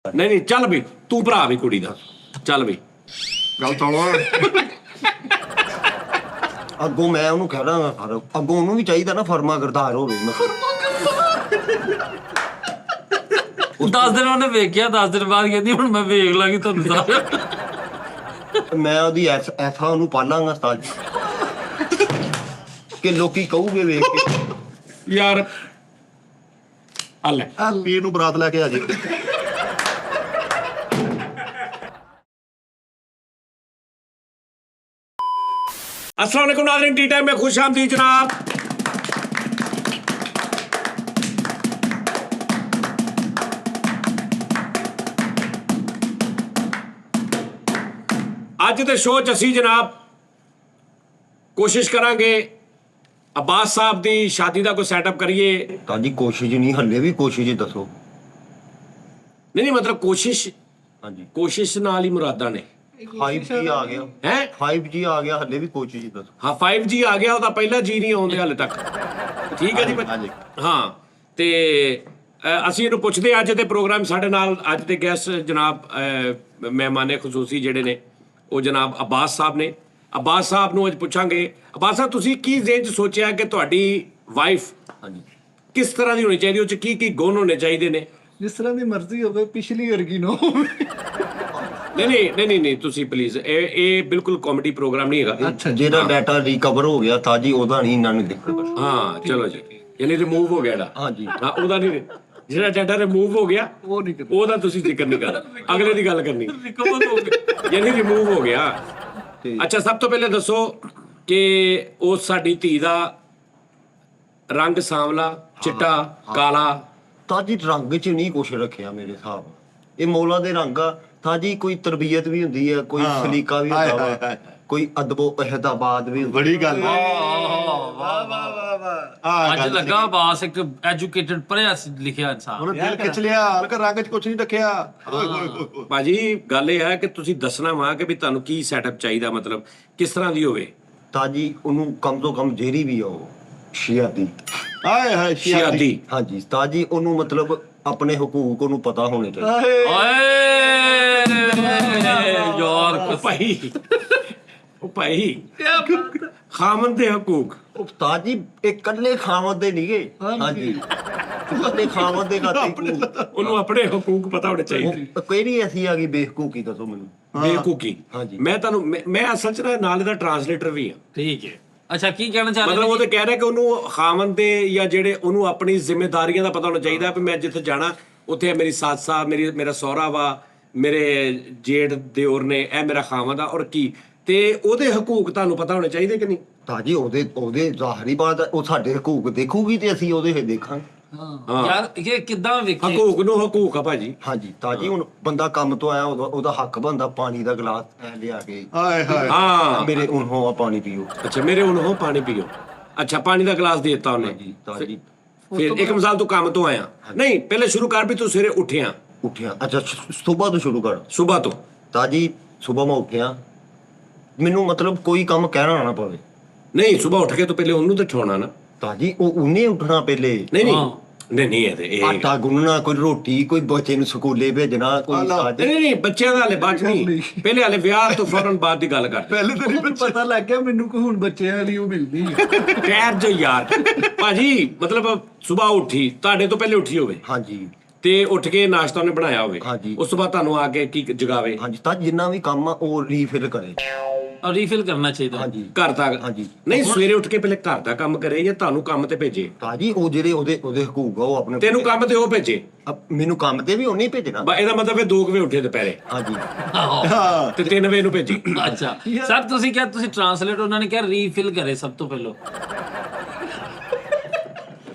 ਨਹੀਂ ਨਹੀਂ ਚੱਲ ਵੀ ਤੂੰ ਭਰਾ ਵੀ ਕੁੜੀ ਦਾ ਚੱਲ ਵੀ ਗੱਲ ਸੁਣੋ ਅੱਗੋਂ ਮੈਂ ਉਹਨੂੰ ਕਹਿ ਦਾਂਗਾ ਸਰ ਅੱਗੋਂ ਉਹਨੂੰ ਵੀ ਚਾਹੀਦਾ ਨਾ ਫਰਮਾ ਕਰਤਾਰ ਹੋਵੇ ਮਤਲਬ 10 ਦਿਨ ਉਹਨੇ ਵੇਖਿਆ 10 ਦਿਨ ਬਾਅਦ ਕਹਿੰਦੀ ਹੁਣ ਮੈਂ ਵੇਖ ਲਾਂਗੀ ਤੁਹਾਨੂੰ ਸਾਰਾ ਮੈਂ ਉਹਦੀ ਐਸਾ ਉਹਨੂੰ ਪਾਲਾਂਗਾ ਉਸਤਾਦ ਜੀ ਕਿ ਲੋਕੀ ਕਹੂਗੇ ਵੇਖ ਕੇ ਯਾਰ ਆ ਲੈ ਪੀਰ ਨੂੰ ਬਰਾਤ ਲੈ ਕੇ ਆ ਜੀ अस्सलाम वालेकुम नाज़रीन टी टाइम में खुश आमदीद जनाब ਅੱਜ ਦੇ ਸ਼ੋਅ 'ਚ ਅਸੀਂ ਜਨਾਬ ਕੋਸ਼ਿਸ਼ ਕਰਾਂਗੇ ਅब्बास ਸਾਹਿਬ ਦੀ ਸ਼ਾਦੀ ਦਾ ਕੋਈ ਸੈਟਅਪ ਕਰੀਏ ਤਾਂ ਜੀ ਕੋਸ਼ਿਸ਼ ਨਹੀਂ ਹੱਲੇ ਵੀ ਕੋਸ਼ਿਸ਼ ਦੱਸੋ ਨਹੀਂ ਮਤਲਬ ਹਾਂਜੀ ਕੋਸ਼ਿਸ਼ ਨਾਲ ਹੀ ਮੁਰਾਦਾਂ ਨੇ 5G ਆ ਗਿਆ ਹੈ 5G ਆ ਗਿਆ ਹੱਲੇ ਵੀ ਕੋਸ਼ਿਸ਼ ਦੱਸੋ ਹਾਂ 5G ਆ ਗਿਆ ਉਹਦਾ ਪਹਿਲਾ ਜੀ ਨਹੀਂ ਆਉਂਦੇ ਹਾਲੇ ਤੱਕ ਠੀਕ ਹੈ ਜੀ ਹਾਂਜੀ ਹਾਂ ਤੇ ਅਸੀਂ ਇਹਨੂੰ ਪੁੱਛਦੇ ਅੱਜ ਦੇ ਪ੍ਰੋਗਰਾਮ ਸਾਡੇ ਨਾਲ ਅੱਜ ਦੇ ਗੈਸਟ ਜਨਾਬ ਮਹਿਮਾਨੇ ਖਸੂਸੀ ਜਿਹੜੇ ਨੇ ਉਹ ਜਨਾਬ अब्बास ਸਾਹਿਬ ਨੇ अब्बास ਸਾਹਿਬ ਨੂੰ ਅੱਜ ਪੁੱਛਾਂਗੇ अब्बास ਸਾਹਿਬ ਤੁਸੀਂ ਕੀ ਜ਼ਿਹਨ 'ਚ ਸੋਚਿਆ ਕਿ ਤੁਹਾਡੀ ਵਾਈਫ ਹਾਂਜੀ ਕਿਸ ਤਰ੍ਹਾਂ ਦੀ ਹੋਣੀ ਚਾਹੀਦੀ ਉਹ 'ਚ ਕੀ ਕੀ ਗੁਣ ਹੋਣੇ ਚਾਹੀਦੇ ਨੇ ਜਿਸ ਤਰ੍ਹਾਂ ਦੀ ਮਰਜ਼ੀ ਹੋਵੇ ਪਿਛਲੀ ਵਰਗੀ ਨਾ ਹੋਵੇ ਨਹੀਂ ਤੁਸੀਂ ਪਲੀਜ਼ ਇਹ ਬਿਲਕੁਲ ਕਾਮੇਡੀ ਪ੍ਰੋਗਰਾਮ ਨਹੀਂ ਹੈਗਾ ਅੱਛਾ ਜਿਹੜਾ ਡਾਟਾ ਰਿਕਵਰ ਹੋ ਗਿਆ ਤਾਂ ਜੀ ਉਹਦਾ ਨਹੀਂ ਇਹਨਾਂ ਨੂੰ ਦਿੱਕਤ ਬਸ ਹਾਂ ਚਲੋ ਜੀ ਯਾਨੀ ਰਿਮੂਵ ਹੋ ਗਿਆ ਇਹਦਾ ਹਾਂਜੀ ਹਾਂ ਉਹਦਾ ਨਹੀਂ ਜਿਹੜਾ ਡਾਟਾ ਰਿਮੂਵ ਹੋ ਗਿਆ ਉਹ ਨਹੀਂ ਕਰਦਾ ਉਹਦਾ ਤੁਸੀਂ ਜ਼ਿਕਰ ਨਹੀਂ ਕਰਨਾ ਅਗਲੇ ਦੀ ਗੱਲ ਕਰਨੀ ਰਿਕਵਰ ਹੋ ਗਿਆ ਯਾਨੀ ਰਿਮੂਵ ਹੋ ਗਿਆ ਤੇ ਅੱਛਾ ਸਭ ਤੋਂ ਪਹਿਲੇ ਦੱਸੋ ਕਿ ਉਹ ਸਾਡੀ ਧੀ ਦਾ ਰੰਗ ਸਾਂਵਲਾ ਚਿੱਟਾ ਕਾਲਾ ਤਾਂ ਜੀ ਰੰਗ 'ਚ ਨਹੀਂ ਕੁਛ ਰੱਖਿਆ ਮੇਰੇ ਹਿਸਾਬ ਇਹ ਮੌਲਾ ਦੇ ਰੰਗ ਆ ਤਾਂ ਜੀ ਕੋਈ ਤਰਬੀਅਤ ਵੀ ਹੁੰਦੀ ਹੈ ਕੋਈ ਸਲੀਕਾ ਵੀ ਹੁੰਦਾ ਵਾ ਕੋਈ ਅਦਬੋ ਅਹਿਦਾਬਾਦ ਵੀ ਹੁੰਦਾ ਬੜੀ ਗੱਲ ਅੱਜ ਲੱਗਾ ਬਾਸ ਇੱਕ ਐਜੂਕੇਟਡ ਪੜ੍ਹਿਆ ਲਿਖਿਆ ਇਨਸਾਨ ਹੁਣ ਦਿਲ ਖਿੱਚ ਲਿਆ ਹਲਕਾ ਰੰਗ 'ਚ ਕੁਛ ਨਹੀਂ ਰੱਖਿਆ ਓਏ ਹੋਏ ਹੋਏ ਭਾਜੀ ਗੱਲ ਇਹ ਹੈ ਕਿ ਤੁਸੀਂ ਦੱਸਣਾ ਵਾ ਕਿ ਵੀ ਤੁਹਾਨੂੰ ਕੀ ਸੈਟਅਪ ਚਾਹੀਦਾ ਮਤਲਬ ਕਿਸ ਤਰ੍ਹਾਂ ਦੀ ਹੋਵੇ ਤਾਂ ਜੀ ਉਹਨੂੰ ਕਮ ਤੋਂ ਕਮ ਜਿਹੜੀ ਵੀ ਆ ਉਹ ਸ਼ੀਆ ਦੀ ਆਏ ਹਾਏ ਸ਼ਿਆਦੀ ਹਾਂਜੀ ਤਾਂ ਜੀ ਉਹਨੂੰ ਮਤਲਬ ਆਪਣੇ ਹਕੂਕ ਉਹਨੂੰ ਪਤਾ ਹੋਣੇ ਚਾਹੀਦੇ ਓਏ ਯਾਰ ਉਹ ਭਾਈ ਖਾਮਨ ਦੇ ਹਕੂਕ ਉਸਤਾਦ ਜੀ ਇਹ ਇਕੱਲੇ ਖਾਵਤ ਦੇ ਨਹੀਂਗੇ ਹਾਂਜੀ ਇਕੱਲੇ ਖਾਵਤ ਦੇ ਨਾਤੇ ਉਹਨੂੰ ਆਪਣੇ ਹਕੂਕ ਪਤਾ ਹੋਣੇ ਚਾਹੀਦੇ ਉਹ ਕਿਹੜੀ ਐਸੀ ਆ ਗਈ ਬੇਹਕੂਕੀ ਦੱਸੋ ਮੈਨੂੰ ਬੇਕੂਕੀ ਹਾਂਜੀ। ਮੈਂ ਤੁਹਾਨੂੰ ਮੈਂ ਅਸਲ ਚ ਨਾ ਨਾਲ ਇਹਦਾ ਟਰਾਂਸਲੇਟਰ ਵੀ ਆ ਠੀਕ ਹੈ ਅੱਛਾ ਕੀ ਕਹਿਣਾ ਚਾਹ ਮਤਲਬ ਉਹ ਰਹੇ ਤੇ ਕਹਿ ਰਿਹਾ ਕਿ ਉਹਨੂੰ ਖਾਮਨ ਦੇ ਜਾਂ ਜਿਹੜੇ ਉਹਨੂੰ ਆਪਣੀ ਜ਼ਿੰਮੇਵਾਰੀਆਂ ਦਾ ਪਤਾ ਹੋਣਾ ਚਾਹੀਦਾ ਵੀ ਮੈਂ ਜਿੱਥੇ ਜਾਣਾ ਉੱਥੇ ਮੇਰੀ ਸੱਸ ਸਾਹਿਬ ਮੇਰਾ ਸਹੁਰਾ ਵਾ ਮੇਰੇ ਜੇਠ ਦਿਓਰ ਨੇ ਇਹ ਮੇਰਾ ਖਾਮਨ ਦਾ ਔਰ ਕੀ ਤੇ ਉਹਦੇ ਹਕੂਕ ਤੁਹਾਨੂੰ ਪਤਾ ਹੋਣੇ ਚਾਹੀਦੇ ਕਿ ਨਹੀਂ ਤਾਂ ਜੀ ਉਹਦੇ ਜ਼ਾਹਰੀ ਬਾਤ ਉਹ ਸਾਡੇ ਹਕੂਕ ਦੇਖੂਗੀ ਤੇ ਅਸੀਂ ਉਹਦੇ ਦੇਖਾਂਗੇ ਹਾਂ ਯਾਰ ਇਹ ਕਿੱਦਾਂ ਵੇਖੇ ਹਕੂਕ ਨੂੰ ਹਕੂਕ ਆ ਭਾਜੀ ਹਾਂਜੀ ਤਾਂ ਜੀ ਹੁਣ ਬੰਦਾ ਕੰਮ ਤੋਂ ਆਇਆ ਉਹਦਾ ਹੱਕ ਬਣਦਾ ਪਾਣੀ ਦਾ ਗਲਾਸ ਲਿਆ ਕੇ ਆਏ ਹਾਏ ਹਾਂ ਮੇਰੇ ਉਨਹੋਂ ਪਾਣੀ ਪੀਓ ਅੱਛਾ ਮੇਰੇ ਉਹ ਪਾਣੀ ਪੀਓ ਅੱਛਾ ਪਾਣੀ ਦਾ ਗਲਾਸ ਦੇ ਦਿੱਤਾ ਉਹਨੇ ਜੀ ਤਾਂ ਜੀ ਫਿਰ ਇੱਕ ਮਿਸਾਲ ਤੂੰ ਕੰਮ ਤੋਂ ਆਇਆ ਨਹੀਂ ਪਹਿਲੇ ਸ਼ੁਰੂ ਕਰ ਵੀ ਤੂੰ ਸਵੇਰੇ ਉੱਠਿਆ ਉੱਠਿਆ ਅੱਛਾ ਸਵੇਰ ਤੋਂ ਸ਼ੁਰੂ ਕਰ ਸਵੇਰ ਤੋਂ ਤਾਂ ਜੀ ਸਵੇਰ ਮੈਂ ਉੱਠਿਆ ਮੈਨੂੰ ਮਤਲਬ ਕੋਈ ਕੰਮ ਕਹਿਣਾ ਨਾ ਪਵੇ ਨਹੀਂ ਸਵੇਰ ਉੱਠ ਕੇ ਤੋਂ ਪਹਿਲੇ ਉਹਨੂੰ ਤਾਂ ਠਾਉਣਾ ਨਾ ਤਾਂ ਜੀ ਉਹਨੇ ਉੱਠਣਾ ਪਹਿਲੇ ਨਹੀਂ ਇਹ ਆਟਾ ਗੁੰਨਣਾ ਕੋਈ ਰੋਟੀ ਕੋਈ ਬੱਚੇ ਨੂੰ ਸਕੂਲੇ ਭੇਜਣਾ ਕੋਈ ਨਹੀਂ ਬੱਚਿਆਂ ਦਾ ਹਲੇ ਬਾਅਦ ਨਹੀਂ ਪਹਿਲੇ ਹਲੇ ਵਿਆਹ ਤੋਂ ਫੌਰਨ ਬਾਅਦ ਦੀ ਗੱਲ ਕਰ ਪਹਿਲੇ ਤਾਂ ਨਹੀਂ ਪਤਾ ਲੱਗ ਗਿਆ ਮੈਨੂੰ ਕਿ ਹੁਣ ਬੱਚਿਆਂ ਵਾਲੀ ਉਹ ਮਿਲਦੀ ਹੈ ਟੈਰ ਜੋ ਯਾਰ ਭਾਜੀ ਮਤਲਬ ਸਵੇਰ ਉੱਠੀ ਤੁਹਾਡੇ ਤੋਂ ਪਹਿਲੇ ਉੱਠੀ ਹੋਵੇ ਹਾਂਜੀ ਤੇ ਉੱਠ ਕੇ ਨਾਸ਼ਤਾ ਉਹਨੇ ਬਣਾਇਆ ਹੋਵੇ ਹਾਂਜੀ। ਉਸ ਤੋਂ ਬਾਅਦ ਤੁਹਾਨੂੰ ਆ ਕੇ ਕੀ ਜਗਾਵੇ ਹਾਂਜੀ ਤਾਂ ਜਿੰਨਾ ਵੀ ਕੰਮ ਆ ਉਹ ਰੀਫਿਲ ਕਰੇ ਔਰ ਰੀਫਿਲ ਕਰਨਾ ਚਾਹੀਦਾ ਹਾਂਜੀ ਘਰ ਦਾ ਹਾਂਜੀ। ਨਹੀਂ ਸਵੇਰੇ ਉੱਠ ਕੇ ਪਹਿਲੇ ਘਰ ਦਾ ਕੰਮ ਕਰੇ ਜਾਂ ਤੁਹਾਨੂੰ ਕੰਮ ਤੇ ਭੇਜੇ ਤਾਂ ਜੀ ਉਹ ਜਿਹੜੇ ਉਹਦੇ ਹਕੂਕ ਆ ਉਹ ਆਪਣੇ ਤੈਨੂੰ ਕੰਮ ਤੇ ਉਹ ਭੇਜੇ ਮੈਨੂੰ ਕੰਮ ਤੇ ਵੀ ਉਹਨੇ ਹੀ ਭੇਜਣਾ ਇਹਦਾ ਮਤਲਬ ਹੈ 2 ਵਜੇ ਉੱਠੇ ਦੁਪਹਿਰੇ ਹਾਂਜੀ ਹਾਂ ਤੇ 3 ਵਜੇ ਨੂੰ ਭੇਜੀ ਅੱਛਾ ਸਰ ਤੁਸੀਂ ਕਿਹਾ ਤੁਸੀਂ ਟ੍ਰਾਂਸਲੇਟ ਉਹਨਾਂ ਨੇ ਕਿਹਾ ਰੀਫਿਲ ਕਰੇ ਸਭ ਤੋਂ ਪਹਿਲਾਂ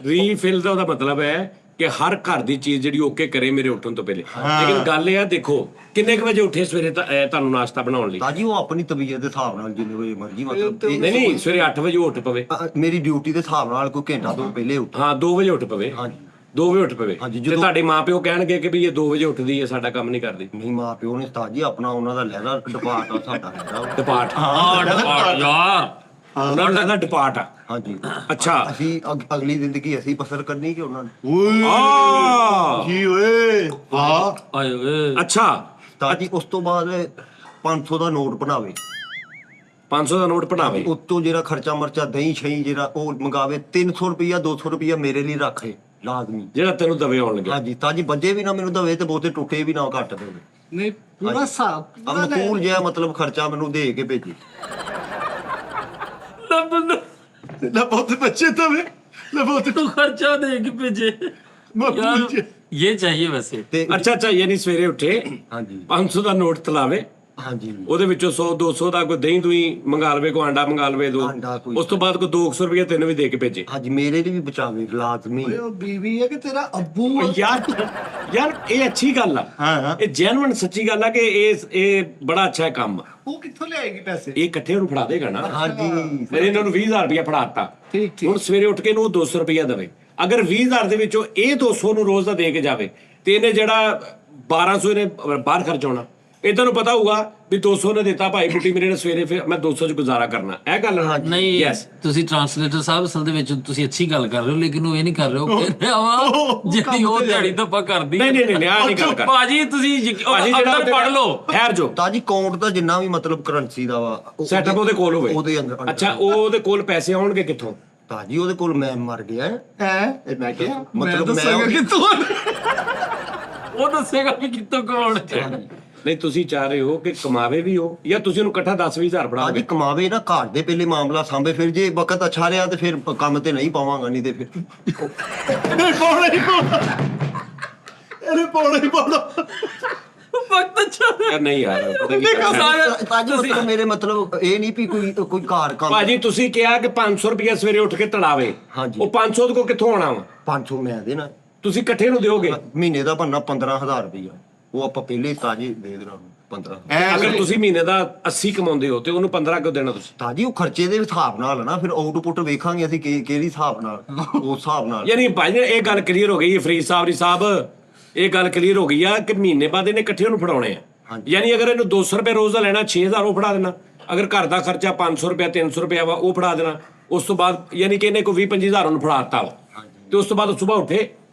ਰੀਫਿਲ ਦਾ ਉਹਦਾ ਮਤਲਬ ਹੈ ਕਿ ਹਰ ਘਰ ਦੀ ਚੀਜ਼ ਜਿਹੜੀ ਓਕੇ ਕਰੇ ਮੇਰੇ ਉੱਠਣ ਤੋਂ ਪਹਿਲੇ ਲੇਕਿਨ ਗੱਲ ਇਹ ਆ ਦੇਖੋ ਕਿੰਨੇ ਕੁ ਵਜੇ ਉੱਠੇ ਸਵੇਰੇ ਤੁਹਾਨੂੰ ਨਾਸ਼ਤਾ ਬਣਾਉਣ ਲਈ ਤਾਂ ਜੀ ਉਹ ਆਪਣੀ ਤਬੀਅਤ ਦੇ ਹਿਸਾਬ ਨਾਲ ਜਿੰਨੇ ਵਜੇ ਮਰਜ਼ੀ ਮਤਲਬ ਨਹੀਂ ਸਵੇਰੇ 8 ਵਜੇ ਉੱਠ ਪਵੇ ਮੇਰੀ ਡਿਊਟੀ ਦੇ ਹਿਸਾਬ ਨਾਲ ਕੋਈ ਘੰਟਾ ਤੋਂ ਪਹਿਲੇ ਉੱਠ ਹਾਂ 2 ਵਜੇ ਉੱਠ ਪਵੇ ਹਾਂਜੀ 2 ਵਜੇ ਉੱਠ ਪਵੇ ਹਾਂਜੀ, ਤੇ ਤੁਹਾਡੇ ਮਾਪਿਓ ਕਹਿਣਗੇ ਕਿ ਵੀ ਇਹ 2 ਵਜੇ ਉੱਠਦੀ ਹੈ ਸਾਡਾ ਕੰਮ ਨਹੀਂ ਕਰਦੀ ਨਹੀਂ ਮਾਂ ਪਿਓ ਨੇ ਤਾਂ ਜੀ ਆਪਣਾ ਉਹਨਾਂ ਦਾ ਲਹਿਰਾ ਡਿਪਾਰਟ ਆ ਸਾਡਾ ਹੈਗਾ ਤੇ ਪਾਠ ਯਾਰ ਉਹਨਾਂ ਦਾ ਡਿਪਾਰਟ ਆ। ਹਾਂਜੀ ਅੱਛਾ ਅਸੀਂ ਅਗਲੀ ਜ਼ਿੰਦਗੀ ਅਸੀਂ ਬਸਰ ਕਰਨੀ ਕਿ ਉਹਨਾਂ ਨੇ। ਓਏ ਆ ਕੀ ਓਏ ਵਾਹ ਆਏ ਓਏ ਅੱਛਾ ਤਾਂ ਜੀ ਉਸ ਤੋਂ ਬਾਅਦ 500 ਦਾ ਨੋਟ ਬਣਾਵੇ, 500 ਦਾ ਨੋਟ ਬਣਾਵੇ। ਉੱਤੋਂ ਜਿਹੜਾ ਖਰਚਾ ਮਰਚਾ ਦਹੀਂ ਸ਼ਹੀਂ ਜਿਹੜਾ ਉਹ ਮੰਗਾਵੇ, 300 ਰੁਪਈਆ 200 ਰੁਪਈਆ ਮੇਰੇ ਲਈ ਰੱਖੇ ਲਾਜ਼ਮੀ। ਜਿਹੜਾ ਤੈਨੂੰ ਦਵੇ ਆਉਣ ਲੱਗਿਆ। ਹਾਂਜੀ ਤਾਂ ਜੀ ਬੱਜੇ ਵੀ ਨਾ ਮੈਨੂੰ ਦਵੇ ਤੇ ਬਹੁਤੇ ਟੁੱਟੇ ਵੀ ਨਾ ਘੱਟ ਦੇਵੇ। ਨਹੀਂ ਪੂਰਾ ਹਿਸਾਬ ਅਨੁਕੂਲ ਜਿਹਾ ਮਤਲਬ ਖਰਚਾ ਮੈਨੂੰ ਦੇ ਕੇ ਭੇਜੀ। ਨਾ ਬਹੁਤ ਬੱਚੇ ਤਵੇ ਨਾ ਬਹੁਤ ਤੂੰ ਖਰਚਾ ਦੇ ਕੇ ਭੇਜੇ ਮਕਬੂਲ यार ਜੀ ये चाहिए वैसे। ਤੇ ਅੱਛਾ ਯਾਨੀ ਸਵੇਰੇ ਉੱਠੇ ਹਾਂਜੀ 500 ਦਾ ਨੋਟ ਤਲਾਵੇ, ਹਾਂਜੀ ਉਹਦੇ ਵਿੱਚੋਂ 100 200 ਦਾ ਕੋਈ ਦਹੀਂ ਦੂਈ ਮੰਗਾ ਲਵੇ, ਕੋਈ ਆਂਡਾ ਮੰਗਾ ਲਵੇ ਦੋ, ਆਂਡਾ ਕੋਈ। ਉਸ ਤੋਂ ਬਾਅਦ ਕੋਈ 200 ਰੁਪਏ ਤੈਨੂੰ ਵੀ ਦੇ ਕੇ ਭੇਜੇ। ਹਾਂਜੀ ਮੇਰੇ ਲਈ ਵੀ ਬਚਾਵੇ ਲਾਜ਼ਮੀ। ਓਏ ਉਹ ਬੀਵੀ ਹੈ ਕਿ ਤੇਰਾ ਅੱਬੂ ਆ? ਯਾਰ ਇਹ ਅੱਛੀ ਗੱਲ ਆ। ਹਾਂ। ਇਹ ਜੈਨੂਇਨ ਸੱਚੀ ਗੱਲ ਆ ਕਿ ਇਹ ਬੜਾ ਅੱਛਾ ਕੰਮ ਆ। ਉਹ ਕਿੱਥੋਂ ਲਿਆਏਗੀ ਪੈਸੇ? ਇਹ ਇਕੱਠੇ ਉਹਨੂੰ ਫੜਾ ਦੇਗਾ ਨਾ। ਹਾਂਜੀ ਫਿਰ ਇਹਨਾਂ ਨੂੰ 20000 ਰੁਪਇਆ ਫੜਾਤਾ। ਠੀਕ ਹੁਣ ਸਵੇਰੇ ਉੱਠ ਕੇ ਇਹਨੂੰ ਉਹ 200 ਰੁਪਇਆ ਦੇਵੇ। ਅਗਰ 20000 ਦੇ ਵਿੱਚੋਂ ਇਹ 200 ਨੂੰ ਰੋਜ਼ ਦਾ ਦੇ ਕੇ ਜਾਵੇ ਤੇ ਇਹਨੇ ਜਿਹੜਾ 1200 ਇਹਨੇ ਬਾਹਰ ਖਰਚਾਉਣਾ। ਇਹ ਤੁਹਾਨੂੰ ਪਤਾ ਹੋਊਗਾ ਵੀ 200 ਨੇ ਦਿੱਤਾ ਭਾਈ ਬੁੱਟੀ ਮੇਰੇ ਨੇ ਸਵੇਰੇ, ਫਿਰ ਮੈਂ 200 ਚ ਗੁਜ਼ਾਰਾ ਕਰਨਾ। ਇਹ ਗੱਲ ਨਹੀਂ ਯੈਸ ਤੁਸੀਂ ਟ੍ਰਾਂਸਲੇਟਰ ਸਾਹਿਬ ਅਸਲ ਦੇ ਵਿੱਚ ਤੁਸੀਂ ਅੱਛੀ ਗੱਲ ਕਰ ਰਹੇ ਹੋ, ਲੇਕਿਨ ਉਹ ਇਹ ਨਹੀਂ ਕਰ ਰਹੇ ਹੋ ਕਹਿ ਰਿਹਾ ਵਾ ਜਿਹੜੀ ਉਹ ਦਿਹਾੜੀ ਤਾਂ ਆਪਾਂ ਕਰਦੀ ਨਹੀਂ ਆ ਨਹੀਂ ਗੱਲ ਕਰ ਭਾਜੀ ਤੁਸੀਂ ਭਾਜੀ ਅੰਦਰ ਪੜ ਲਓ। ਠਹਿਰ ਜੋ ਤਾਂ ਜੀ ਕਾਊਂਟ ਦਾ ਜਿੰਨਾ ਵੀ ਮਤਲਬ ਕਰੰਸੀ ਦਾ ਵਾ ਸੈਟਅਪ ਉਹਦੇ ਕੋਲ ਹੋਵੇ। ਉਹਦੇ ਅੰਦਰ ਅੱਛਾ ਉਹਦੇ ਕੋਲ ਪੈਸੇ ਆਉਣਗੇ ਕਿੱਥੋਂ? ਤਾਂ ਜੀ ਉਹਦੇ ਕੋਲ ਮੈਂ ਮਰ ਗਿਆ ਹੈ ਇਹ ਮੈਂ ਕਿਹਾ ਮੈਂ ਮਤਲਬ ਦੱਸਾਂਗਾ ਮੈਂ ਕਿ ਤੂੰ ਉਹ ਦੱਸੇਗਾ ਵੀ ਕਿੱਥੋਂ ਕੌਣ ਹੈ। ਨਹੀਂ ਤੁਸੀਂ ਚਾਹ ਰਹੇ ਹੋ ਕਿ ਕਮਾਵੇ ਵੀ ਹੋ ਜਾਂ ਤੁਸੀਂ ਉਹਨੂੰ ਇਕੱਠਾ 10-20000 ਤਾਂ ਜੀ ਫੜਾਓਗੇ? ਕਮਾਵੇ ਨਾ, ਘਰ ਦੇ ਪਹਿਲੇ ਮਾਮਲਾ ਸਾਂਭੇ, ਫਿਰ ਜੇ ਵਕਤ ਅੱਛਾ ਰਿਹਾ ਤੇ ਫਿਰ ਕੰਮ ਤੇ ਨਹੀਂ ਪਾਵਾਂਗਾ, ਨਹੀਂ ਤੇ ਫਿਰ ਨਹੀਂ ਪਾਉਣਾ ਹੀ ਪਾਉਣਾ ਇਹਨੇ ਪਾਉਣਾ ਹੀ ਪਾਉਣਾ ਵਕਤ ਅੱਛਾ ਯਾਰ ਨਹੀਂ ਯਾਰ ਪਤਾ ਕੀ ਗੱਲ ਹੈ? ਤਾਂ ਜੀ ਮਤਲਬ ਮੇਰੇ ਮਤਲਬ ਇਹ ਨਹੀਂ ਵੀ ਕੋਈ ਘਰ ਕੰਮ। ਭਾਜੀ ਤੁਸੀਂ ਕਿਹਾ ਕਿ 500 ਰੁਪਇਆ ਸਵੇਰੇ ਉੱਠ ਕੇ ਤੜਾਵੇ। ਹਾਂਜੀ। ਉਹ 500 ਦੇ ਕੋ ਕਿੱਥੋਂ ਆਣਾ ਵਾ? 500 ਮੈਂ ਦੇਣਾ, ਤੁਸੀਂ ਇਕੱਠੇ ਨੂੰ ਦਿਓਗੇ? ਮਹੀਨੇ ਦਾ ਬਣਨਾ 15000 ਰੁਪਈਆ, ਉਹ ਆਪਾਂ ਪਹਿਲੇ ਤਾਜੀ ਦੇ ਦੇਣਾ 15। ਅਗਰ ਤੁਸੀਂ ਮਹੀਨੇ ਦਾ 80 ਕਮਾਉਂਦੇ ਹੋ ਤੇ ਉਹਨੂੰ 15 ਕਿਉਂ ਦੇਣਾ ਤੁਸੀਂ? ਤਾਂ ਜੀ ਉਹ ਖਰਚੇ ਦੇ ਹਿਸਾਬ ਨਾਲ ਨਾ, ਫਿਰ ਆਊਟਪੁੱਟ ਵੇਖਾਂਗੇ ਅਸੀਂ ਕਿਹੜੀ ਹਿਸਾਬ ਨਾਲ, ਉਸ ਹਿਸਾਬ ਨਾਲ। ਯਾਨੀ ਭਾਜੀ ਇਹ ਗੱਲ ਕਲੀਅਰ ਹੋ ਗਈ ਹੈ ਫਰੀਦ ਸਾਹਿਬ, ਇਹ ਗੱਲ ਕਲੀਅਰ ਹੋ ਗਈ ਆ ਕਿ ਮਹੀਨੇ ਬਾਅਦ ਇਹਨੇ ਇਕੱਠੇ ਨੂੰ ਫੜਾਉਣੇ ਆ। ਹਾਂਜੀ। ਯਾਨੀ ਅਗਰ ਇਹਨੂੰ 200 ਰੁਪਏ ਰੋਜ਼ ਦਾ ਲੈਣਾ 6000 ਉਹ ਫੜਾ ਦੇਣਾ। ਅਗਰ ਘਰ ਦਾ ਖਰਚਾ 500 ਰੁਪਏ 300 ਰੁਪਏ ਵਾ ਉਹ ਫੜਾ ਦੇਣਾ। ਉਸ ਤੋਂ ਬਾਅਦ ਯਾਨੀ ਕਿ ਇਹਨੇ ਕੋਈ 20-25000 ਉਹਨੂੰ ਫੜਾ ਦਿੱਤਾ ਵਾ ਤੇ ਉਸ ਤੋਂ ਬਾਅਦ ਸਵੇਰ ਉੱਠੇ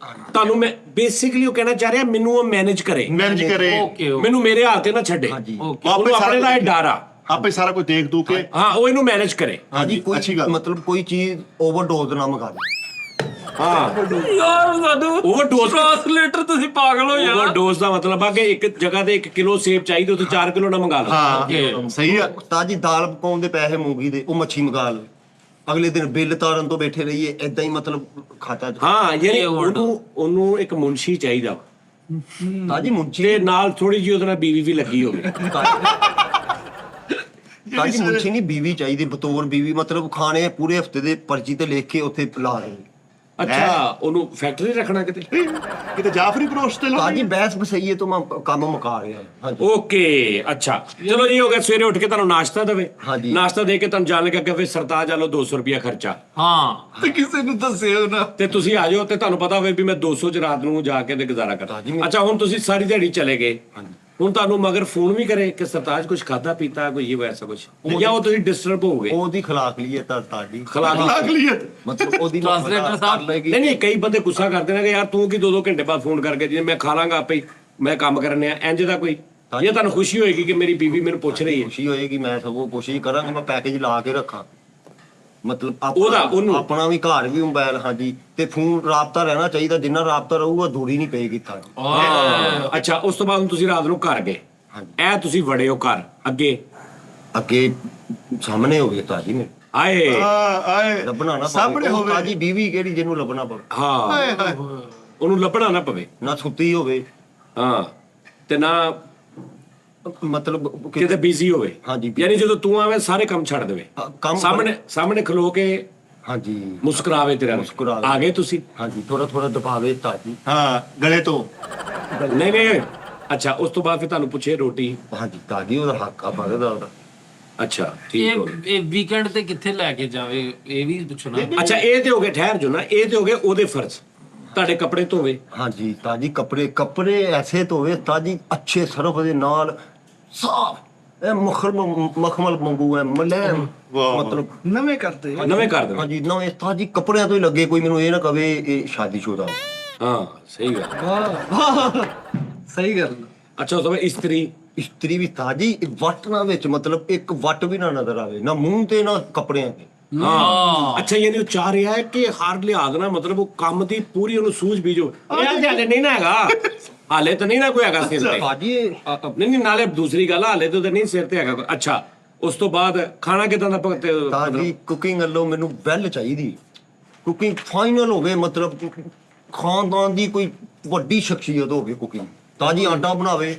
ਤੁਹਾਨੂੰ ਮੈਂ ਬੇਸਿਕਲੀ ਉਹ ਕਹਿਣਾ ਚਾਹ ਰਿਹਾ ਮੈਨੂੰ ਉਹ ਮੈਨੇਜ ਕਰੇ, ਮੈਨੇਜ ਕਰੇ, ਓਕੇ ਮੈਨੂੰ ਮੇਰੇ ਹਾਲ ਤੇ ਨਾ ਛੱਡੇ। ਹਾਂਜੀ। ਉਹਨੂੰ ਆਪਣੇ ਦਾ ਇਹ ਡਰ ਆ। ਆਪੇ ਸਾਰਾ ਕੁਝ ਦੇਖ ਦੂ ਕੇ ਹਾਂ ਉਹ ਇਹਨੂੰ ਮੈਨੇਜ ਕਰੇ। ਹਾਂਜੀ ਅੱਛੀ ਕੋਈ ਗੱਲ। ਮਤਲਬ ਕੋਈ ਚੀਜ਼ ਓਵਰਡੋਜ਼ ਨਾ ਮੰਗਾ ਦੇ। ਹਾਂ ਯਾਰ ਸਾਨੂੰ Overdose- ਟ੍ਰਾਂਸਲੇਟਰ ਤੁਸੀਂ ਪਾਗਲ ਹੋ ਯਾਰ। ਓਵਰਡੋਜ਼ ਦਾ ਮਤਲਬ ਆ ਕਿ ਇੱਕ ਜਗ੍ਹਾ ਤੇ 1 ਕਿਲੋ ਸੇਬ ਚਾਹੀਦੇ ਉੱਥੇ 4 ਕਿਲੋ ਨਾ ਮੰਗਾ ਲਓ। ਹਾਂ ਸਹੀ ਆ। ਤਾਂ ਜੀ ਦਾਲ ਪਕਾਉਣ ਦੇ ਪੈਸੇ ਮੂੰਗੀ ਦੇ, ਉਹ ਮੱਛੀ ਮੰਗਾ ਲਓ। ਅਗਲੇ ਦਿਨ ਬਿੱਲ ਤਾਰਨ ਤੋਂ ਬੈਠੇ ਰਹੀਏ, ਏਦਾਂ ਹੀ ਮਤਲਬ ਖਾਤਾ 'ਚ। ਹਾਂ ਯਾਨੀ ਇਹ overdose। ਉਹਨੂੰ ਇੱਕ ਮੁਨਸ਼ੀ ਚਾਹੀਦਾ ਵਾ ਤਾਂ ਜੀ ਮੁੰਚੀ ਤੇ ਨਾਲ ਥੋੜੀ ਜਿਹੀ ਉਹਦੇ ਨਾਲ ਬੀਵੀ ਵੀ ਲੱਗੀ ਹੋਵੇ। ਤਾਂ ਜੀ ਮੁੰਚੀ ਨਹੀਂ, ਬੀਵੀ ਚਾਹੀਦੀ, ਬਤੌਰ ਬੀਵੀ ਮਤਲਬ ਖਾਣੇ ਪੂਰੇ ਹਫਤੇ ਦੇ ਪਰਚੀ ਤੇ ਲਿਖ ਕੇ ਉੱਥੇ ਲਾ ਦੇ। ਅੱਛਾ ਉਹਨੂੰ ਫੈਕਟਰੀ ਰੱਖਣਾ ਕਿਤੇ? ਕਿਤੇ ਜਾਫਰੀ ਬਰੋਸ਼ ਤੇ ਤਾਂ ਜੀ ਬਹਿਸ ਬਸਈਏ ਤੋਂ ਮੈਂ ਕੰਮ ਮੁਕਾ ਰਿਹਾ। ਹਾਂਜੀ ਓਕੇ ਅੱਛਾ ਚਲੋ ਜੀ ਹੋ ਗਿਆ। ਸਵੇਰੇ ਉੱਠ ਕੇ ਤੁਹਾਨੂੰ ਨਾਸ਼ਤਾ ਦੇਵੇ, ਹਾਂਜੀ। ਨਾਸ਼ਤਾ ਦੇ ਕੇ ਤੁਹਾਨੂੰ ਜਾਣ ਲੱਗਾ ਕਿ ਫਿਰ ਸਰਤਾਜ ਆਲੋ 200 ਰੁਪਿਆ ਖਰਚਾ ਹਾਂ ਤੇ ਕਿਸੇ ਨੂੰ ਦੱਸਿਓ ਨਾ। ਤੇ ਤੁਸੀਂ ਆ ਜਾਓ ਤੇ ਤੁਹਾਨੂੰ ਪਤਾ ਹੋਵੇ ਵੀ ਮੈਂ 200 ਚ ਰਾਤ ਨੂੰ ਜਾ ਕੇ ਤੇ ਗੁਜ਼ਾਰਾ ਕਰਾਂ। ਹਾਂਜੀ, ਮੈਂ- ਅੱਛਾ ਹੁਣ ਤੁਸੀਂ ਸਾਰੀ ਦਿਹਾੜੀ ਚਲੇ ਗਏ, ਹਾਂਜੀ। ਹੁਣ ਤੁਹਾਨੂੰ ਮਗਰ ਫੋਨ ਵੀ ਕਰੇ ਕਿ ਸਰਤਾਜ ਕੁਝ ਖਾਦਾ ਪੀਤਾ ਕੋਈ ਇਹ ਵੈਸਾ ਕੁਝ, ਜਾਂ ਉਹ ਤੁਸੀਂ ਡਿਸਟਰਬ ਹੋ ਗਏ? ਉਹਦੀ ਖਲਾਕਲੀਅਤ ਤਾਂ ਤੁਹਾਡੀ ਖਲਾਕ ਅਗਲੀਅਤ ਮਤਲਬ ਉਹਦੀ Translator ਸਾਹਿਬ, ਨਹੀਂ ਕਈ ਬੰਦੇ ਗੁੱਸਾ ਕਰਦੇ ਨੇ ਕਿ ਯਾਰ ਤੂੰ ਕੀ 2-2 ਘੰਟੇ ਬਾਅਦ ਫੋਨ ਕਰਕੇ ਜਿਵੇਂ ਮੈਂ ਖਾ ਲਾਂਗਾ ਆਪੇ ਹੀ, ਮੈਂ ਕੰਮ ਕਰਨੇ ਆ ਇੰਜ ਦਾ ਕੋਈ, ਇਹ ਤੁਹਾਨੂੰ ਖੁਸ਼ੀ ਹੋਏਗੀ ਕਿ ਮੇਰੀ ਬੀਵੀ ਮੈਨੂੰ ਪੁੱਛ ਰਹੀ ਹੈ? ਖੁਸ਼ੀ ਹੋਏਗੀ, ਮੈਂ ਸਗੋਂ ਕੋਸ਼ਿਸ਼ ਕਰਾਂਗਾ ਮੈਂ ਪੈਕੇਜ ਲਾ ਕੇ ਰੱਖਾਂ, ਮਤਲਬ ਉਹਨੂੰ- ਆਪਣਾ ਵੀ ਘਰ ਵੀ ਮੋਬਾਈਲ। ਹਾਂਜੀ ਤੇ ਫੋਨ ਰਾਬਤਾ ਰਹਿਣਾ ਚਾਹੀਦਾ, ਜਿੰਨਾ ਰਾਬਤਾ ਰਹੂਗਾ ਦੂਰੀ ਨਹੀਂ ਪਏਗੀ ਤਾਂ। ਅੱਛਾ ਉਸ ਤੋਂ ਬਾਅਦ ਤੁਸੀਂ ਰਾਤ ਨੂੰ ਘਰ ਗਏ, ਹਾਂਜੀ। ਇਹ ਤੁਸੀਂ ਵੜੇ ਹੋ ਘਰ, ਅੱਗੇ ਸਾਹਮਣੇ ਹੋਵੇ ਤਾਜੀ ਮੇਰੇ ਆਏ ਆਏ ਲੱਭਣਾ ਨਾ ਸਾਹਮਣੇ ਹੋਵੇ। ਤਾਜੀ ਬੀਵੀ ਕਿਹੜੀ ਜਿਹਨੂੰ ਲੱਭਣਾ ਪਵੇ, ਹਾਂ ਹਾਏ ਹਾਏ ਉਹਨੂੰ ਲੱਭਣਾ ਨਾ ਪਵੇ, ਨਾ ਸੁੱਤੀ ਹੋਵੇ, ਹਾਂ ਤੇ ਨਾ ਮਤਲਬ ਕਿਤੇ ਬਿਜ਼ੀ ਹੋਵੇ। ਹਾਂਜੀ। ਯਾਨੀ ਜਦੋਂ ਤੂੰ ਆਵੇਂ ਸਾਰੇ ਕੰਮ ਛੱਡ ਦੇਵੇ, ਕੰਮ ਸਾਹਮਣੇ ਖਲੋ ਕੇ ਹਾਂਜੀ ਮੁਸਕਰਾਵੇ ਤੇਰਾ, ਮੁਸਕਰਾਵੇ। ਆ ਗਏ ਤੁਸੀਂ? ਹਾਂਜੀ ਥੋੜਾ ਦਬਾਵੇ ਤਾਜੀ। ਹਾਂ ਗਲੇ ਤੋਂ ਨਹੀਂ ਅੱਛਾ ਉਸ ਤੋਂ ਬਾਅਦ ਫਿਰ ਤੁਹਾਨੂੰ ਪੁੱਛੇ ਰੋਟੀ? ਹਾਂਜੀ ਤਾਜੀ ਉਹਦਾ ਹੱਕ ਆ ਫਰਦਾ ਉਹਦਾ। ਅੱਛਾ ਠੀਕ ਹੋ ਇਹ ਵੀਕਐਂਡ ਤੇ ਕਿੱਥੇ ਲੈ ਕੇ ਜਾਵੇ ਇਹ ਵੀ ਪੁੱਛਣਾ। ਅੱਛਾ ਇਹ ਤੇ ਹੋ ਗਏ, ਠਹਿਰ ਜੋ ਨਾ, ਇਹ ਤੇ ਹੋ ਗਏ ਉਹਦੇ ਫਰਜ਼। ਤੁਹਾਡੇ ਕੱਪੜੇ ਧੋਵੇ? ਹਾਂਜੀ ਤਾਜੀ ਕੱਪੜੇ ਐਸੇ ਧੋਵੇ ਤਾਜੀ, ਅੱਛੇ ਸਰਫ ਦੇ ਨਾਲ ਸਾਫ ਇਹ ਮਖਮਲ ਮੰਗੂ ਹੈ ਮਲੈਮ ਵਾਹ। ਮਤਲਬ ਨਵੇਂ ਕਰਦੇ ਨਵੇਂ ਕਰ ਦੇਣਾ ਹਾਂਜੀ ਨਵੇਂ ਤਾਜੀ ਕੱਪੜਿਆਂ ਤੋਂ ਹੀ ਲੱਗੇ ਕੋਈ ਮੈਨੂੰ ਇਹ ਨਾ ਕਵੇ ਇਹ ਸ਼ਾਦੀशुदा ਹਾਂ ਸਹੀ ਗੱਲ ਵਾਹ ਸਹੀ ਗੱਲ ਅੱਛਾ ਉਸ ਤੋਂ ਬਾਅਦ ਇਸਤਰੀ ਇਸਤਰੀ ਵੀ ਤਾਜੀ ਵੱਟ ਨਾ ਵਿੱਚ ਮਤਲਬ ਇੱਕ ਵੱਟ ਵੀ ਨਾ ਨਜ਼ਰ ਆਵੇ ਨਾ ਮੂੰਹ ਤੇ ਨਾ ਕੱਪੜਿਆਂ ਤੇ ਹਾਂ ਅੱਛਾ ਯਾਨੀ ਉਹ ਚਾਹ ਰਿਹਾ ਹੈ ਕਿ ਹਰ ਲਿਹਾਜ਼ ਨਾਲ ਮਤਲਬ ਉਹ ਕੰਮ ਦੀ ਪੂਰੀ ਉਹਨੂੰ ਸੂਝ ਬੀਜੋ ਇਹ ਹਾਲੇ ਨਹੀਂ ਨਾ ਹੈਗਾ ਹਾਲੇ ਤਾਂ ਨਹੀਂ ਨਾ ਕੋਈ ਹੈਗਾ ਸਿਰ ਤੇ ਤਾਜੀ ਇਹ ਨਹੀਂ ਨਾਲੇ ਦੂਸਰੀ ਗੱਲ ਹਾਲੇ ਤਾਂ ਨਹੀਂ ਸਿਰ ਤੇ ਹੈਗਾ ਕੋਈ। ਅੱਛਾ ਉਸ ਤੋਂ ਬਾਅਦ ਖਾਣਾ ਕਿਦਾਂ ਦਾ ਤਾਜੀ ਕੁਕਿੰਗ ਵੱਲੋਂ ਮੈਨੂੰ ਵੈਲ ਚਾਹੀਦੀ ਕੁਕਿੰਗ ਫਾਈਨਲ ਹੋਵੇ ਮਤਲਬ ਖਾਨਦਾਨ ਦੀ ਕੋਈ ਵੱਡੀ ਸ਼ਖਸੀਅਤ ਹੋਵੇ ਕੁਕਿੰਗ ਤਾਜੀ ਆਟਾ ਬਣਾਵੇ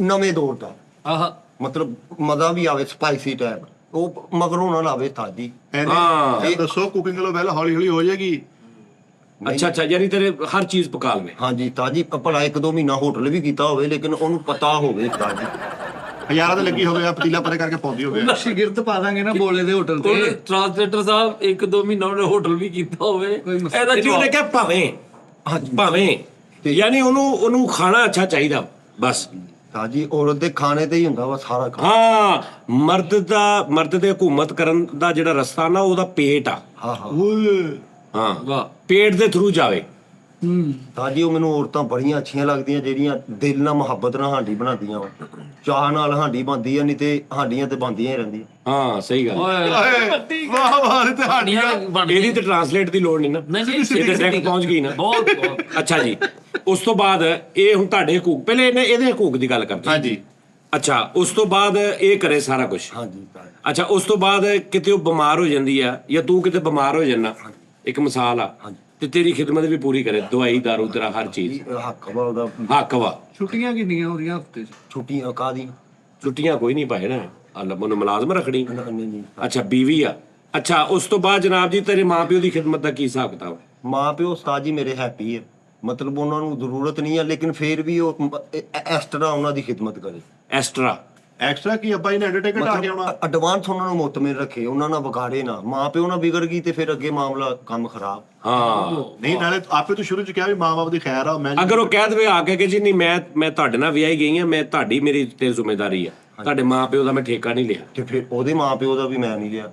ਨਵੇਂ ਦੌਰ ਦਾ ਆਹ ਮਤਲਬ ਮਜ਼ਾ ਵੀ ਆਵੇ ਸਪਾਈਸੀ ਟਾਈਪ ਉਹ ਮਗਰੋਂ ਨਾ ਲਾਵੇ ਤਾਜੀ ਹਾਂ। ਇਹ ਦੱਸੋ ਕੁਕਿੰਗ ਲੋ ਪਹਿਲਾਂ ਹੌਲੀ ਹੌਲੀ ਹੋ ਜਾਏਗੀ। ਅੱਛਾ ਯਾਨੀ ਤੇਰੇ ਹਰ ਚੀਜ਼ ਪਕਾ ਲਵੇਂ ਹਾਂਜੀ ਤਾਜੀ ਭਲਾ 1-2 ਮਹੀਨਾ ਹੋਟਲ ਵੀ ਕੀਤਾ ਹੋਵੇ ਲੇਕਿਨ ਉਹਨੂੰ ਪਤਾ ਹੋਵੇ ਤਾਜੀ ਹਜ਼ਾਰਾਂ ਤੇ ਲੱਗੀ ਹੋਵੇ ਆ ਪਤੀਲਾ ਪਰੇ ਕਰਕੇ ਪਾਉਂਦੀ ਹੋਵੇ। ਸ਼ਿਗਿਰਦ ਪਾ ਦਾਂਗੇ ਨਾ ਬੋਲੇ ਦੇ ਹੋਟਲ ਤੇ ਉਹ ਟ੍ਰਾਂਸਲੇਟਰ ਸਾਹਿਬ 1-2 ਮਹੀਨਾ ਉਹਨੇ ਹੋਟਲ ਵੀ ਕੀਤਾ ਹੋਵੇ ਇਹਦਾ ਜੀ ਉਹਨੇ ਕਿਹਾ ਭਾਵੇਂ ਭਾਵੇਂ ਯਾਨੀ ਉਹਨੂੰ ਖਾਣਾ ਅੱਛਾ ਚਾਹੀਦਾ ਬਸ ਤਾਜੀ ਔਰਤ ਦੇ ਖਾਣੇ ਤੇ ਹੀ ਹੁੰਦਾ ਵਾ ਸਾਰਾ ਕੰਮ ਹਾਂ ਮਰਦ ਦੇ ਹਕੂਮਤ ਕਰਨ ਦਾ ਜਿਹੜਾ ਰਸਤਾ ਨਾ ਉਹਦਾ ਪੇਟ ਆ ਹਾਂ ਹਾਂ ਹਾਂ ਵਾਹ ਪੇਟ ਦੇ ਥਰੂ ਜਾਵੇ ਤਾਜੀ ਉਹ ਮੈਨੂੰ ਔਰਤਾਂ ਬੜੀਆਂ ਅੱਛੀਆਂ ਲੱਗਦੀਆਂ ਜਿਹੜੀਆਂ ਦਿਲ ਨਾਲ ਮੁਹੱਬਤ ਨਾਲ ਹਾਂਡੀ ਬਣਾਉਂਦੀਆਂ ਵਾ ਚਾਹ ਨਾਲ ਹਾਂਡੀ ਬਣਦੀ ਆ ਨਹੀਂ ਤੇ ਹਾਂਡੀਆਂ ਤੇ ਬਣਦੀਆਂ ਹੀ ਰਹਿੰਦੀਆਂ ਹਾਂ ਸਹੀ ਗੱਲ ਓਏ ਵਾਹ ਵਾਹ ਤੇ ਹਾਨੀਆਂ ਬਣ ਇਹਦੀ ਤੇ ਟਰਾਂਸਲੇਟ ਦੀ ਲੋੜ ਨਹੀਂ ਨਾ ਨਹੀਂ ਨਹੀਂ ਇਹ ਤਾਂ direct ਪਹੁੰਚ ਗਈ ਨਾ ਬਹੁਤ ਬਹੁਤ ਅੱਛਾ ਜੀ ਉਸ ਤੋਂ ਬਾਅਦ ਇਹ ਹੁਣ ਤੁਹਾਡੇ ਹਕੂਕ ਪਹਿਲੇ ਇਹਦੇ ਹਕੂਕ ਦੀ ਗੱਲ ਕਰਦੇ ਹਾਂਜੀ ਅੱਛਾ ਉਸ ਤੋਂ ਬਾਅਦ ਇਹ ਕਰੇ ਸਾਰਾ ਕੁਝ ਹਾਂਜੀ ਤਾਜੀ ਅੱਛਾ ਉਸ ਤੋਂ ਬਾਅਦ ਕਿਤੇ ਉਹ ਬਿਮਾਰ ਹੋ ਜਾਂਦੀ ਆ ਜਾਂ ਤੂੰ ਕਿਤੇ ਬਿਮਾਰ ਹੋ ਜਾਣਾ ਇੱਕ ਮਿਸਾਲ ਆ ਤੇ ਤੇਰੀ ਖਿਦਮਤ ਵੀ ਪੂਰੀ ਕਰੇ ਦਵਾਈ ਦਾਰੂ ਤੇਰਾ ਹਰ ਚੀਜ਼ ਇਹ ਹੱਕ ਵਾ ਉਹਦਾ ਹੱਕ ਵਾ ਛੁੱਟੀਆਂ ਕਿੰਨੀਆਂ ਹੁੰਦੀਆਂ ਹਫਤੇ 'ਚ ਛੁੱਟੀਆਂ ਕਾਹਦੀਆਂ ਛੁੱਟੀਆਂ ਕੋਈ ਨਹੀਂ ਪਾਏ ਨਾ ਅੱਲਾ ਮੈਨੂੰ ਮੁਲਾਜ਼ਮ ਰੱਖਣੀ ਨਹੀਂ ਅੱਛਾ ਬੀਵੀ ਆ ਅੱਛਾ ਉਸ ਤੋਂ ਬਾਅਦ ਜਨਾਬ ਜੀ ਤੇਰੇ ਮਾਪਿਓ ਦੀ ਖਿਦਮਤ ਦਾ ਕੀ ਹਿਸਾਬ ਕਿਤਾਬ ਹੈ ਮਾਂ ਪਿਓ ਉਸਤਾਦ ਜੀ ਮੇਰੇ ਹੈਪੀ ਹੈ ਮਤਲਬ ਉਹਨਾਂ ਨੂੰ ਜ਼ਰੂਰਤ ਨਹੀਂ ਹੈ ਲੇਕਿਨ ਫੇਰ ਵੀ ਉਹ ਇਸ ਤਰ੍ਹਾਂ ਉਹਨਾਂ ਦੀ ਖਿਦਮਤ ਕਰੇ ਐਸਟਰਾ ਐਕਸਟਰਾ ਕੀ ਅੱਬਾ ਜੀ ਨੇ ਅੰਡਰਟੇਕਰ ਆ ਕੇ ਆਉਣਾ। ਮਤਲਬ ਐਡਵਾਂਸ ਉਹਨਾਂ ਨੂੰ ਮੁਤਮਿਨ ਰੱਖੇ ਉਹਨਾਂ ਨਾਲ ਵਿਗਾੜੇ ਨਾ ਮਾਂ ਪਿਓ ਨਾਲ ਵਿਗੜ ਗਈ ਤੇ ਫਿਰ ਅੱਗੇ ਮਾਮਲਾ ਕੰਮ ਖਰਾਬ ਹਾਂ ਨਹੀਂ ਨਾਲੇ ਆਪੇ ਤੂੰ ਸ਼ੁਰੂ ਚ ਕਿਹਾ ਵੀ ਮਾਂ ਬਾਪ ਦੀ ਖੈਰ ਆ ਮੈਂ ਅਗਰ ਉਹ ਕਹਿ ਦੇਵੇ ਆ ਕੇ ਕਿ ਜੀ ਨਹੀਂ ਮੈਂ ਤੁਹਾਡੇ ਨਾਲ ਵਿਆਹੀ ਗਈ ਆ ਮੈਂ ਤੁਹਾਡੀ ਮੇਰੀ ਤੇ ਜ਼ਿੰਮੇਵਾਰੀ ਆ ਤੁਹਾਡੇ ਮਾਪਿਓ ਦਾ ਮੈਂ ਠੇਕਾ ਨਹੀਂ ਲਿਆ ਤੇ ਫਿਰ ਉਹਦੇ ਮਾਂ ਪਿਓ ਦਾ ਵੀ ਮੈਂ ਨਹੀਂ ਲਿਆ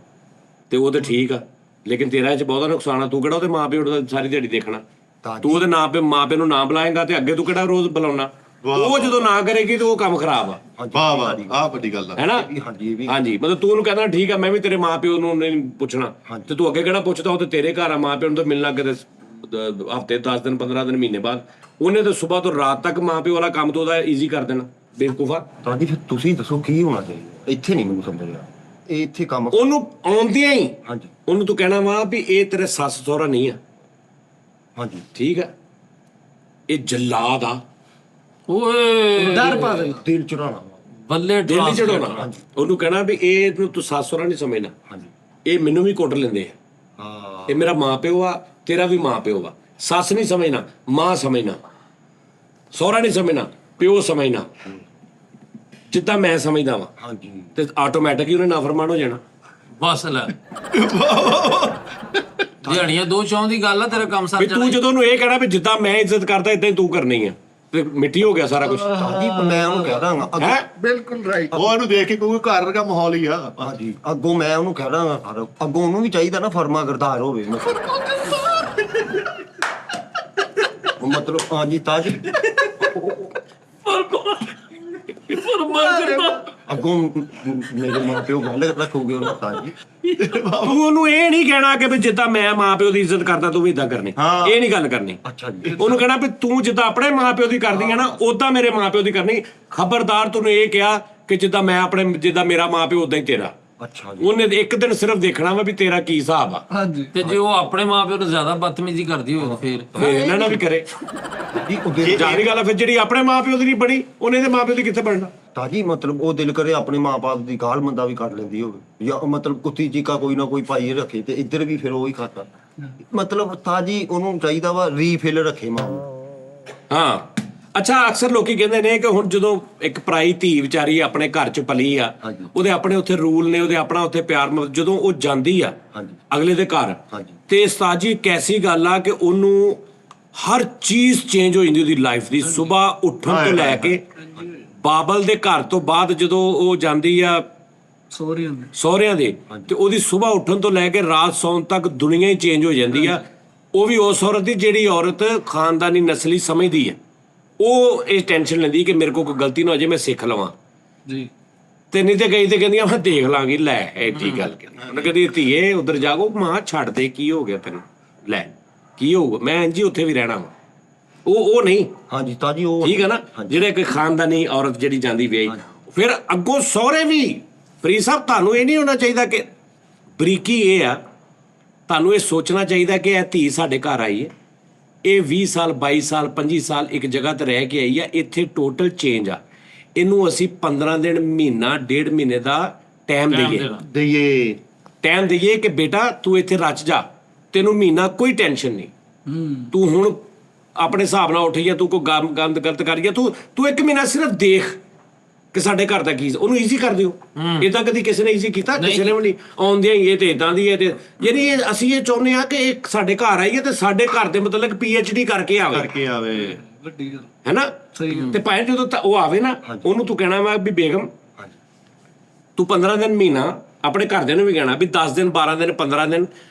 ਤੇ ਉਹ ਤਾਂ ਠੀਕ ਆ ਲੇਕਿਨ ਤੇਰਾ ਇਹ ਚ ਬਹੁਤਾ ਨੁਕਸਾਨ ਆ ਤੂੰ ਕਿਹੜਾ ਉਹਦੇ ਮਾਪਿਓ ਦਾ ਸਾਰੀ ਦਿਹਾੜੀ ਦੇਖਣਾ ਤਾਂ ਤੂੰ ਉਹਦੇ ਮਾਪਿਓ ਨੂੰ ਨਾ ਬੁਲਾਏਗਾ ਤੇ ਅੱਗੇ ਤੂੰ ਕਿਹੜਾ ਰੋਜ਼ ਬੁਲਾਉਣਾ ਉਹ ਜਦੋਂ ਨਾ ਕਰੇਗੀ ਤੇ ਉਹ ਕੰਮ ਖਰਾਬ ਆ ਵਾਹ ਵਾਹ ਆਹ ਵੱਡੀ ਗੱਲ ਆ ਹੈਨਾ ਹਾਂਜੀ ਇਹ ਵੀ ਹਾਂਜੀ ਮਤਲਬ ਤੂੰ ਉਹਨੂੰ ਕਹਿੰਦਾ ਠੀਕ ਆ ਮੈਂ ਵੀ ਤੇਰੇ ਮਾਪਿਓ ਨੂੰ ਨਹੀਂ ਪੁੱਛਣਾ ਤੇ ਤੂੰ ਅੱਗੇ ਕਿਹੜਾ ਪੁੱਛਦਾ ਉਹ ਤੇ ਤੇਰੇ ਘਰ ਆ ਮਾਪਿਓ ਨੂੰ ਤਾਂ ਮਿਲਣਾ ਕਿਤੇ ਹਫਤੇ 10 ਦਿਨ 15 ਦਿਨ ਮਹੀਨੇ ਬਾਅਦ ਉਹਨੇ ਤਾਂ ਸਵੇਰ ਤੋਂ ਰਾਤ ਤੱਕ ਮਾਪਿਓ ਵਾਲਾ ਕੰਮ ਤੋਂ ਉਹਦਾ ਈਜ਼ੀ ਕਰ ਦੇਣਾ ਬੇਵਕੂਫਾ ਤਾਂ ਜੀ ਫਿਰ ਤੁਸੀਂ ਦੱਸੋ ਕੀ ਹੋਣਾ ਚਾਹੀਦਾ ਇੱਥੇ ਨਹੀਂ ਮੈਨੂੰ ਸਮਝ ਰਿਹਾ ਇਹ ਇੱਥੇ ਕੰਮ ਉਹਨੂੰ ਆਉਂਦਿਆਂ ਹੀ ਹਾਂਜੀ ਉਹਨੂੰ ਤੂੰ ਕਹਿਣਾ ਵਾ ਵੀ ਇਹ ਤੇਰੇ ਸੱਸ ਸਹੁਰਾ ਨਹੀਂ ਆ ਹਾਂਜੀ ਠੀਕ ਆ ਇਹ ਜੱਲਾਦ ਆ ਓਏ ਡਰ ਪਾ ਦੇਣਾ ਦਿਲ ਚੁਰਾਣਾ ਬੱਲੇ ਦਿਲ ਨਹੀਂ ਟ੍ਰਾਂਸਲੇਟਰ ਚੜਾਉਣਾ ਉਹਨੂੰ ਕਹਿਣਾ ਵੀ ਇਹ ਤੂੰ ਸੱਸ ਸਹੁਰਾ ਨਹੀਂ ਸਮਝਣਾ ਹਾਂਜੀ ਇਹ ਮੈਨੂੰ ਵੀ ਕੁੱਟ ਲੈਂਦੇ ਆ ਹਾਂ ਇਹ ਮੇਰਾ ਮਾਂ ਪਿਓ ਆ ਤੇਰਾ ਵੀ ਮਾਂ ਪਿਓ ਆ ਸੱਸ ਨਹੀਂ ਸਮਝਣਾ ਮਾਂ ਸਮਝਣਾ ਸਹੁਰਾ ਨਹੀਂ ਸਮਝਣਾ ਪਿਓ ਸਮਝਣਾ ਜਿੱਦਾਂ ਮੈਂ ਸਮਝਦਾ ਵਾਂ ਹਾਂਜੀ ਤੇ ਆਟੋਮੈਟਿਕ ਹੀ ਉਹਨੇ ਨਾਫਰਮਾਨ ਹੋ ਜਾਣਾ ਬਸ ਲੈ ਦਿਹਾੜੀਆਂ ਦੋ ਚੌਂ ਦੀ ਗੱਲ ਆ ਤੇਰਾ ਕੰਮ ਸਰ ਵੀ ਤੂੰ ਜਦੋਂ ਉਹਨੂੰ ਇਹ ਕਹਿਣਾ ਵੀ ਜਿੱਦਾਂ ਮੈਂ ਇੱਜ਼ਤ ਕਰਦਾ ਇਦਾਂ ਹੀ ਤੂੰ ਕਰਨੀ ਆ ਤੇ ਮਿੱਟੀ ਹੋ ਗਿਆ ਸਾਰਾ ਕੁਝ ਹਾਂਜੀ ਮੈਂ ਉਹਨੂੰ ਕਹਿ ਦਾਂਗਾ ਹੈ ਬਿਲਕੁਲ ਰਾਈਟ ਉਹ ਇਹਨੂੰ ਦੇਖ ਕੇ ਕੋਈ ਘਰ ਵਰਗਾ ਮਾਹੌਲ ਹੀ ਆ ਹਾਂਜੀ ਅੱਗੋਂ ਮੈਂ ਉਹਨੂੰ ਕਹਿ ਦਾਂਗਾ ਸਾਰਾ ਅੱਗੋਂ ਉਹਨੂੰ ਵੀ ਚਾਹੀਦਾ ਨਾ ਫਰਮਾ ਗਰਦਾਰ ਹੋਵੇ ਉਹ ਮਤਲਬ ਹਾਂਜੀ ਤਾਜੀ ਅੱਗੋਂ ਮੇਰੇ ਮਾਂ ਪਿਓ ਗੱਲ ਰੱਖੋਗੇ ਉਹਨਾਂ ਤਾਜੀ ਤੂੰ ਉਹਨੂੰ ਇਹ ਨਹੀਂ ਕਹਿਣਾ ਕਿ ਵੀ ਜਿੱਦਾਂ ਮੈਂ ਮਾਂ ਪਿਓ ਦੀ ਇੱਜ਼ਤ ਕਰਦਾ ਤੂੰ ਵੀ ਇਦਾਂ ਕਰਨੀ ਹਾਂ। ਇਹ ਨਹੀਂ ਗੱਲ ਕਰਨੀ ਅੱਛਾ ਜੀ ਉਹਨੂੰ ਕਹਿਣਾ ਵੀ ਤੂੰ ਜਿੱਦਾਂ ਆਪਣੇ ਮਾਂ ਪਿਓ ਦੀ ਕਰਦੀ ਹੈ ਨਾ ਉਦਾਂ ਮੇਰੇ ਮਾਂ ਪਿਓ ਦੀ ਕਰਨੀ ਖਬਰਦਾਰ ਤੂੰ ਇਹ ਕਿਹਾ ਕਿ ਜਿੱਦਾਂ ਮੈਂ ਆਪਣੇ ਜਿੱਦਾਂ ਮੇਰਾ ਮਾਂ ਪਿਓ ਉਦਾਂ ਹੀ ਤੇਰਾ ਅੱਛਾ ਜੀ ਉਹਨੇ ਇੱਕ ਦਿਨ ਸਿਰਫ ਦੇਖਣਾ ਵਾ ਵੀ ਤੇਰਾ ਕੀ ਹਿਸਾਬ ਆ ਹਾਂਜੀ ਤੇ ਜੇ ਉਹ ਆਪਣੇ ਮਾਪਿਓ ਨੂੰ ਜ਼ਿਆਦਾ ਬਦਤਮੀਜ਼ੀ ਕਰਦੀ ਹੋਵੇ ਫੇਰ ਫਿਰ ਇਹਨਾਂ ਨਾਲ ਵੀ ਕਰੇ ਜੀ ਉਹ ਦਿਲ ਜਾਰੀ ਗੱਲ ਆ ਫਿਰ ਜਿਹੜੀ ਆਪਣੇ ਮਾਂ ਪਿਓ ਦੀ ਨਹੀਂ ਬਣੀ ਉਹਨੇ ਇਹਦੇ ਮਾਂ ਪਿਓ ਦੀ ਕਿੱਥੇ ਬਣਨਾ ਤਾਜੀ ਮਤਲਬ ਉਹ ਦਿਲ ਕਰੇ ਆਪਣੇ ਮਾਪੇ ਦੀ ਗਾਲ ਮੰਦਾ ਵੀ ਕੱਢ ਲੈਂਦੀ ਹੋਵੇ ਜਾਂ ਮਤਲਬ ਕੁੱਤੀ ਚੀਕਾ ਕੋਈ ਨਾ ਕੋਈ ਪਾਈ ਰੱਖੇ ਤੇ ਇੱਧਰ ਵੀ ਫਿਰ ਉਹ ਹੀ ਖਾਤਾ ਮਤਲਬ ਤਾਜੀ ਉਹਨੂੰ ਚਾਹੀਦਾ ਵਾ ਰੀਫਿਲ ਰੱਖੇ ਮਾਂ ਹਾਂ ਅੱਛਾ ਅਕਸਰ ਲੋਕੀ ਕਹਿੰਦੇ ਨੇ ਕਿ ਹੁਣ ਜਦੋਂ ਇੱਕ ਪਰਾਈ ਧੀ ਵਿਚਾਰੀ ਆਪਣੇ ਘਰ 'ਚ ਪਲੀ ਆ ਹਾਂਜੀ। ਉਹਦੇ ਆਪਣੇ ਉੱਥੇ ਰੂਲ ਨੇ ਉਹਦੇ ਆਪਣਾ ਉੱਥੇ ਪਿਆਰ ਜਦੋਂ ਉਹ ਜਾਂਦੀ ਆ ਹਾਂਜੀ ਅਗਲੇ ਦੇ ਘਰ ਹਾਂਜੀ ਤੇ ਉਸਤਾਦ ਜੀ ਇੱਕ ਐਸੀ ਗੱਲ ਆ ਕਿ ਉਹਨੂੰ ਹਰ ਚੀਜ਼ ਚੇਂਜ ਹੋ ਜਾਂਦੀ ਉਹਦੀ ਲਾਈਫ ਦੀ ਸਵੇਰ ਉੱਠਣ ਤੋਂ ਲੈ ਕੇ ਬਾਬਲ ਦੇ ਘਰ ਤੋਂ ਬਾਅਦ ਜਦੋਂ ਉਹ ਜਾਂਦੀ ਆ ਸੋਰੀ ਹੁੰਦੇ ਸਹੁਰਿਆਂ ਦੇ, ਤੇ ਉਹਦੀ ਸਵੇਰ ਉੱਠਣ ਤੋਂ ਲੈ ਕੇ ਰਾਤ ਸੌਣ ਤੱਕ ਦੁਨੀਆ ਹੀ ਚੇਂਜ ਹੋ ਜਾਂਦੀ ਆ। ਉਹ ਵੀ ਉਸ ਔਰਤ ਦੀ ਜਿਹੜੀ ਔਰਤ ਖਾਨਦਾਨੀ ਨਸਲੀ ਸਮਝਦੀ ਹੈ, ਉਹ ਇਹ ਟੈਨਸ਼ਨ ਲੈਂਦੀ ਕਿ ਮੇਰੇ ਕੋਲ ਕੋਈ ਗਲਤੀ ਨਾ ਹੋ ਜਾਏ, ਮੈਂ ਸਿੱਖ ਲਵਾਂ। ਜੀ ਤੇ ਨਹੀਂ ਤੇ ਗਈ ਤੇ ਕਹਿੰਦੀਆਂ ਮੈਂ ਦੇਖ ਲਾਂਗੀ। ਲੈ ਐਡੀ ਗੱਲ ਕਹਿੰਦੀ, ਉਹਨੇ ਕਹਿੰਦੀ ਧੀਏ ਉਧਰ ਜਾਗੋ, ਮਾਂ ਛੱਡ ਦੇ, ਕੀ ਹੋ ਗਿਆ ਤੈਨੂੰ, ਲੈ ਕੀ ਹੋਊਗਾ, ਮੈਂ ਇੰਝ ਹੀ ਉੱਥੇ ਵੀ ਰਹਿਣਾ ਵਾ। ਉਹ ਨਹੀਂ, ਹਾਂਜੀ ਤਾਜੀ ਉਹ ਠੀਕ ਹੈ ਨਾ, ਜਿਹੜੇ ਕੋਈ ਖਾਨਦਾਨੀ ਔਰਤ ਜਿਹੜੀ ਜਾਂਦੀ ਵਿਆਹੀ, ਫਿਰ ਅੱਗੋਂ ਸਹੁਰੇ ਵੀ। ਫਰੀਦ ਸਾਹਿਬ ਤੁਹਾਨੂੰ ਇਹ ਨਹੀਂ ਹੋਣਾ ਚਾਹੀਦਾ ਕਿ ਬਰੀਕੀ ਇਹ ਆ, ਤੁਹਾਨੂੰ ਇਹ ਸੋਚਣਾ ਚਾਹੀਦਾ ਕਿ ਇਹ ਧੀ ਸਾਡੇ ਘਰ ਆਈ ਹੈ, ਇਹ 20 ਸਾਲ 22 ਸਾਲ 25 ਸਾਲ ਇੱਕ ਜਗ੍ਹਾ ਤੇ ਰਹਿ ਕੇ ਆਈ ਆ, ਇੱਥੇ ਟੋਟਲ ਚੇਂਜ ਆ, ਇਹਨੂੰ ਅਸੀਂ 15 ਦਿਨ ਮਹੀਨਾ 1.5 ਮਹੀਨੇ ਦਾ ਟਾਈਮ ਦਈਏ ਕਿ ਬੇਟਾ ਤੂੰ ਇੱਥੇ ਰਚ ਜਾ, ਤੈਨੂੰ ਮਹੀਨਾ ਕੋਈ ਟੈਨਸ਼ਨ ਨਹੀਂ, ਤੂੰ ਹੁਣ ਆਪਣੇ ਹਿਸਾਬ ਨਾਲ ਉੱਠ ਗਿਆ, ਤੂੰ ਕੋਈ ਗੰਦ ਗਲਤ ਕਰ ਗਿਆ, ਤੂੰ ਇੱਕ ਮਹੀਨਾ ਸਿਰਫ ਦੇਖ ਕਿ ਸਾਡੇ ਘਰ ਦਾ ਕੀ, ਉਹਨੂੰ ਈਜ਼ੀ ਕਰ ਦਿਓ। ਇਦਾਂ ਕਦੀ ਕਿਸੇ ਨੇ ਈਜ਼ੀ ਕੀਤਾ? ਕਿਸੇ ਨੇ ਵੀ ਨਹੀਂ। ਆਉਂਦਿਆਂ ਹੀ ਇਹ ਤੇ ਇਦਾਂ ਦੀ ਹੈ, ਤੇ ਯਾਨੀ ਅਸੀਂ ਇਹ ਚਾਹੁੰਦੇ ਆ ਕਿ ਇਹ ਸਾਡੇ ਘਰ ਆਈਏ ਤੇ ਸਾਡੇ ਘਰ ਦੇ ਮਤਲਬ PhD ਕਰਕੇ ਆਵੇ ਵੱਡੀ ਗੱਲ ਹੈ ਨਾ। ਤੇ ਭਾਵੇਂ ਜਦੋਂ ਉਹ ਆਵੇ ਨਾ, ਉਹਨੂੰ ਤੂੰ ਕਹਿਣਾ ਵਾ ਵੀ ਬੇਗਮ ਤੂੰ 15 ਦਿਨ ਮਹੀਨਾ ਆਪਣੇ ਘਰਦਿਆਂ ਨੂੰ ਵੀ ਕਹਿਣਾ ਵੀ 10 ਦਿਨ 12 ਦਿਨ 15 ਦਿਨ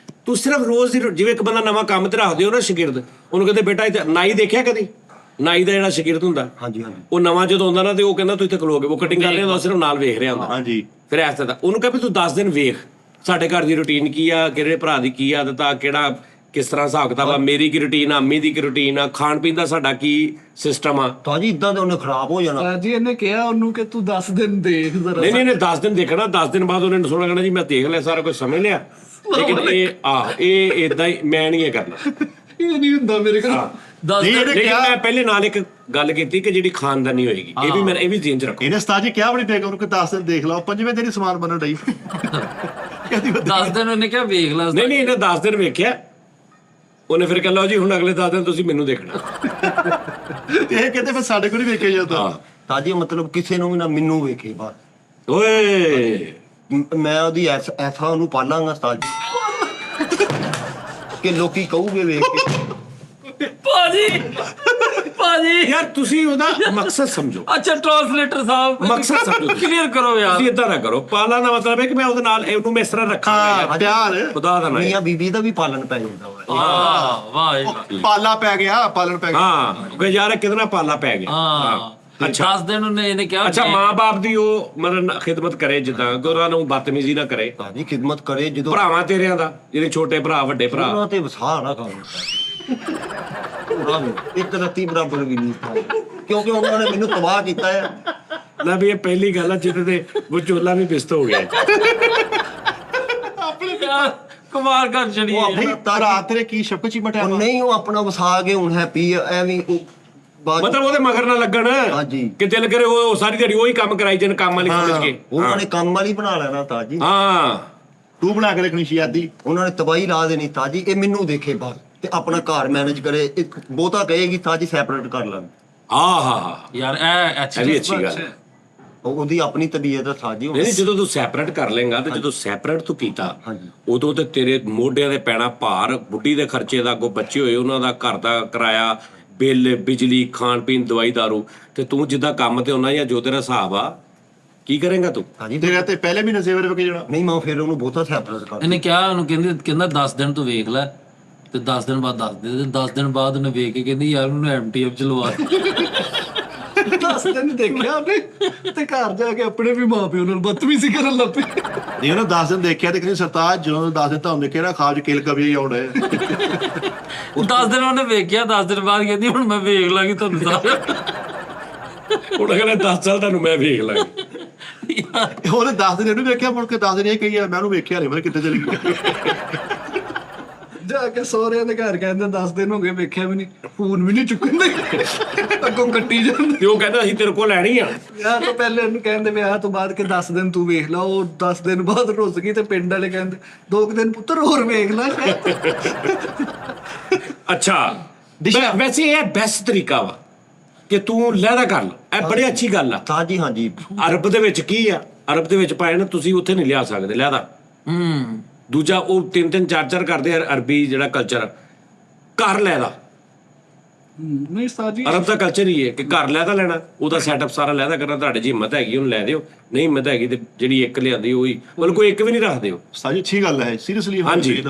ਤੂੰ ਸਿਰਫ ਰੋਜ਼ ਦੀ ਜਿਵੇਂ ਇੱਕ ਬੰਦਾ ਨਵਾਂ ਕੰਮ ਤੇ ਰੱਖਦੇ ਹੋ ਨਾ ਸ਼ਾਗਿਰਦ, ਉਹਨੂੰ ਕਹਿੰਦੇ ਬੇਟਾ ਇੱਥੇ ਨਾਈ ਦੇਖਿਆ ਕਦੀ? ਨਾਈ ਦਾ ਜਿਹੜਾ ਸ਼ਾਗਿਰਦ ਹੁੰਦਾ, ਹਾਂਜੀ ਹਾਂਜੀ, ਉਹ ਨਵਾਂ ਜਦੋਂ ਆਉਂਦਾ ਨਾ ਤੇ ਉਹ ਕਹਿੰਦਾ ਤੂੰ ਇੱਥੇ ਖਲੋ ਕੇ ਉਹ ਕਟਿੰਗ ਕਰ ਰਿਹਾ ਹੁੰਦਾ, ਸਿਰਫ ਨਾਲ ਵੇਖ ਰਿਹਾ ਹੁੰਦਾ। ਹਾਂਜੀ, ਫਿਰ ਐਸ ਤਰ੍ਹਾਂ ਉਹਨੂੰ ਕਹੇ ਵੀ ਤੂੰ 10 ਦਿਨ ਵੇਖ ਸਾਡੇ ਘਰ ਦੀ ਰੁਟੀਨ ਕੀ ਆ, ਕਿਹੜੇ ਭਰਾ ਦੀ ਕੀ ਆਦਤ ਆ, ਕਿਹੜਾ ਕਿਸ ਤਰ੍ਹਾਂ ਹਿਸਾਬ ਕਿਤਾਬ ਆ, ਮੇਰੀ ਕੀ ਰੁਟੀਨ ਆ, ਅੰਮੀ ਦੀ ਕੀ ਰੁਟੀਨ ਆ, ਖਾਣ ਪੀਣ ਦਾ ਸਾਡਾ ਕੀ ਸਿਸਟਮ ਆ। ਤਾਜੀ ਇਦਾਂ ਤੇ ਉਹਨੇ ਖਰਾਬ ਹੋ ਜਾਣਾ। ਜੀ ਇਹਨੇ ਕਿਹਾ ਉਹਨੂੰ ਕਿ ਤੂੰ 10 ਦਿਨ ਦੇਖ ਜ਼ਰਾ। ਨਹੀਂ ਨਹੀਂ 10 ਦਿਨ ਦੇਖਣਾ, 10 ਦਿਨ ਬਾਅਦ ਉਹਨੇ ਸੁਣਨਾ ਕਹਿਣਾ ਜੀ ਮੈਂ ਦੇਖ ਲਿਆ ਸਾਰਾ ਕੁਝ ਸਮਝ ਲਿਆ, ਲੇਕਿਨ ਇਹ ਇਦਾਂ ਹੀ ਮੈਂ ਨਹੀਂ ਇਹ ਕਰਨਾ। ਇਹ ਨਹੀਂ ਹੁੰਦਾ ਮੇਰੇ ਕੋਲ। ਲੇਕਿਨ ਮੈਂ ਪਹਿਲੇ ਨਾਲ ਇੱਕ ਗੱਲ ਕੀਤੀ ਕਿ ਜਿਹੜੀ ਖਾਨਦਾਨੀ ਹੋਏਗੀ, ਇਹ ਵੀ ਜ਼ਿਹਨ ਚ ਰੱਖੋ। ਇਹਨੇ ਸਤਾਜੀ ਕਿਹਾ ਬੜੀ ਬੇਗਮ ਨੂੰ ਕਿ 10 ਦਿਨ ਦੇਖ ਲਓ, 5ਵੇਂ ਦਿਨ ਹੀ ਸਮਾਨ ਬਣਨ ਡਈ। 10 ਦਿਨ ਉਹਨੇ ਕਿਹਾ ਵੇਖ ਲੈ। ਨਹੀਂ ਇਹਨੇ 10 ਦਿਨ ਵੇਖਿਆ, ਉਹਨੇ ਫਿਰ ਕਹਿੰਦਾ ਜੀ ਹੁਣ ਅਗਲੇ 10 ਦਿਨ ਤੁਸੀਂ ਮੈਨੂੰ ਦੇਖਣਾ। ਇਹ ਕਹਿੰਦੇ ਫਿਰ ਸਾਡੇ ਕੋਲ ਹੀ ਵੇਖਿਆ ਜਾਂਦਾ। ਤਾਜੀ ਮਤਲਬ ਕਿਸੇ ਨੂੰ ਵੀ ਨਾ ਮੈਨੂੰ ਵੇਖੇ ਬਸ। ਓਏ ਮੈਂ ਉਹਦੀ ਐਸਾ ਉਹਨੂੰ ਪਾਲਾਂਗਾ ਤਾਜੀ ਕਿ ਲੋਕੀ ਕਹੂਗੇ ਵੇਖ ਕੇ ਭਾਜੀ ਯਾਰ ਤੁਸੀਂ ਉਹਦਾ ਮਕਸਦ ਸਮਝੋ। ਅੱਛਾ ਟ੍ਰਾਂਸਲੇਟਰ ਸਾਹਿਬ ਮਕਸਦ ਸਮਝੋ, ਕਲੀਅਰ ਕਰੋ ਯਾਰ। ਤੁਸੀਂ ਏਦਾਂ ਨਾ ਕਰੋ। ਪਾਲਣ ਦਾ ਮਤਲਬ ਹੈ ਕਿ ਮੈਂ ਉਹਦੇ ਨਾਲ ਇਹਨੂੰ ਮੈਂ ਇਸ ਤਰ੍ਹਾਂ ਰੱਖਾਂਗਾ, ਪਿਆਰ ਖੁਦਾ ਦਾ ਨਾਮ। ਮੀਆਂ ਬੀਬੀ ਦਾ ਵੀ ਪਾਲਣ ਪੈ ਜਾਂਦਾ ਵਾ। ਵਾਹ ਪਾਲਾ ਪੈ ਗਿਆ, ਪਾਲਣ ਪੈ ਗਿਆ। ਹਾਂ ਕਿ ਯਾਰ ਕਿਹਦੇ ਨਾਲ ਪਾਲਾ ਪੈ ਗਿਆ। ਹਾਂ ਅੱਛਾ 10 ਦਿਨ ਇਹਨੇ ਕਿਹਾ। ਅੱਛਾ ਮਾਂ-ਬਾਪ ਦੀ ਉਹ ਮਤਲਬ ਖਿਦਮਤ ਕਰੇ, ਜਿੱਦਾਂ ਕਿ ਉਹਨਾਂ ਨੂੰ ਬਦਤਮੀਜ਼ੀ ਨਾ ਕਰੇ। ਤਾਜੀ ਖਿਦਮਤ ਕਰੇ ਜਦੋਂ ਭਰਾਵਾਂ ਤੇਰਿਆਂ ਦਾ, ਜਿਹੜੇ ਛੋਟੇ ਭਰਾ ਵੱਡੇ ਭਰਾ, ਉਹਨਾਂ ਤੇ ਵਸਾ ਨਾ ਖਾਓ। ਇੱਕ ਰੱਤੀ ਬਰਾਬਰ ਵੀ ਨਹੀਂ ਖਾਓ, ਕਿਉਂਕਿ ਉਹਨਾਂ ਨੇ ਮੈਨੂੰ ਤਬਾਹ ਕੀਤਾ ਹੈ। ਲੈ ਵੀ ਇਹ ਪਹਿਲੀ ਗੱਲ ਆ ਜਿਹਦੇ ਤੇ ਵਿਚੋਲਾ ਵੀ ਬਿਸਤ ਹੋ ਗਿਆ। ਕੁਮਾਰ ਕਰ ਛੜੀ। ਉਹ ਭਰਾ ਤੇਰੇ ਕੀ ਸ਼ੱਕ ਚ ਮਟਿਆ? ਨਹੀਂ ਉਹ ਆਪਣਾ ਵਸਾ ਕੇ ਹੁਣ ਹੈਪੀ ਐਵੇਂ ਮਤਲਬ ਉਹਦੇ ਮਗਰ ਨਾ ਲੱਗਣ ਹਾਂਜੀ। ਕਿ ਦਿਲ ਕਰੇ ਉਹ ਸਾਰੀ ਦਿਹਾੜੀ ਉਹੀ ਕੰਮ ਕਰਾਈ ਜਨ, ਕੰਮ ਵਾਲੀ ਸਮਝ ਕੇ। ਉਹਨਾਂ ਨੇ ਕੰਮ ਵਾਲੀ ਬਣਾ ਲੈਣਾ ਤਾਜੀ। ਹਾਂ ਤੂੰ ਬਣਾ ਕੇ ਰੱਖਣੀ ਸੀ ਆਦੀ। ਉਹਨਾਂ ਨੇ ਤਬਾਹੀ ਲਾ ਦੇਣੀ ਤਾਜੀ। ਇਹ ਮੈਨੂੰ ਦੇਖੇ ਬਸ ਤੇ ਆਪਣਾ ਘਰ ਮੈਨੇਜ ਕਰੇ। ਇੱਕ ਬਹੁਤਾ ਕਹੇਗੀ ਤਾਜੀ ਸੈਪਰੇਟ ਕਰ ਲੈਣ। ਯਾਰ ਇਹ ਵੀ ਅੱਛੀ ਗੱਲ ਹੈ। ਉਹਦੀ ਆਪਣੀ ਤਬੀਅਤ ਹੈ ਸਾਜੀ। ਨਹੀਂ ਜਦੋਂ ਤੂੰ ਸੈਪਰੇਟ ਕਰ ਲੇਗਾ ਤੇ ਜਦੋਂ ਸੈਪਰੇਟ ਤੂੰ ਕੀਤਾ ਹਾਂਜੀ। ਉਦੋਂ ਤੇ ਤੇਰੇ ਮੋਢਿਆਂ ਦੇ ਪੈਣਾ ਭਾਰ, ਬੁੱਢੀ ਦੇ ਖਰਚੇ ਦਾ, ਅੱਗੋਂ ਬੱਚੇ ਹੋਏ ਉਹਨਾਂ ਦਾ, ਘਰ ਦਾ ਕਿਰਾਇਆ, ਬਿੱਲ, ਬਿਜਲੀ, ਖਾਣ ਪੀਣ, ਦਵਾਈ ਦਾਰੂ, ਤੇ ਤੂੰ ਜਿੱਦਾਂ ਕੰਮ ਤੇ ਉਹਨਾਂ ਜਾਂ ਜੋ ਤੇਰਾ ਹਿਸਾਬ ਆ, ਕੀ ਕਰੇਗਾ ਤੂੰ? ਹਾਂਜੀ ਤੇਰਾ ਤੇ ਪਹਿਲੇ ਮਹੀਨੇ ਸੇਵਰ ਵਕੇ ਜਾਣਾ। ਨਹੀਂ ਮੈਂ ਫਿਰ ਉਹਨੂੰ ਬਹੁਤਾ ਸੈਪਰੇਟ ਕਰ ਇਹਨੇ ਕਿਹਾ ਉਹਨੂੰ ਕਹਿੰਦਾ 10 ਦਿਨ ਤੂੰ ਵੇਖ ਲੈ ਤੇ 10 ਦਿਨ ਬਾਅਦ ਦੱਸ ਦੇ। 10 ਦਿਨ ਬਾਅਦ ਉਹਨੇ ਵੇਖ ਕੇ ਕਹਿੰਦੀ ਯਾਰ ਉਹਨੂੰ MTF ਚਲਵਾ। 10 ਦਿਨ ਦੇਖਿਆ ਉਹਨੇ ਤੇ ਘਰ ਜਾ ਕੇ ਆਪਣੇ ਵੀ ਮਾਂ ਪਿਓ ਨਾਲ ਬਦਤਮੀਜ਼ੀ ਕਰਨ ਲੱਗ ਪਈ। ਨਹੀਂ ਉਹਨੇ 10 ਦਿਨ ਦੇਖਿਆ ਤੇ ਕਹਿੰਦੀ ਸਰਤਾਜ ਜਦੋਂ 10 ਦਿਨ ਤੁਹਾਨੂੰ ਦੇਖਿਆ ਨਾ ਖਾਜ ਕਿਲ ਕਵੀ ਆਉਣਾ। 10 ਦਿਨ ਉਹਨੇ ਵੇਖਿਆ, 10 ਦਿਨ ਬਾਅਦ ਕਹਿੰਦੀ ਹੁਣ ਮੈਂ ਵੇਖ ਲਾਂਗੀ ਤੁਹਾਨੂੰ ਸਾਰਾ। ਹੁਣ ਅਗਲੇ 10 ਸਾਲ ਤੁਹਾਨੂੰ ਮੈਂ ਵੇਖ ਲਾਂਗੀ। ਉਹਨੇ 10 ਦਿਨ ਇਹਨੂੰ ਵੇਖਿਆ, ਮੁੜ ਕੇ 10 ਦਿਨ ਇਹ ਕਹੀ ਯਾਰ ਮੈਂ ਉਹਨੂੰ ਵੇਖਿਆ ਨਹੀਂ, ਮੈਂ ਕਿੱਥੇ ਚਲੀ ਗਈ। ਜਾ ਕੇ ਸਹੁਰਿਆਂ ਦੇ ਘਰ ਕਹਿੰਦੇ 10 ਦਿਨ ਹੋ ਗਏ ਵੇਖਿਆ ਵੀ ਨਹੀਂ, ਫੋਨ ਵੀ ਨਹੀਂ ਚੁੱਕਦੇ, ਅੱਗੋਂ ਕੱਟੀ ਜਾਂਦੇ। ਤੇ ਉਹ ਕਹਿੰਦਾ ਅਸੀਂ ਤੇਰੇ ਕੋਲ ਲੈਣੀ ਆ। ਵਿਆਹ ਤੋਂ ਪਹਿਲੇ ਉਹਨੂੰ ਕਹਿੰਦੇ ਵਿਆਹ ਤੋਂ ਬਾਅਦ ਕਿ 10 ਦਿਨ ਤੂੰ ਵੇਖ ਲਾ। ਉਹ 10 ਦਿਨ ਬਾਅਦ ਰੁੱਸ ਗਈ ਤੇ ਪਿੰਡ ਵਾਲੇ ਕਹਿੰਦੇ 2 ਦਿਨ ਪੁੱਤਰ ਹੋਰ ਵੇਖ ਲੈ। ਅੱਛਾ ਵੈਸੇ ਇਹ ਬੈਸਟ ਤਰੀਕਾ ਵਾ ਕਿ ਤੂੰ ਲਹਿਦਾ ਕਰ ਲਓ। ਇਹ ਬੜੀ ਅੱਛੀ ਗੱਲ ਆ ਤਾਜੀ। ਹਾਂਜੀ ਅਰਬ ਦੇ ਵਿੱਚ ਕੀ ਆ, ਅਰਬ ਦੇ ਵਿੱਚ ਪਾਏ ਨਾ ਤੁਸੀਂ ਉੱਥੇ ਨਹੀਂ ਲਿਆ ਸਕਦੇ ਲਹਿਦਾ। ਦੂਜਾ ਉਹ 3-3 4-4 ਕਰਦੇ ਆ ਅਰਬੀ ਜਿਹੜਾ ਕਲਚਰ, ਘਰ ਲੈਦਾ ਨਹੀਂ ਉਸਤਾਦ ਜੀ ਅਰਬ ਦਾ ਕਲਚਰ ਹੀ ਹੈ ਕਿ ਘਰ ਲੈ ਤਾਂ ਲੈਣਾ, ਉਹਦਾ ਸੈਟਅਪ ਸਾਰਾ ਲੈਦਾ ਕਰਨਾ, ਤੁਹਾਡੇ 'ਚ ਹਿੰਮਤ ਹੈਗੀ ਉਹਨੂੰ ਲੈ ਦਿਓ, ਨਹੀਂ ਹਿੰਮਤ ਹੈਗੀ ਤੇ ਜਿਹੜੀ ਇੱਕ ਲਿਆਂਦੀ ਉਹੀ, ਮਤਲਬ ਕੋਈ ਇੱਕ ਵੀ ਨਹੀਂ ਰੱਖਦੇ ਹੋ। ਸਾਜੀ ਅੱਛੀ ਗੱਲ ਹੈ, ਸੀਰੀਅਸਲੀ ਹਾਂਜੀ।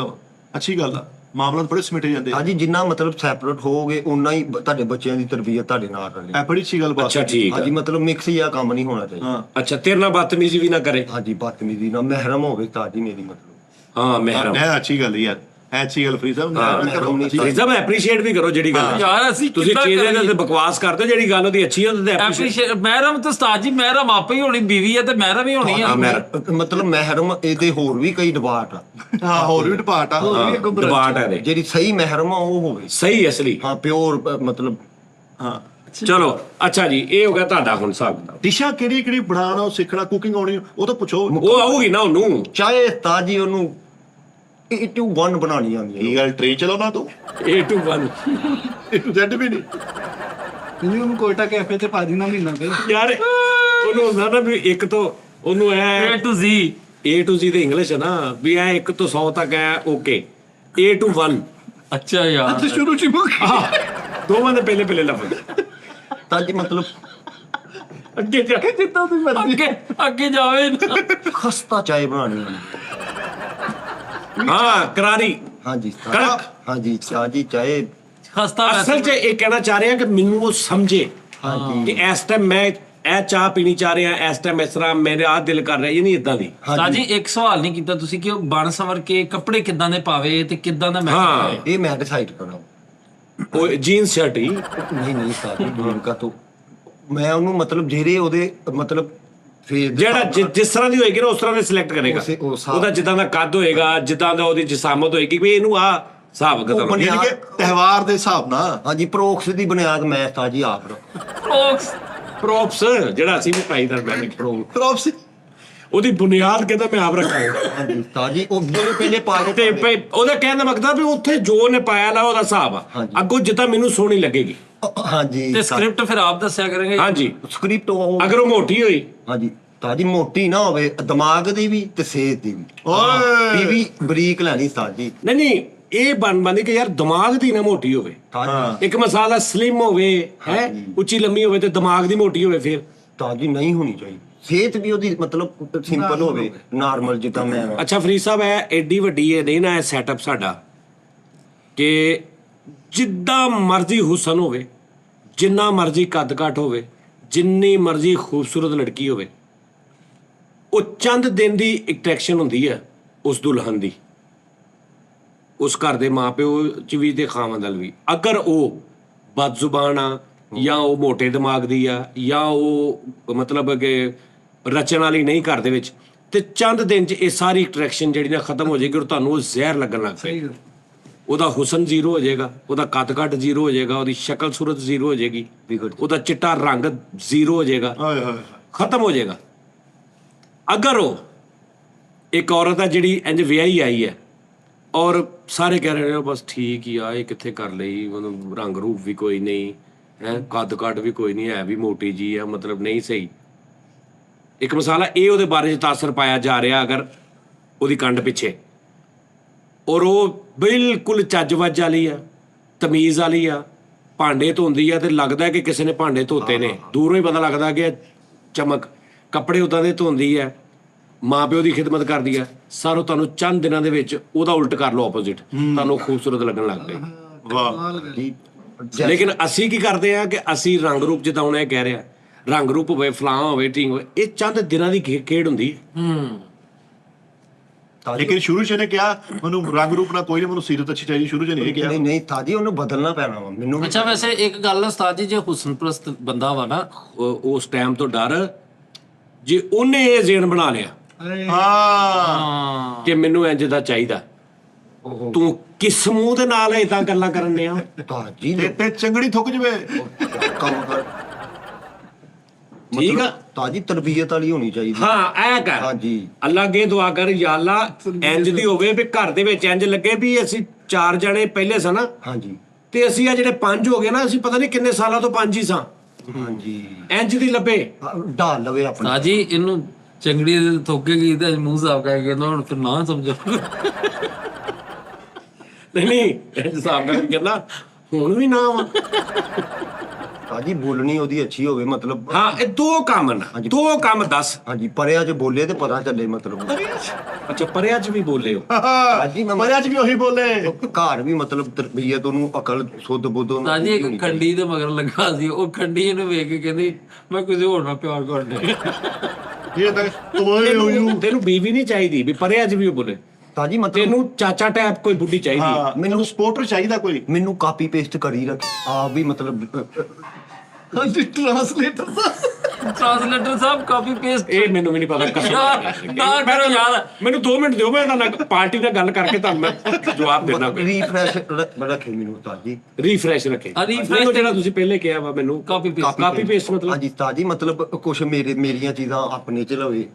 ਅੱਛੀ ਗੱਲ ਆ, ਮਾਮਲਾ ਬੜੇ ਸਮੇਟੇ ਜਾਂਦੇ ਆ। ਹਾਂਜੀ, ਜਿੰਨਾ ਮਤਲਬ ਸੈਪਰੇਟ ਹੋਗੇ ਉਨਾ ਹੀ ਤੁਹਾਡੇ ਬੱਚਿਆਂ ਦੀ ਤਰਬੀਅਤ ਤੁਹਾਡੇ ਨਾਲ ਰਹੇ। ਇਹ ਬੜੀ ਅੱਛੀ ਗੱਲ ਬਾਤ ਅੱਛਾ ਠੀਕ ਹਾਂਜੀ, ਹੈ। ਮਤਲਬ ਮਿਕਸ ਜਿਹਾ ਕੰਮ ਨਹੀਂ ਹੋਣਾ ਚਾਹੀਦਾ। ਹਾਂ ਅੱਛਾ, ਤੇਰੇ ਨਾਲ ਬਦਤਮੀਜ਼ੀ ਵੀ ਨਾ ਕਰੇ। ਹਾਂਜੀ, ਬਦਤਮੀਜ਼ੀ ਨਾ, ਮਹਿਰਮ ਹੋਵੇ ਤਾਜੀ ਮੇਰੀ ਮਤਲਬ। ਹਾਂ ਮਹਿਰਮ। ਇਹ ਅੱਛੀ ਗੱਲ ਯਾਰ, ਇਹ ਅੱਛੀ ਗੱਲ ਫਰੀਦ ਸਾਹਿਬ ਮਹਿਰਮ ਨਹੀਂ ਫਰੀਦ ਸਾਹਿਬ ਐਪਰੀਸ਼ੀਏਟ ਵੀ ਕਰੋ ਜਿਹੜੀ ਗੱਲ ਹੈ। ਯਾਰ ਅਸੀਂ ਤੁਸੀਂ ਚੀਜ਼ਾਂ ਤੇ ਬਕਵਾਸ ਕਰਦੇ ਹੋ, ਜਿਹੜੀ ਗੱਲ ਉਹਦੀ ਅੱਛੀ ਹੈ ਉਹਦੇ ਐਪਰੀਸ਼ੀਏਟ ਮਹਿਰਮ ਤੇ ਉਸਤਾਦ ਜੀ, ਮਹਿਰਮ ਆਪੇ ਹੀ ਹੋਣੀ, ਬੀਵੀ ਹੈ ਤੇ ਮਹਿਰਮ ਹੀ ਹੋਣੀ ਆ। ਮਤਲਬ ਮਹਿਰਮ ਇਹਦੇ ਹੋਰ ਵੀ ਕਈ ਡਿਪਾਰਟ ਆ। ਹਾਂ, ਹੋਰ ਵੀ ਡਿਪਾਰਟ ਆ। ਦਬਾਟ ਹੈ ਜਿਹੜੀ ਸਹੀ ਮਹਿਰਮ ਆ ਉਹ ਹੋਵੇ। ਸਹੀ ਅਸਲੀ। ਹਾਂ, ਪਿਓਰ ਮਤਲਬ। ਹਾਂ, ਚਲੋ ਅੱਛਾ ਜੀ, ਇਹ ਹੋ ਗਿਆ ਤੁਹਾਡਾ ਹੁਣ ਹਿਸਾਬ ਕਿਤਾਬ। ਡਿਸ਼ਾਂ ਕਿਹੜੀ ਬਣਾਉਣਾ, ਉਹ ਸਿੱਖਣਾ, ਕੁਕਿੰਗ ਆਉਣੀ, ਉਹ ਤਾਂ ਪੁੱਛੋ। ਉਹ ਆਊਗੀ ਨਾ ਉਹਨੂੰ। ਚਾਹੇ ਤਾਜੀ ਉਹਨੂੰ 1 ਬਣਾਉਣੀ ਆਉਂਦੀ ਕੀ ਹੈ। ਗੱਲ, ਟ੍ਰੇਨ ਚਲਾਉਣਾ ਤੂੰ? A to 1 A to Z ਵੀ ਨਹੀਂ। ਨਹੀਂ ਉਹਨੂੰ ਕੋਇਟਾ ਕੈਫੇ ਤੇ ਪਾਜੀ ਨਾ ਮਿਲਣਾ ਤੇ ਯਾਰ ਉਹਨੂੰ ਹੁੰਦਾ ਨਾ ਵੀ ਇੱਕ ਤੋਂ ਉਹਨੂੰ A to Z A to Z ਤੇ ਇੰਗਲਿਸ਼ ਹੈ ਨਾ, ਵੀ ਇਹ 1 ਤੋਂ 100 ਤੱਕ ਹੈ ਓਕੇ। A to 1 ਅੱਛਾ ਯਾਰ ਤੇ ਸ਼ੁਰੂ ਚ ਮੁੱਕ ਦੋਵਾਂ ਦੇ ਪਹਿਲੇ ਲਫ਼ਜ਼ ਤਾਜੀ ਮਤਲਬ ਅੱਗੇ ਜਾ ਕੇ ਜਿੱਦਾਂ ਦੀ ਮਰਜ਼ੀ ਅੱਗੇ ਜਾਵੇ ਨਾ। ਖਸਤਾ ਚਾय ਬਣਾਉਣੀ ਆਉਂਦੀ ਹੈ। ਹਾਂ ਕਰਾਰੀ ਹਾਂਜੀ ਕੜਕ। ਹਾਂਜੀ, ਤਾਜੀ ਚਾय। ਖਸਤਾ ਅਸਲ 'ਚ ਇਹ ਕਹਿਣਾ ਚਾਹ ਰਿਹਾ ਕਿ ਮੈਨੂੰ ਉਹ ਸਮਝੇ ਹਾਂਜੀ ਕਿ ਇਸ ਟਾਈਮ ਮੈਂ ਇਹ ਚਾਹ ਪੀਣੀ ਚਾਹ ਰਿਹਾ, ਇਸ ਟਾਈਮ ਇਸ ਤਰ੍ਹਾਂ ਮੇਰੇ ਆਹ ਦਿਲ ਕਰ ਰਿਹਾ, ਇਹ ਨਹੀਂ ਇਦਾਂ ਦੀ। ਉਸਤਾਦ ਜੀ ਇੱਕ ਸਵਾਲ ਨਹੀਂ ਕੀਤਾ ਤੁਸੀਂ ਕਿ ਉਹ ਬਣ ਸਵਰ ਕੇ ਕੱਪੜੇ ਕਿੱਦਾਂ ਦੇ ਪਾਵੇ ਤੇ ਕਿੱਦਾਂ ਦਾ ਮੈਚ ਹਾਂ। ਕਰੇ। ਇਹ ਮੈਂ ਡਿਸਾਈਡ ਕਰਾਂ। ਉਹ ਜੀਨਸ ਸ਼ਰਟ ਹੀ ਨਹੀਂ ਤਾਜੀ ਗੇਮ ਕਾ ਤੋਂ ਮੈਂ ਉਹਨੂੰ ਮਤਲਬ ਜਿਹੜੇ ਉਹਦੇ ਮਤਲਬ ਫੇਰ ਜਿਹੜਾ ਜਿਸ ਤਰ੍ਹਾਂ ਦੀ ਹੋਏਗੀ ਨਾ ਉਸ ਤਰ੍ਹਾਂ ਦੇ ਸਿਲੈਕਟ ਕਰੇਗਾ। ਉਸ ਹਿਸਾਬ- ਉਹਦਾ ਜਿੱਦਾਂ ਦਾ ਕੱਦ ਹੋਏਗਾ, ਜਿੱਦਾਂ ਦਾ ਉਹਦੀ ਜਿਸਾਮਤ ਹੋਏਗੀ, ਵੀ ਇਹਨੂੰ ਆ ਹਿਸਾਬ ਖਤਮ। ਉਹ ਯਾਨੀ ਕਿ ਤਿਉਹਾਰ ਦੇ ਹਿਸਾਬ ਨਾਲ। ਹਾਂਜੀ, ਪ੍ਰੋਕਸ ਦੀ ਬੁਨਿਆਦ ਮੈਂ ਤਾਜੀ ਆਪ ਰੱਖ। ਪ੍ਰੋਪਸ ਜਿਹੜਾ ਅਸੀਂ ਵੀ ਪਾਈ ਦਰਮਿਆਨ ਪ੍ਰੋਪਸ ਉਹਦੀ ਬੁਨਿਆਦ ਕਹਿੰਦਾ ਮੈਂ ਆਪ ਰੱਖਾਂਗਾ। ਹਾਂਜੀ, ਤਾਜੀ ਉਹ ਜਿਹੜੇ ਪਹਿਲੇ ਪਾ ਕੇ ਤੇ ਉਹਦਾ ਕਹਿਣ ਦਾ ਮਕਸਦ ਵੀ ਉੱਥੇ ਜੋ ਨੇ ਪਾਇਆ ਲਾ ਉਹਦਾ ਹਿਸਾਬ ਆ, ਹਾਂਜੀ। ਅੱਗੋਂ ਜਿੱਦਾਂ ਮੈਨੂੰ ਸੋਹਣੀ ਲੱਗੇਗੀ। ਹਾਂਜੀ, ਤੇ ਸਕ੍ਰਿਪਟ ਫਿਰ ਆਪ ਦੱਸਿਆ ਕਰਾਂਗੇ। ਹਾਂਜੀ, ਸਕ੍ਰਿਪਟ ਉਹ ਅਗਰ ਉਹ ਮੋਟੀ ਹੋਈ ਹਾਂਜੀ ਤਾਜੀ ਮੋਟੀ ਨਾ ਹੋਵੇ, ਦਿਮਾਗ ਦੀ ਵੀ ਤੇ ਸਿਹਤ ਦੀ ਵੀ। ਓਏ ਇਹ ਵੀ ਬਰੀਕ ਲੈਣੀ ਤਾਜੀ ਨਹੀਂ ਇਹ ਬਣ ਕਿ ਯਾਰ ਦਿਮਾਗ ਦੀ ਨਾ ਮੋਟੀ ਹੋਵੇ। ਤਾਜੀ ਇੱਕ ਮਸਾਲਾ ਸਲਿਮ ਹੋਵੇ ਹੈ, ਉੱਚੀ ਲੰਮੀ ਹੋਵੇ ਤੇ ਦਿਮਾਗ ਦੀ ਮੋਟੀ ਹੋਵੇ, ਫਿਰ ਤਾਜੀ ਨਹੀਂ ਹੋਣੀ ਚਾਹੀਦੀ। ਸਿਹਤ ਵੀ ਉਹਦੀ ਮਤਲਬ ਸਿੰਪਲ ਹੋਵੇ, ਨਾਰਮਲ ਜਿੱਦਾਂ ਮੈਂ ਵਾਂ। ਅੱਛਾ ਫਰੀਦ ਸਾਹਿਬ, ਇਹ ਐਡੀ ਵੱਡੀ ਇਹ ਨਹੀਂ ਨਾ ਇਹ ਸੈਟਅਪ ਸਾਡਾ ਕਿ ਜਿੱਦਾਂ ਮਰਜ਼ੀ ਹੁਸਨ ਹੋਵੇ, ਜਿੰਨਾ ਮਰਜ਼ੀ ਕੱਦ ਕਾਠ ਹੋਵੇ, ਜਿੰਨੀ ਮਰਜ਼ੀ ਖੂਬਸੂਰਤ ਲੜਕੀ ਹੋਵੇ, ਉਹ ਚੰਦ ਦਿਨ ਦੀ ਅਟਰੈਕਸ਼ਨ ਹੁੰਦੀ ਹੈ ਉਸ ਦੁਲਹਨ ਦੀ, ਉਸ ਘਰ ਦੇ ਮਾਪਿਓ ਚ ਵੀ ਤੇ ਖਾਵੰਦ ਵੱਲ ਵੀ। ਅਗਰ ਉਹ ਬਦਜ਼ੁਬਾਨ ਆ, ਜਾਂ ਉਹ ਮੋਟੇ ਦਿਮਾਗ ਦੀ ਆ, ਜਾਂ ਉਹ ਮਤਲਬ ਕਿ ਰਚਨ ਵਾਲੀ ਨਹੀਂ ਘਰ ਦੇ ਵਿੱਚ, ਤੇ ਚੰਦ ਦਿਨ 'ਚ ਇਹ ਸਾਰੀ ਅਟਰੈਕਸ਼ਨ ਜਿਹੜੀ ਨਾ ਖਤਮ ਹੋ ਜਾਏਗੀ ਔਰ ਤੁਹਾਨੂੰ ਉਹ ਜ਼ਹਿਰ ਲੱਗਣ ਲੱਗ ਪਏਗਾ। ਉਹਦਾ ਹੁਸਨ ਜ਼ੀਰੋ ਹੋ ਜਾਏਗਾ, ਉਹਦਾ ਕੱਦ ਕਾਠ ਜ਼ੀਰੋ ਹੋ ਜਾਏਗਾ, ਉਹਦੀ ਸ਼ਕਲ ਸੂਰਤ ਜ਼ੀਰੋ ਹੋ ਜਾਏਗੀ, ਉਹਦਾ ਚਿੱਟਾ ਰੰਗ ਜ਼ੀਰੋ ਹੋ ਜਾਏਗਾ, ਓਏ ਹੋਏ ਖਤਮ ਹੋ ਜਾਏਗਾ। ਅਗਰ ਉਹ ਇੱਕ ਔਰਤ ਹੈ ਜਿਹੜੀ ਇੰਜ ਵਿਆਹੀ ਆਈ ਹੈ ਔਰ ਸਾਰੇ ਕਹਿ ਰਹੇ ਨੇ ਬਸ ਠੀਕ ਹੀ ਆ, ਇਹ ਕਿੱਥੇ ਕਰ ਲਈ, ਉਹਨੂੰ ਰੰਗ ਰੂਪ ਵੀ ਕੋਈ ਨਹੀਂ ਹੈ, ਕੱਦ ਕਾਠ ਵੀ ਕੋਈ ਨਹੀਂ ਹੈ, ਵੀ ਮੋਟੀ ਜੀ ਹੈ, ਮਤਲਬ ਨਹੀਂ ਸਹੀ। ਇੱਕ ਮਸਾਲਾ ਇਹ ਉਹਦੇ ਬਾਰੇ 'ਚ ਤਾਸਰ ਪਾਇਆ ਜਾ ਰਿਹਾ ਅਗਰ ਉਹਦੀ ਕੰਡ ਪਿੱਛੇ, ਔਰ ਉਹ ਬਿਲਕੁਲ ਚੱਜ ਵੱਜ ਵਾਲੀ ਆ, ਤਮੀਜ਼ ਵਾਲੀ ਆ, ਭਾਂਡੇ ਧੋਂਦੀ ਆ ਤੇ ਲੱਗਦਾ ਕਿ ਕਿਸੇ ਨੇ ਭਾਂਡੇ ਧੋਤੇ ਨੇ, ਦੂਰੋਂ ਹੀ ਪਤਾ ਲੱਗਦਾ ਕਿ ਚਮਕ, ਕੱਪੜੇ ਉਦਾਂ ਦੇ ਧੋਂਦੀ ਹੈ, ਮਾਂ ਪਿਓ ਦੀ ਖਿਦਮਤ ਕਰਦੀ ਹੈ, ਸਾਰੋ ਤੁਹਾਨੂੰ ਚੰਦ ਦਿਨਾਂ ਦੇ ਵਿੱਚ ਉਹਦਾ ਉਲਟ ਕਰ ਲਓ, ਆਪੋਜ਼ਿਟ, ਤੁਹਾਨੂੰ ਖੂਬਸੂਰਤ ਲੱਗਣ ਲੱਗ ਪਏ। ਵਾਹ। ਲੇਕਿਨ ਅਸੀਂ ਕੀ ਕਰਦੇ ਆ ਕਿ ਅਸੀਂ ਰੰਗ ਰੂਪ, ਜਿੱਦਾਂ ਹੁਣ ਇਹ ਕਹਿ ਰਿਹਾ ਰੰਗ ਰੂਪ ਹੋਵੇ, ਫਲਾਂ ਹੋਵੇ, ਢੀਂਗ ਹੋਵੇ, ਇਹ ਚੰਦ ਦਿਨਾਂ ਦੀ ਖੇਡ ਹੁੰਦੀ ਹੈ। ਲੇਕਿਨ ਸ਼ੁਰੂ ਚ ਇਹਨੇ ਕਿਹਾ ਮੈਨੂੰ ਰੰਗ ਰੂਪ ਨਾਲ ਕੋਈ ਨਹੀਂ, ਮੈਨੂੰ ਸੀਰਤ ਅੱਛੀ ਚਾਹੀਦੀ, ਸ਼ੁਰੂ ਚ ਨਹੀਂ ਕਿਹਾ। ਨਹੀਂ ਤਾਜੀ ਉਹਨੂੰ ਬਦਲਣਾ ਪੈਣਾ ਵਾ ਮੈਨੂੰ ਵੀ। ਅੱਛਾ ਵੈਸੇ ਇੱਕ ਗੱਲ ਹੈ ਉਸਤਾਦ ਜੀ, ਜੇ ਹੁਸਨਪ੍ਰਸਤ ਬੰਦਾ ਵਾ ਨਾ, ਉਸ ਟਾਈਮ ਤੋਂ ਡਰ, ਜੇ ਉਹਨੇ ਇਹ ਜ਼ੇਨ ਬਣਾ ਲਿਆ ਹਾਂ ਕਿ ਮੈਨੂੰ ਇੰਜ ਦਾ ਚਾਹੀਦਾ, ਤੂੰ ਕਿਸ ਮੂੰਹ ਦੇ ਨਾਲ ਇਦਾਂ ਗੱਲਾਂ ਕਰਨ ਡਿਆ? ਤਾਜੀ ਤੇ ਚੰਗੜੀ ਥੁੱਕ ਜਵੇ। ਕੰਮ ਕਰ ਠੀਕ ਆ। ਤਾਜੀ ਤਰਬੀਅਤ ਵਾਲੀ ਹੋਣੀ ਚਾਹੀਦੀ। ਹਾਂ ਐ ਕਰ, ਹਾਂਜੀ ਅੱਲਾ ਅੱਗੇ ਦੁਆ ਕਰ, ਯਾ ਅੱਲਾ ਇੰਜ ਦੀ ਹੋਵੇ ਵੀ ਘਰ ਦੇ ਵਿੱਚ ਇੰਜ ਲੱਗੇ ਵੀ ਅਸੀਂ 4 ਜਣੇ ਪਹਿਲੇ ਸਾਂ ਨਾ, ਹਾਂਜੀ ਤੇ ਅਸੀਂ ਆ ਜਿਹੜੇ 5 ਹੋ ਗਏ ਨਾ, ਅਸੀਂ ਪਤਾ ਨਹੀਂ ਕਿੰਨੇ ਸਾਲਾਂ ਤੋਂ 5 ਹੀ ਸਾਂ, ਹਾਂਜੀ ਇੰਜ ਦੀ ਲੱਭੇ। ਢਾਲ ਲਵੇ ਆਪਣਾ। ਉਸਤਾਦ ਜੀ ਇਹਨੂੰ ਚੰਗੜੀ ਦੇ ਥੋਕੇਗੀ ਤੇ ਮੂੰਹ ਸਾਫ ਕਰਕੇ ਕਹਿੰਦਾ ਹੁਣ ਫਿਰ ਨਾ ਸਮਝੋ। ਨਹੀਂ ਹਿਸਾਬ ਨਾਲ ਕਹਿੰਦਾ ਹੁਣ ਵੀ ਨਾ ਵਾ ਸਾਜੀ ਬੋਲਣੀ ਉਹਦੀ ਅੱਛੀ ਹੋਵੇ ਮਤਲਬ ਹਾਂ ਇਹ ਦੋ ਕੰਮ ਨਾ ਦੋ ਕੰਮ ਦੱਸ ਹਾਂਜੀ ਪਰਿਆ ਚ ਬੋਲੇ ਤੇ ਪਤਾ ਚੱਲੇ ਮਤਲਬ ਅੱਛਾ ਪਰਿਆ ਚ ਵੀ ਬੋਲੇ ਹੋ ਹਾਂਜੀ ਮੈਂ ਮਰਿਆ ਚ ਵੀ ਉਹੀ ਬੋਲੇ ਘਰ ਵੀ ਮਤਲਬ ਤਰਬੀਅਤ ਉਹਨੂੰ ਅਕਲ ਸੁੱਧ ਬੁੱਧ ਉਹਨੂੰ ਸਾਜੀ ਇੱਕ ਖੰਡੀ ਦੇ ਮਗਰ ਲੱਗਾ ਸੀ, ਉਹ ਖੰਡੀ ਇਹਨੂੰ ਵੇਖ ਕੇ ਕਹਿੰਦੀ ਮੈਂ ਕਿਸੇ ਹੋਰ ਨਾਲ ਪਿਆਰ ਕਰਦਾ। ਇਹ ਤਾਂ ਤੋਏ ਹੋਈ ਤੈਨੂੰ ਬੀਵੀ ਨਹੀਂ ਚਾਹੀਦੀ ਵੀ ਪਰਿਆ ਚ ਵੀ ਉਹ ਬੋਲੇ, ਸਾਜੀ ਮਤਲਬ ਤੈਨੂੰ ਚਾਚਾ ਟੈਪ ਕੋਈ ਬੁੱਢੀ ਚਾਹੀਦੀ ਹਾਂ ਮੈਨੂੰ ਸਪੋਰਟਰ ਚਾਹੀਦਾ ਕੋਈ ਮੈਨੂੰ ਕਾਪੀ ਪੇਸਟ ਕਰੀ ਰੱਖ ਆਪ ਵੀ ਮਤਲਬ ਹਾਂਜੀ ਟ੍ਰਾਂਸਲੇਟਰ ਟ੍ਰਾਂਸਲੇਟਰ ਸਾਹਿਬ ਕਾਪੀ ਪੇਸਟ ਇਹ ਮੈਨੂੰ ਵੀ ਨਹੀਂ ਪਤਾ ਕਸਮ ਨਾ ਕਰੋ ਯਾਰ। ਮੈਨੂੰ 2 ਮਿੰਟ ਦਿਓ, ਮੈਂ ਇਹਨਾਂ ਨਾਲ ਪਾਰਟੀ ਨਾਲ ਗੱਲ ਕਰਕੇ ਤੁਹਾਨੂੰ ਮੈਂ ਜਵਾਬ ਦੇਣਾ ਰੀਫਰੈਸ਼ ਰੱਖੇ ਮੈਨੂੰ ਸਾਜੀ ਰੀਫਰੈਸ਼ ਰੱਖੇ refresh ਜਿਹੜਾ ਤੁਸੀਂ ਪਹਿਲੇ ਕਿਹਾ ਵਾ ਮੈਨੂੰ ਕਾਪੀ ਪੇਸਟ ਕਾਪੀ ਪੇਸਟ ਮਤਲਬ ਹਾਂਜੀ ਸਾਜੀ ਮਤਲਬ ਕੁਛ ਮੇਰੀਆਂ ਚੀਜ਼ਾਂ ਆਪਣੇ ਚ ਲਵੇ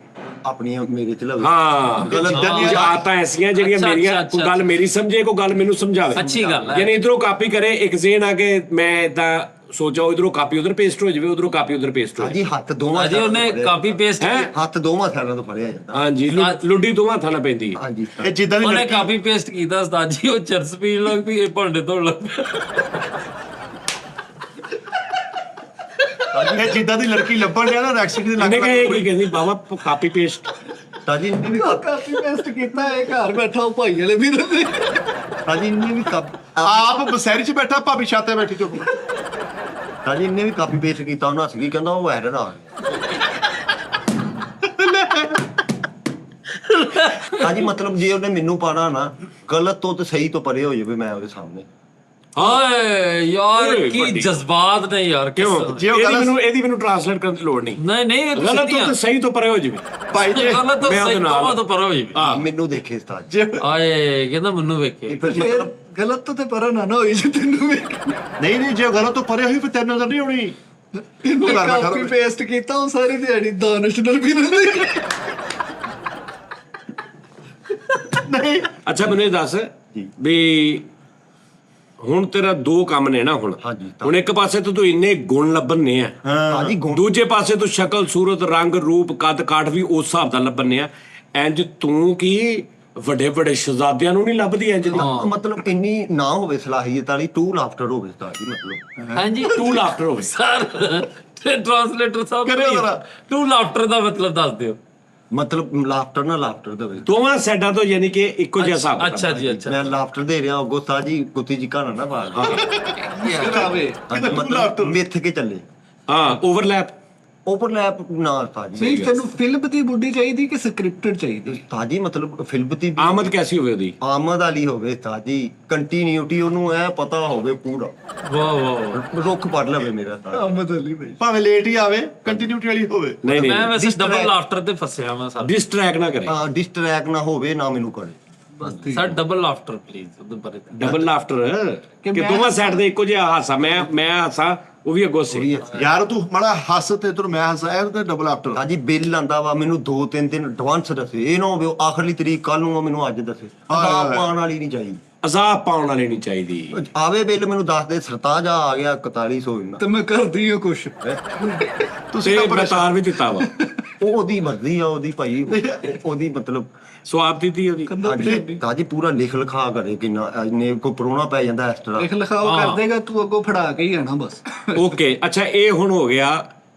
ਆਪਣੀਆਂ ਮੇਰੇ ਚ ਲਵੇ ਹਾਂ ਕੁਝ ਆਦਤਾਂ ਐਸੀਆਂ ਜਿਹੜੀਆਂ ਅੱਛਾ, ਮੇਰੀਆਂ ਅੱਛਾ, ਕੋਈ ਗੱਲ ਮੇਰੀ ਸਮਝੇ ਕੋਈ ਗੱਲ ਮੈਨੂੰ ਸਮਝਾਵੇ ਅੱਛੀ ਗੱਲ ਹੈ। ਯਾਨੀ ਇਧਰੋਂ ਕਾਪੀ ਕਰੇ ਇੱਕ ਜ਼ੇਨ ਆ ਕੇ ਮੈਂ ਇਦਾਂ ਸੋਚਾਂ ਇਧਰੋਂ ਕਾਪੀ ਉਧਰ ਪੇਸਟ ਹੋ ਜਾਵੇ, ਉਧਰੋਂ ਕਾਪੀ ਉਧਰ ਪੇਸਟ ਹੋ ਜਾਵੇ। ਸਾਜੀ ਹੱਥ ਦੋਵਾਂ ਅਜੇ ਉਹਨੇ ਕਾਪੀ ਪੇਸਟ ਹੱਥ ਦੋਵਾਂ ਸਾਲਾਂ ਤੋਂ ਫੜਿਆ ਜਾਂਦਾ ਹਾਂਜੀ ਲੁੱਡੀ ਦੋਵਾਂ ਥਾਂ ਨਾਲ ਪੈਂਦੀ ਹੈ। ਹਾਂਜੀ ਇਹ ਜਿੱਦਾਂ ਦੀ ਉਹਨੇ ਲੜਕੀ ਕਾਪੀ ਪੇਸਟ ਕੀਤਾ ਉਸਤਾਦ ਜੀ, ਉਹ ਚਰਸ ਪੀਣ ਲੱਗ ਪਈ, ਇਹ ਭਾਂਡੇ ਧੋਣ ਲੱਗ ਪਿਆ। ਇਹ ਜਿੱਦਾਂ ਦੀ ਲੜਕੀ ਲੱਭਣ ਡਿਆ ਨਾ ਰੈਕਸਿਕ ਦੀ ਇਹਨੇ ਲੱਗ ਕਹੇ ਕੀ ਕਹਿੰਦੀ ਬਾਬਾ ਕਾਪੀ ਪੇਸਟ ਸਾਜੀ ਇਹਨੇ ਵੀ ਕਾਪੀ ਪੇਸਟ ਕੀਤਾ ਇਹ ਘਰ ਬੈਠਾ ਉਹ ਭਾਈ ਵਾਲੇ ਵੀ ਰਹਿੰਦੇ ਸਾਜੀ ਇਹਨੇ ਵੀ ਆਪ ਬਸੈਰੀ ਚ ਬੈਠਾ ਭਾਬੀ ਛਾਤੇ ਬੈਠੀ ਚੁੱਪ ਸਾਜੀ ਇਹਨੇ ਵੀ ਕਾਪੀ ਪੇਸਟ ਕੀਤਾ ਉਹਨਾਂ ਹੱਸ ਗਈ ਕਹਿੰਦਾ ਉਹ ਐਰਰ ਆ ਸਾਜੀ ਮਤਲਬ ਜੇ ਉਹਨੇ ਮੈਨੂੰ ਪਾਣਾ ਨਾ ਗਲਤ ਤੋਂ ਤੇ ਸਹੀ ਤੋਂ ਪਰੇ ਹੋ ਜਾਵੇ ਮੈਂ ਉਹਦੇ ਸਾਹਮਣੇ ਓਏ ਯਾਰ ਓਏ, ਕੀ ਵੱਡੀ। ਜਜ਼ਬਾਤ ਨੇ ਯਾਰ ਕਿਉਂ ਜੇ ਉਹ ਇਹਦੀ ਮੈਨੂੰ ਟ੍ਰਾਂਸਲੇਟ ਕਰਨ ਦੀ ਲੋੜ ਨਹੀਂ ਨਹੀਂ ਨਹੀਂ ਇਹ ਗਲਤ ਤੋਂ ਤੇ ਸਹੀ ਤੋਂ ਪਰੇ ਹੋ ਜਾਵੇ ਭਾਈ ਜੀ ਗਲਤ ਤੋਂ ਮੈਂ ਉਹਦੇ ਸਹੀ ਨਾਲ ਤੋਂ ਪਰ ਹੋਈ ਹਾਂ ਮੈਨੂੰ ਦੇਖੇ ਉਸਤਾਦ ਜੇ ਆਏ ਕਹਿੰਦਾ ਮੈਨੂੰ ਵੇਖੇ ਫਿਰ ਮਤਲਬ ਗਲਤ ਤੋਂ ਤੇ ਪਰ ਨਾ ਹੋਈ ਜੇ ਤੈਨੂੰ ਵੇਖ ਨਹੀਂ ਨਹੀਂ ਜੇ ਗਲਤ ਤੋਂ ਪਰੇ ਹੋਈ ਫਿਰ ਤੈਨੂੰ ਨਜ਼ਰ ਨਹੀਂ ਆਉਣੀ ਇਹਨੇ ਘਰ ਬੈਠਾ ਕਾਪੀ ਰਹੇ। ਪੇਸਟ ਕੀਤਾ ਉਹ ਸਾਰੀ ਦਿਹਾੜੀ ਦਾਨਿਸ਼ਨਰ ਵੀ ਰਹਿੰਦੇ ਨਹੀਂ ਅੱਛਾ ਮੈਨੂੰ ਇਹ ਦੱਸ ਵੀ ਹੁਣ ਤੇਰਾ ਦੋ ਕੰਮ ਨੇ ਨਾ ਹੁਣ ਹਾਂਜੀ, ਹੁਣ ਇੱਕ ਪਾਸੇ ਤੋਂ ਤੂੰ ਇੰਨੇ ਗੁਣ ਲੱਭਣੇ ਆ ਸਾਜੀ ਗੁਣ ਦੂਜੇ ਪਾਸੇ ਤੋਂ ਸ਼ਕਲ ਸੂਰਤ ਰੰਗ ਰੂਪ ਕੱਦ ਕਾਠ ਵੀ ਉਸ ਹਿਸਾਬ ਦਾ ਲੱਭਣੇ ਆ ਇੰਜ ਤੂੰ ਕੀ ਵੱਡੇ ਵੱਡੇ ਸ਼ਹਿਜ਼ਾਦਿਆਂ ਨੂੰ ਨਹੀਂ ਲੱਭਦੀ ਇੰਜ ਦੀ ਮਤਲਬ ਇੰਨੀ ਨਾ ਹੋਵੇ ਸਲਾਹੀਅਤ ਵਾਲੀ ਟੂ ਲਾਫਟਰ ਹੋਵੇ ਉਸਤਾਦ ਜੀ ਮਤਲਬ ਹਾਂਜੀ ਤੂੰ ਲਾਫਟਰ ਹੋਵੇ ਸਰ ਟ੍ਰਾਂਸਲੇਟਰ ਸਾਹਿਬ ਕਰਿਓ ਜ਼ਰਾ। ਤੂੰ ਲਾਫਟਰ ਦਾ ਮਤਲਬ ਦੱਸ ਦਿਓ। ਮਤਲਬ ਲਾਫਟਰ ਨਾ ਲਾਫਟਰ ਦੇਵੇ ਦੋਵਾਂ ਸਾਈਡਾਂ ਤੋਂ ਯਾਨੀ ਕਿ ਇੱਕੋ ਜਿਹਾ ਹਿਸਾਬ ਅੱਛਾ ਜੀ ਅੱਛਾ ਮੈਂ ਲਾਫਟਰ ਦੇ ਰਿਹਾ ਅੱਗੋਂ ਸਾਜੀ ਗੁੱਤੀ ਜੀ ਘਰ ਨਾ ਬਾਹਰ ਆਵੇ ਮਤਲਬ ਮਿੱਥ ਕੇ ਚੱਲੇ ਹਾਂ ਓਵਰਲੈਪ ਓਵਰਲੈਪ ਨਾ ਸਾਜੀ ਨਹੀਂ ਤੈਨੂੰ ਫਿਲਮ ਦੀ ਬੁੱਢੀ ਚਾਹੀਦੀ ਕਿ ਸਕ੍ਰਿਪਟਡ ਚਾਹੀਦੀ ਸਾਜੀ ਮਤਲਬ ਫਿਲਮ ਦੀ ਆਮਦ ਕੈਸੀ ਹੋਵੇ ਉਹਦੀ ਆਮਦ ਵਾਲੀ ਹੋਵੇ ਸਾਜੀ ਕੰਟੀਨਿਊਟੀ ਉਹਨੂੰ ਐ ਪਤਾ ਹੋਵੇ ਪੂਰਾ ਵਾਹ ਵਾਹ ਰੁੱਖ ਪੜ ਲਵੇ ਮੇਰਾ ਸਾਜੀ ਆਮਦ ਅਲੀ ਭਾਈ ਭਾਵੇਂ ਲੇਟ ਹੀ ਆਵੇ ਕੰਟੀਨਿਊਟੀ ਵਾਲੀ ਹੋਵੇ ਨਹੀਂ ਮੈਂ ਨਹੀਂ ਵੈਸੇ ਡਬਲ ਲਾਫਟਰ ਤੇ ਫਸਿਆ ਮੈਂ ਸਰ ਡਿਸਟਰੈਕਟ ਨਾ ਕਰੇ ਡਿਸਟਰੈਕਟ ਨਾ ਹੋਵੇ ਨਾ ਮੈਨੂੰ ਕਰੇ ਬਸ ਸਰ ਡਬਲ ਲਾਫਟਰ ਪਲੀਜ਼ ਉਹਦੇ ਬਾਰੇ ਡਬਲ ਲਾਫਟਰ ਕਿ ਦੋਵਾਂ ਸਾਈਡ ਦੇ ਇੱਕੋ ਜਿਹਾ ਹਾਸਾ ਮੈਂ ਹਾਸਾ ਉਹ ਵੀ ਅੱਗੋਂ ਸੀ ਯਾਰ ਤੂੰ ਮਾੜਾ ਹੱਸ ਤੇ ਤੂੰ ਮੈਂ ਹੱਸ ਇਹ ਤਾਂ ਡਬਲ ਆਫਟਰ ਸਾਜੀ ਬਿੱਲ ਆਂਦਾ ਵਾ ਮੈਨੂੰ 2-3 ਦਿਨ ਐਡਵਾਂਸ ਦੱਸੇ ਇਹ ਨਾ ਹੋਵੇ ਉਹ ਆਖਰੀ ਤਰੀਕ ਕੱਲ ਨੂੰ ਆ ਮੈਨੂੰ ਅੱਜ ਦੱਸੇ ਆਪ ਪਾਉਣ ਵਾਲੀ ਨਹੀਂ ਚਾਹੀਦੀ ਅਜ਼ਾਬ ਪਾਉਣ ਵਾਲੀ ਨਹੀਂ ਚਾਹੀਦੀ ਆਵੇ ਬਿੱਲ ਮੈਨੂੰ ਦੱਸ ਦੇ ਸਰਤਾਜ ਆ ਗਿਆ 4100 ਇਹਨਾਂ ਤੇ ਮੈਂ ਕਰਦੀ ਹਾਂ ਕੁਛ ਤੁਸੀਂ ਤੇ ਤਾਂ ਮੈਂ ਤਾਰ ਵੀ ਦਿੱਤਾ ਵਾ ਉਹ ਉਹਦੀ ਮਰਜ਼ੀ ਆ ਉਹਦੀ ਭਾਈ ਉਹਦੀ ਮਤਲਬ ਸਵਾਬ ਦਿੱਤੀ ਉਹਦੀ ਤਾਜੀ ਪੂਰਾ ਲਿਖ ਲਿਖਾ ਕਰੇ ਕਿੰਨਾ ਇੰਨੇ ਕੋ ਪਰੋਣਾ ਪੈ ਜਾਂਦਾ ਇਸ ਤਰ੍ਹਾਂ ਲਿਖ ਲਿਖਾਓ ਕਰ ਦੇਗਾ ਤੂੰ ਅੱਗੋਂ ਫੜਾ ਕੇ ਹੀ ਆਣਾ ਬਸ ਓਕੇ ਅੱਛਾ ਇਹ ਹੁਣ ਹੋ ਗਿਆ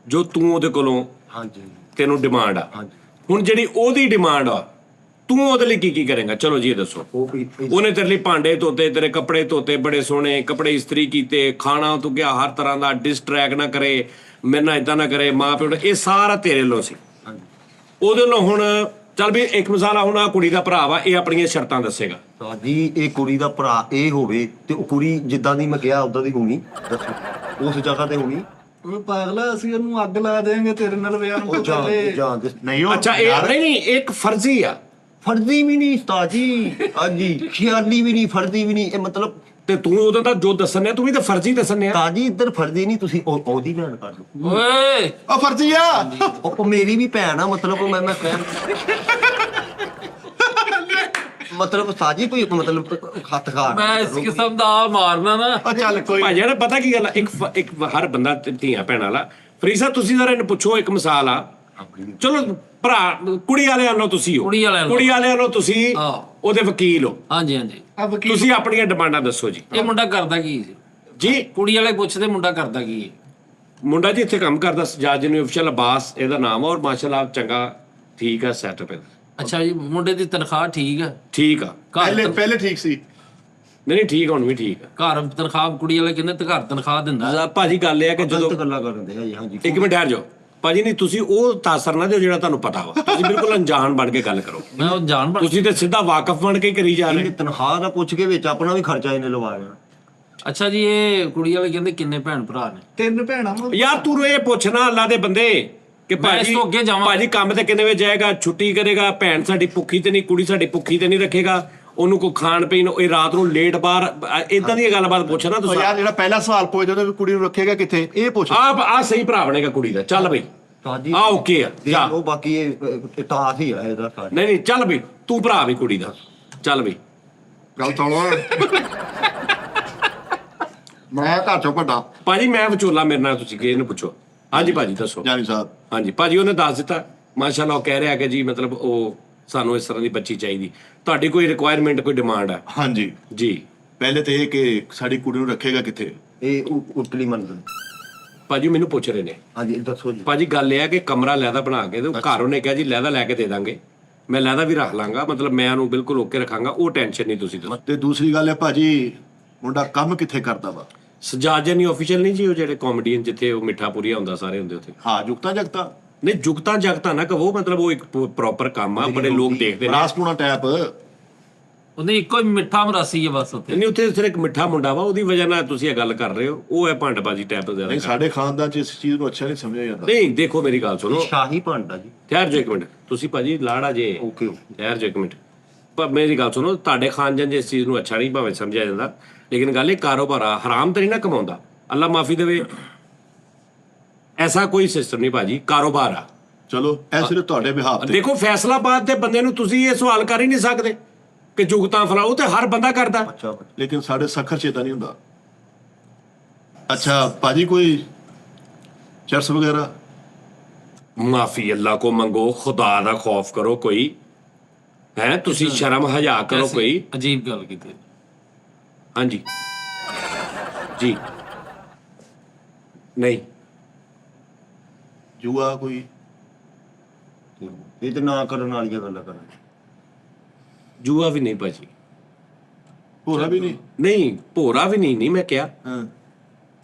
ਜੋ ਤੂੰ ਉਹਦੇ ਕੋਲੋਂ ਹਾਂਜੀ ਤੈਨੂੰ ਡਿਮਾਂਡ ਆ ਹਾਂਜੀ ਹੁਣ ਜਿਹੜੀ ਉਹਦੀ ਡਿਮਾਂਡ ਆ ਤੂੰ ਉਹਦੇ ਲਈ ਕੀ ਕਰੇਗਾ ਚਲੋ ਜੀ ਇਹ ਦੱਸੋ ਉਹ ਵੀ ਉਹਨੇ ਤੇਰੇ ਲਈ ਭਾਂਡੇ ਧੋਤੇ ਤੇਰੇ ਕੱਪੜੇ ਧੋਤੇ ਬੜੇ ਸੋਹਣੇ ਕੱਪੜੇ ਇਸਤਰੀ ਕੀਤੇ ਖਾਣਾ ਤੂੰ ਕਿਹਾ ਹਰ ਤਰ੍ਹਾਂ ਦਾ ਡਿਸਟਰੈਕਟ ਨਾ ਕਰੇ ਮੇਰੇ ਨਾਲ ਇਦਾਂ ਨਾ ਕਰੇ ਮਾਂ ਪਿਓ ਇਹ ਸਾਰਾ ਤੇਰੇ ਲੋ ਸੀ ਹਾਂਜੀ ਉਹਦੇ ਨਾਲ ਹੁਣ ਚੱਲ ਵੀ ਇੱਕ ਮਿਸਾਲ ਆ ਹੁਣ ਆ ਕੁੜੀ ਦਾ ਭਰਾ ਵਾ ਇਹ ਆਪਣੀਆਂ ਸ਼ਰਤਾਂ ਦੱਸੇਗਾ ਸਾਜੀ ਇਹ ਕੁੜੀ ਦਾ ਭਰਾ ਇਹ ਹੋਵੇ ਤੇ ਉਹ ਕੁੜੀ ਜਿੱਦਾਂ ਦੀ ਮੈਂ ਕਿਹਾ ਉਦਾਂ ਦੀ ਹੋਣੀ ਦੱਸੋ ਉਸ ਜਗ੍ਹਾ ਤੇ ਹੋਣੀ ਉਹ ਪਾਗਲਾ ਅਸੀਂ ਉਹਨੂੰ ਅੱਗ ਲਾ ਦੇਾਂਗੇ ਤੇਰੇ ਨਾਲ ਵਿਆਹ ਨੂੰ ਉਹ ਤੋਂ ਪਹਿਲੇ ਜਾਂ ਨਹੀਂ ਉਹ ਅੱਛਾ ਇਹ ਨਹੀਂ ਇੱਕ ਫਰਜ਼ੀ ਆ ਫਰਜ਼ੀ ਵੀ ਨਹੀਂ ਉਸਤਾਦ ਹਾਂਜੀ ਖਿਆਲੀ ਵੀ ਨਹੀਂ ਫਰਜ਼ੀ ਵੀ ਨਹੀਂ ਇਹ ਮਤਲਬ ਤੇ ਤੂੰ ਉਹਦਾ ਤਾਂ ਜੋ ਦੱਸਣ ਤੂੰ ਵੀ ਤਾਂ ਫਰਜ਼ੀ ਦੱਸਣ ਆ ਤਾਜੀ ਇੱਧਰ ਫਰਜ਼ੀ ਨਹੀਂ ਤੁਸੀਂ ਉਹਦੀ ਭੈਣ ਕਰ ਲਓ ਓਏ ਉਹ ਫਰਜ਼ੀ ਆ ਉਹ ਮੇਰੀ ਵੀ ਭੈਣ ਆ ਮਤਲਬ ਉਹ ਮੈਂ ਕਹਿ ਮਤਲਬ ਸਾਜੀ ਕੋਈ ਮਤਲਬ ਹੱਥ ਖਾ ਮੈਂ ਇਸ ਕਿਸਮ ਦਾ ਆ ਮਾਰਨਾ ਨਾ ਉਹ ਚੱਲ ਕੋਈ ਭਾਈ ਜਿਹੜਾ ਪਤਾ ਕੀ ਗੱਲ ਆ ਇੱਕ ਹਰ ਬੰਦਾ ਧੀਆਂ ਭੈਣਾਂ ਵਾਲਾ ਫਰੀਸਾ ਤੁਸੀਂ ਜ਼ਰਾ ਇਹਨੂੰ ਪੁੱਛੋ ਇੱਕ ਮਿਸਾਲ ਆ ਚਲੋ ਭਰਾ ਕੁੜੀ ਵਾਲਿਆਂ ਨੂੰ ਤੁਸੀਂ ਹੋ ਕੁੜੀ ਵਾਲਿਆਂ ਨੂੰ ਤੁਸੀਂ ਹਾਂ। ਉਹਦੇ ਵਕੀਲ ਹੋ ਹਾਂਜੀ ਹਾਂਜੀ ਤੁਸੀਂ ਆਪਣੀਆਂ ਡਿਮਾਂਡਾਂ ਦੱਸੋ ਜੀ ਇਹ ਮੁੰਡਾ ਕਰਦਾ ਕੀ ਸੀ ਜੀ ਕੁੜੀ ਵਾਲੇ ਪੁੱਛਦੇ ਮੁੰਡਾ ਕਰਦਾ ਕੀ ਹੈ? ਮੁੰਡਾ ਜੀ ਇੱਥੇ ਕੰਮ ਕਰਦਾ ਸਜਾਦ ਜੀ ਨੂੰ ਅਫਸ਼ਲ ਅਬਾਸ ਇਹਦਾ ਨਾਮ ਆ ਔਰ ਮਾਸ਼ਾਅੱਲਾ ਚੰਗਾ ਠੀਕ ਆ ਸੈਟਅਪ ਇਹਦਾ ਅੱਛਾ ਜੀ, ਮੁੰਡੇ ਦੀ ਤਨਖਾਹ ਠੀਕ ਹੈ? ਠੀਕ ਆ ਘਰ ਪਹਿਲੇ ਠੀਕ ਸੀ। ਨਹੀਂ ਠੀਕ ਹੁਣ ਵੀ ਠੀਕ ਆ ਘਰ ਤਨਖਾਹ ਕੁੜੀ ਵਾਲੇ ਕਹਿੰਦੇ ਤੇ ਘਰ ਤਨਖਾਹ ਦਿੰਦਾ। ਭਾਜੀ ਗੱਲ ਇਹ ਆ ਕਿ ਜਦੋਂ ਗਲਤ ਗੱਲਾਂ ਕਰਦੇ ਆ ਜੀ। ਹਾਂਜੀ ਇੱਕ ਮਿੰਟ ਠਹਿਰ ਜਾਓ ਭਾਜੀ ਨਹੀਂ ਤੁਸੀਂ ਉਹ ਤਾਸਰ ਨਾ ਦਿਓ ਜਿਹੜਾ ਤੁਹਾਨੂੰ ਪਤਾ ਵਾ ਤੁਸੀਂ ਬਿਲਕੁਲ ਅਣਜਾਣ ਬਣ ਕੇ ਗੱਲ ਕਰੋ ਮੈਂ ਉਹ ਜਾਣ ਬਣ ਤੁਸੀਂ ਤੇ ਸਿੱਧਾ ਵਾਕਫ ਬਣ ਕੇ ਹੀ ਕਰੀ ਜਾ ਰਹੇ ਇਹਨੇ ਤਨਖਾਹ ਦਾ ਪੁੱਛ ਕੇ ਵਿੱਚ ਆਪਣਾ ਵੀ ਖਰਚਾ ਇਹਨੇ ਲਵਾਇਆ। ਅੱਛਾ ਜੀ, ਇਹ ਕੁੜੀ ਵਾਲੇ ਕਹਿੰਦੇ ਕਿੰਨੇ ਭੈਣ ਭਰਾ ਨੇ? 3 ਭੈਣਾਂ ਵਾਂ। ਯਾਰ ਤੂੰ ਇਹ ਪੁੱਛਣਾ ਅੱਲਾ ਦੇ ਬੰਦੇ ਕਿ ਮੈਂ ਇਸ ਭਾਜੀ ਤੋਂ ਅੱਗੇ ਜਾਵਾਂ। ਭਾਜੀ ਕੰਮ ਤੇ ਕਿੰਨੇ ਵਜੇ ਜਾਏਗਾ ਛੁੱਟੀ ਕਰੇਗਾ ਭੈਣ ਸਾਡੀ ਭੁੱਖੀ ਤੇ ਨਹੀਂ ਕੁੜੀ ਸਾਡੀ ਭੁੱਖੀ ਤੇ ਨਹੀਂ ਰੱਖੇਗਾ ਉਹਨੂੰ ਕੋਈ ਖਾਣ ਪੀਣ ਇਹ ਰਾਤ ਨੂੰ ਲੇਟ ਬਾਹਰ ਇਦਾਂ ਦੀ ਗੱਲਬਾਤ ਪੁੱਛਣਾ ਉਹ ਤੁਸੀਂ ਯਾਰ ਜਿਹੜਾ ਪਹਿਲਾ ਸਵਾਲ ਪੁੱਛਦੇ ਉਹਨੇ ਵੀ ਕੁੜੀ ਨੂੰ ਰੱਖੇਗਾ ਕਿੱਥੇ, ਇਹ ਪੁੱਛ। ਆ ਸਹੀ ਭਰਾ ਬਣੇਗਾ ਕੁੜੀ ਦਾ ਚੱਲ ਬਈ ਤਾਜੀ ਆ ਓਕੇ ਆ ਜਾ ਉਹ ਬਾਕੀ ਇਹ ਤਾਸ ਹੀ ਆ ਇਹਦਾ ਸਾਡਾ। ਨਹੀਂ ਚੱਲ ਬਈ ਤੂੰ ਭਰਾ ਵੀ ਕੁੜੀ ਦਾ ਚੱਲ ਬਈ ਗੱਲ ਸੁਣੋ ਮੈਂ ਘਰ ਚੋਂ ਵੱਡਾ ਭਾਜੀ ਮੈਂ ਵਿਚੋਲਾ ਮੇਰੇ ਨਾਲ ਤੁਸੀਂ ਇਹਨੂੰ ਪੁੱਛੋ ਹਾਂਜੀ ਭਾਜੀ ਦੱਸੋ ਜਾਨੀ ਸਾਹਿਬ। ਹਾਂਜੀ ਭਾਜੀ ਉਹਨੇ ਦੱਸ ਦਿੱਤਾ ਮਾਸ਼ਾਅੱਲਾ ਉਹ ਕਹਿ ਰਿਹਾ ਕਿ ਜੀ ਮਤਲਬ ਉਹ ਸਾਨੂੰ ਇਸ ਤਰ੍ਹਾਂ ਦੀ ਬੱਚੀ ਚਾਹੀਦੀ ਤੁਹਾਡੀ ਕੋਈ ਰਿਕੁਆਇਰਮੈਂਟ ਕੋਈ ਡਿਮਾਂਡ ਹੈ ਹਾਂਜੀ ਜੀ ਪਹਿਲੇ ਤੇ ਇਹ ਕਿ ਸਾਡੀ ਕੁੜੀ ਨੂੰ ਰੱਖੇਗਾ ਕਿੱਥੇ। ਇਹ ਉਤਲੀ ਮੰਜ਼ਲ। ਭਾਜੀ ਮੈਨੂੰ ਪੁੱਛ ਰਹੇ ਨੇ ਹਾਂਜੀ ਦੱਸੋ ਜੀ। ਭਾਜੀ ਗੱਲ ਇਹ ਹੈ ਕਿ ਕਮਰਾ ਲੈਦਾ ਬਣਾ ਕੇ ਤੇ ਉਹ ਘਰ ਉਹਨੇ ਕਿਹਾ ਜੀ ਲੈਦਾ ਲੈ ਕੇ ਦੇ ਦਾਂਗੇ ਮੈਂ ਲੈਦਾ ਵੀ ਰੱਖ ਲਾਂਗਾ ਮਤਲਬ ਮੈਂ ਉਹਨੂੰ ਬਿਲਕੁਲ ਓਕੇ ਰੱਖਾਂਗਾ ਉਹ ਟੈਨਸ਼ਨ ਨਹੀਂ ਤੁਸੀਂ ਦੱਸੋ ਤੇ ਦੂਸਰੀ ਗੱਲ ਹੈ ਭਾਜੀ ਮੁੰਡਾ ਕੰਮ ਕਿੱਥੇ ਕਰਦਾ ਵਾ। ਸਜਾਦ ਨਹੀਂ ਆਫੀਸ਼ੀਅਲ ਨਹੀਂ ਜੀ ਉਹ ਜਿਹੜੇ ਕਾਮੇਡੀਅਨ ਜਿੱਥੇ ਉਹ ਮਿੱਠਾਪੁਰੀਆ ਹੁੰਦਾ ਸਾਰੇ ਹੁੰਦੇ ਉੱਥੇ ਹਾਂ ਜੁਗਤਾ ਜਗਤਾ ਨਹੀਂ ਜੁਗਤਾਂ ਜਗਤਾਂ ਨਾ ਕਹੋ ਮਤਲਬ ਉਹ ਇੱਕ ਪ੍ਰੋਪਰ ਕੰਮ ਆ ਬੜੇ ਲੋਕ ਦੇਖਦੇ ਨੇ ਰਾਸਪੂਣਾ ਟੈਪ। ਉਹਨੇ ਇੱਕੋ ਹੀ ਮਿੱਠਾ ਮਰਾਸੀ ਹੈ ਬਸ ਉੱਥੇ। ਨਹੀਂ ਉੱਥੇ ਸਿਰਫ ਇੱਕ ਮਿੱਠਾ ਮੁੰਡਾ ਵਾ ਉਹਦੀ ਵਜ੍ਹਾ ਨਾਲ ਤੁਸੀਂ ਇਹ ਗੱਲ ਕਰ ਰਹੇ ਹੋ ਉਹ ਹੈ ਭੰਡਬਾਜੀ ਟਾਈਪ ਦਾ ਨਹੀਂ ਸਾਡੇ ਖਾਨਦਾਨ ਚ ਇਸ ਚੀਜ਼ ਨੂੰ ਅੱਛਾ ਨਹੀਂ ਸਮਝਿਆ ਜਾਂਦਾ। ਨਹੀਂ ਦੇਖੋ ਮੇਰੀ ਗੱਲ ਸੁਣੋ ਸ਼ਾਹੀ ਭਾਂਡਾ ਜੀ। ਠਹਿਰ ਜਾਓ ਇੱਕ ਮਿੰਟ ਤੁਸੀਂ ਭਾਜੀ ਲਾੜਾ ਜੇ ਓਕੇ ਠਹਿਰ ਜਾਓ ਇੱਕ ਮਿੰਟ ਪਰ ਮੇਰੀ ਗੱਲ ਸੁਣੋ ਤੁਹਾਡੇ ਖਾਨਦਾਨ 'ਚ ਇਸ ਚੀਜ਼ ਨੂੰ ਅੱਛਾ ਨਹੀਂ ਭਾਵੇਂ ਸਮਝਿਆ ਜਾਂਦਾ ਲੇਕਿਨ ਗੱਲ ਇਹ ਕਾਰੋਬਾਰ ਆ ਹਰਾਮ ਤਾਂ ਨਹੀਂ ਨਾ ਕਮਾਉਂਦਾ ਅੱਲਾ ਮਾਫੀ ਦੇਵੇ ਐਸਾ ਕੋਈ ਸਿਸਟਮ ਨਹੀਂ ਭਾਜੀ ਕਾਰੋਬਾਰ ਆ ਚਲੋ ਇਹ ਸਿਰਫ ਤੁਹਾਡੇ ਬਿਹਾਫ ਤੇ। ਦੇਖੋ ਫੈਸਲਾਬਾਦ ਦੇ ਬੰਦੇ ਨੂੰ ਤੁਸੀਂ ਇਹ ਸਵਾਲ ਕਰ ਹੀ ਨਹੀਂ ਸਕਦੇ ਕਿ ਜੁਗਤਾਂ ਫਲਾਓ ਤੇ ਹਰ ਬੰਦਾ ਕਰਦਾ ਅੱਛਾ ਲੇਕਿਨ ਸਾਡੇ ਸਖਰ ਚੇਤਾ ਨਹੀਂ ਹੁੰਦਾ। ਅੱਛਾ ਭਾਜੀ ਕੋਈ ਚਰਸ ਵਗੈਰਾ। ਮਾਫੀ ਅੱਲਾ ਕੋ ਮੰਗੋ ਖੁਦਾ ਦਾ ਖੌਫ ਕਰੋ ਕੋਈ ਹੈ ਤੁਸੀਂ ਸ਼ਰਮ ਹਯਾ ਕਰੋ ਐਸੀ ਕੋਈ ਅਜੀਬ ਗੱਲ ਕੀਤੀ। ਹਾਂਜੀ ਜੀ ਨਹੀਂ ਜੂਆ ਕੋਈ। ਇਹ ਤੇ ਨਾ ਕਰਨ ਵਾਲੀਆਂ ਗੱਲਾਂ ਕਰਨ। ਜੂਆ ਵੀ ਨਹੀਂ ਭਾਜੀ ਹੋਰਾ ਵੀ ਨਹੀਂ। ਨਹੀਂ ਭੋਰਾ ਵੀ ਨਹੀਂ ਮੈਂ ਕਿਹਾ ਹਾਂ